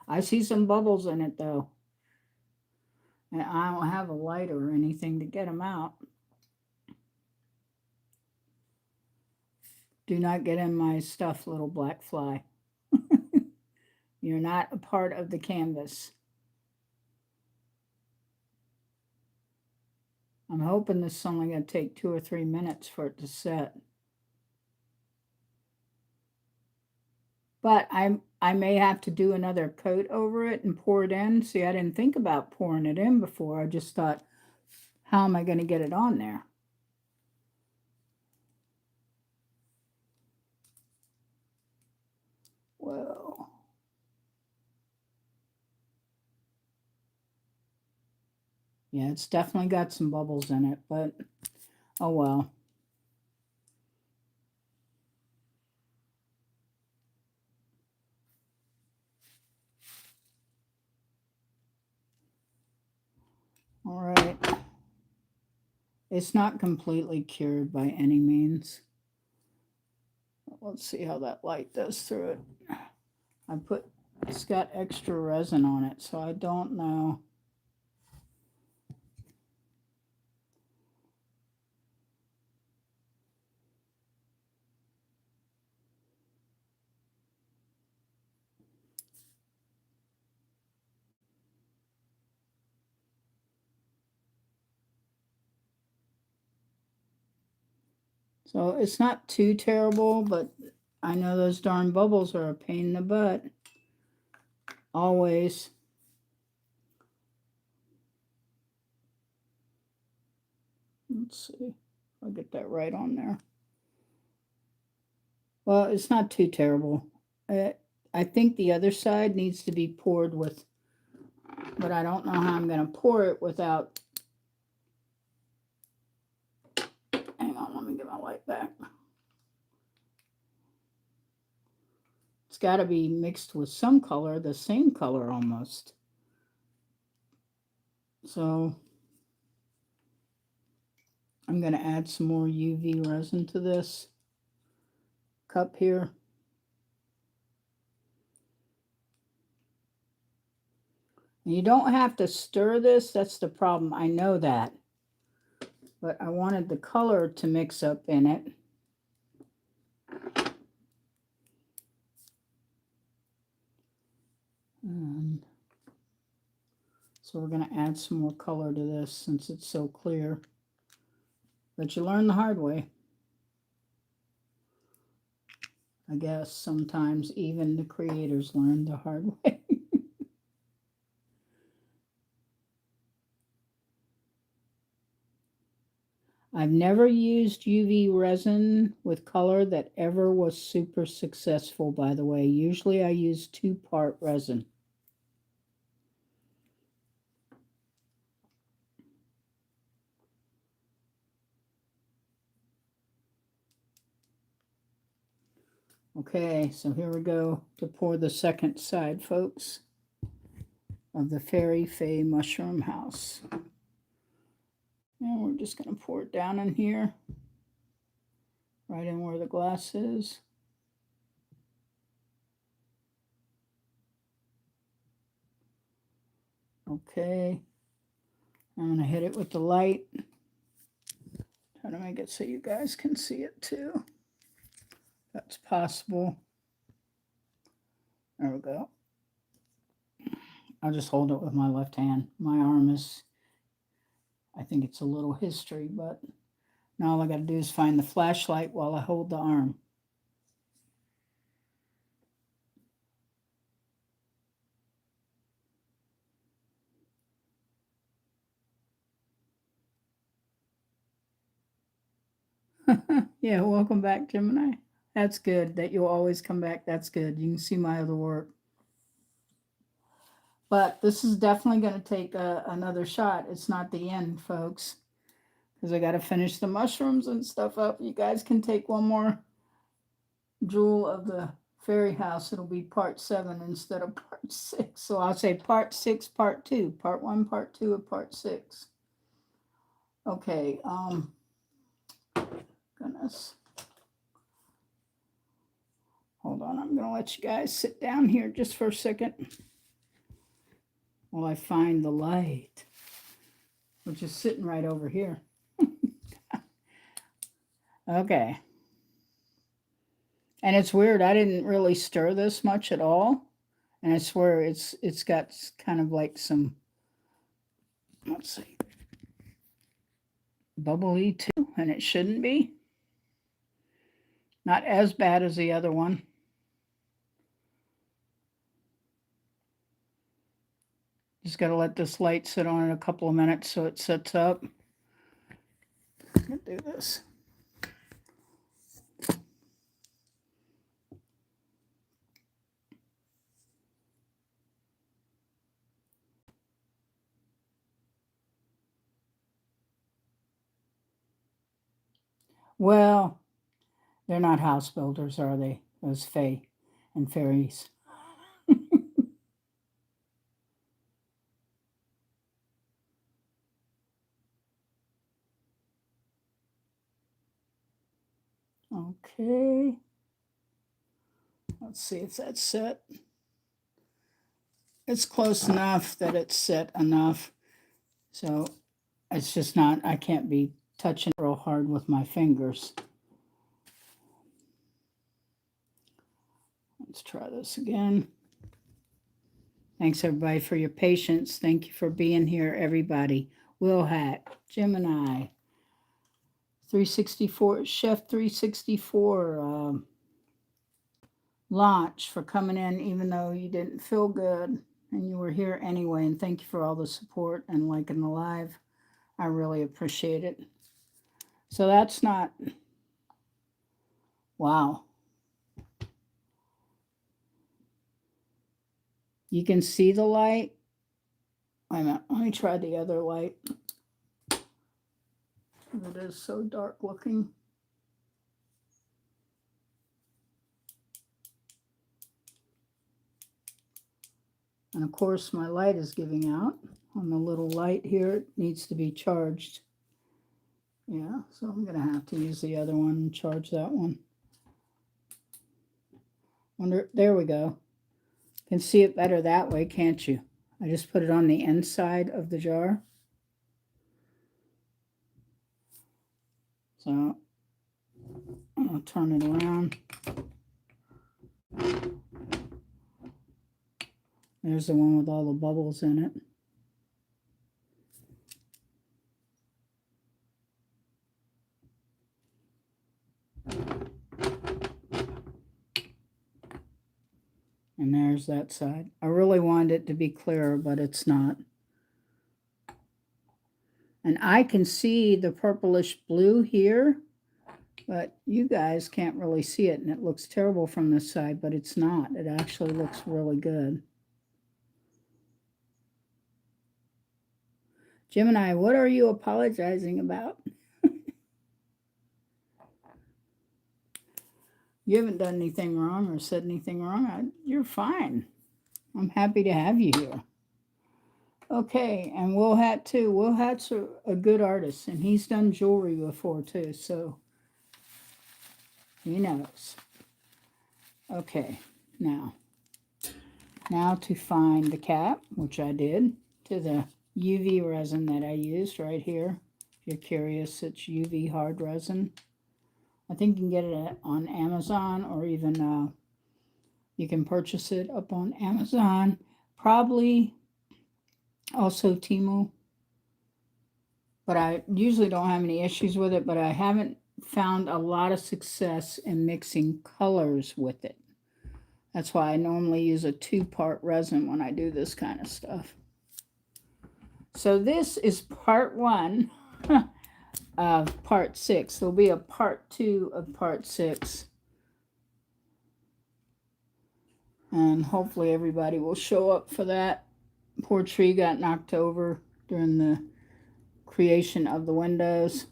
Speaker 1: I see some bubbles in it, though. And I don't have a lighter or anything to get them out. Do not get in my stuff, little black fly. You're not a part of the canvas. I'm hoping this is only going to take 2 or 3 minutes for it to set. But I may have to do another coat over it and pour it in. See, I didn't think about pouring it in before. I just thought, how am I going to get it on there? Whoa. Yeah, it's definitely got some bubbles in it, but oh well. All right. It's not completely cured by any means. Let's see how that light does through it. It's got extra resin on it, so I don't know. So it's not too terrible, but I know those darn bubbles are a pain in the butt. Always. Let's see if I get that right on there. Well, it's not too terrible. I think the other side needs to be poured with, but I don't know how I'm going to pour it without. Hang on, let me get my light back. It's got to be mixed with some color, the same color almost. So I'm going to add some more UV resin to this cup here. And you don't have to stir this, that's the problem. I know that. But I wanted the color to mix up in it. So we're going to add some more color to this since it's so clear. But you learn the hard way. I guess sometimes even the creators learn the hard way. I've never used UV resin with color that ever was super successful, by the way. Usually I use 2-part resin. Okay, so here we go to pour the second side, folks, of the Fairy Fae Mushroom House. And we're just going to pour it down in here, right in where the glass is. Okay, I'm going to hit it with the light. Try to make it so you guys can see it too. That's possible. There we go. I'll just hold it with my left hand. My arm is, I think it's a little history, but now all I got to do is find the flashlight while I hold the arm. Yeah, welcome back, Gemini. That's good that you'll always come back. That's good. You can see my other work. But this is definitely going to take another shot. It's not the end, folks, because I got to finish the mushrooms and stuff up. You guys can take one more jewel of the fairy house. It'll be part 7 instead of part 6. So I'll say part 6, part 2. Part 1, part 2 of part 6. Okay, goodness. Hold on, I'm going to let you guys sit down here just for a second while I find the light, which is sitting right over here. Okay. And it's weird, I didn't really stir this much at all. And I swear it's got kind of like some, let's see, bubbly too, and it shouldn't be. Not as bad as the other one. Just got to let this light sit on it a couple of minutes so it sets up. I'll do this. Well, they're not house builders, are they? Those fae and fairies. Okay. Let's see if that's set. It's close enough that it's set enough. So it's just not, I can't be touching it real hard with my fingers. Let's try this again. Thanks everybody for your patience. Thank you for being here, everybody. Will Hack, Gemini, 364, Chef 364, Launch for coming in even though you didn't feel good and you were here anyway. And thank you for all the support and liking the live. I really appreciate it. So that's not, wow. You can see the light. Wait a minute, let me try the other light. It is so dark looking. And of course my light is giving out on the little light here. It needs to be charged. Yeah, so I'm going to have to use the other one and charge that one. Wonder, there we go. Can see it better that way, can't you? I just put it on the inside of the jar. So I'll turn it around. There's the one with all the bubbles in it. And there's that side. I really wanted it to be clearer, but it's not. And I can see the purplish blue here, but you guys can't really see it. And it looks terrible from this side, but it's not. It actually looks really good. Gemini, what are you apologizing about? You haven't done anything wrong or said anything wrong. You're fine. I'm happy to have you here. Okay, and Will Hat too. Will Hat's a good artist, and he's done jewelry before too, so he knows. Okay, now to find the cap, which I did, to the UV resin that I used right here. If you're curious, it's UV hard resin. I think you can get it on Amazon, or even you can purchase it up on Amazon. Probably also Temu. But I usually don't have any issues with it, but I haven't found a lot of success in mixing colors with it. That's why I normally use a 2-part resin when I do this kind of stuff. So this is part 1 of part 6. There'll be a part 2 of part 6. And hopefully everybody will show up for that. Poor tree got knocked over during the creation of the windows.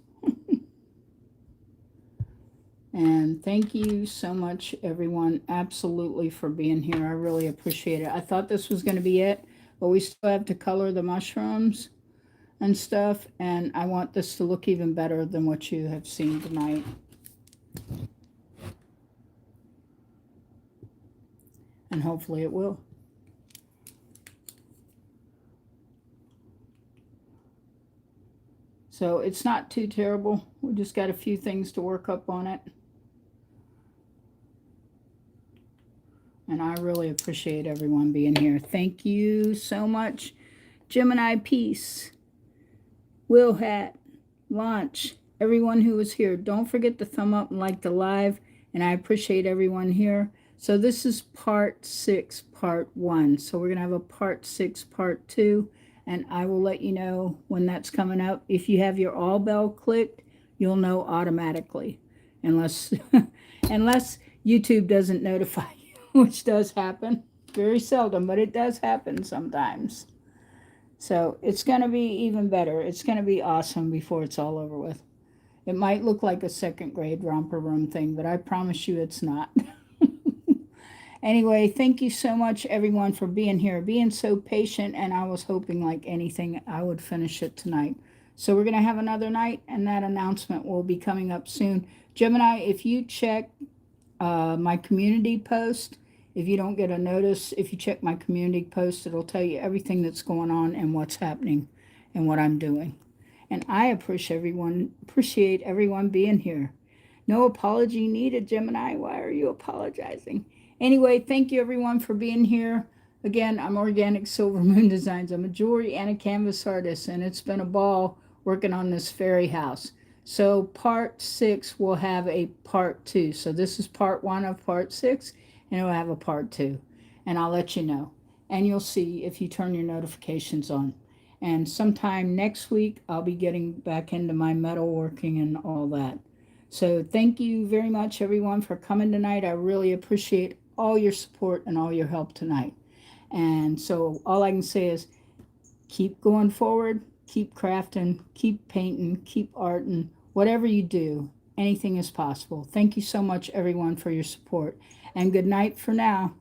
Speaker 1: And thank you so much, everyone, absolutely, for being here. I really appreciate it. I thought this was going to be it, but we still have to color the mushrooms and stuff, and I want this to look even better than what you have seen tonight. And hopefully it will. So it's not too terrible. We just got a few things to work up on it. And I really appreciate everyone being here. Thank you so much. Gemini Peace, Will Hat, Launch, everyone who was here. Don't forget to thumb up and like the live. And I appreciate everyone here. So this is part 6, part 1. So we're going to have a part 6, part 2. And I will let you know when that's coming up. If you have your all bell clicked, you'll know automatically. Unless YouTube doesn't notify you. Which does happen very seldom, but it does happen sometimes. So it's going to be even better. It's going to be awesome before it's all over with. It might look like a 2nd grade romper room thing, but I promise you it's not. Anyway, thank you so much, everyone, for being here, being so patient, and I was hoping like anything I would finish it tonight. So we're going to have another night, and that announcement will be coming up soon. Gemini, if you check my community post, if you don't get a notice, if you check my community post, it'll tell you everything that's going on and what's happening and what I'm doing. And I appreciate everyone being here. No apology needed, Gemini. Why are you apologizing? Anyway, thank you everyone for being here. Again, I'm Organic Silver Moon Designs. I'm a jewelry and a canvas artist, and it's been a ball working on this fairy house. So part 6 will have a part 2. So this is part 1 of part 6, and it will have a part 2. And I'll let you know. And you'll see if you turn your notifications on. And sometime next week, I'll be getting back into my metalworking and all that. So thank you very much, everyone, for coming tonight. I really appreciate all your support and all your help tonight. And so all I can say is keep going forward, keep crafting, keep painting, keep arting. Whatever you do, anything is possible. Thank you so much, everyone, for your support. And good night for now.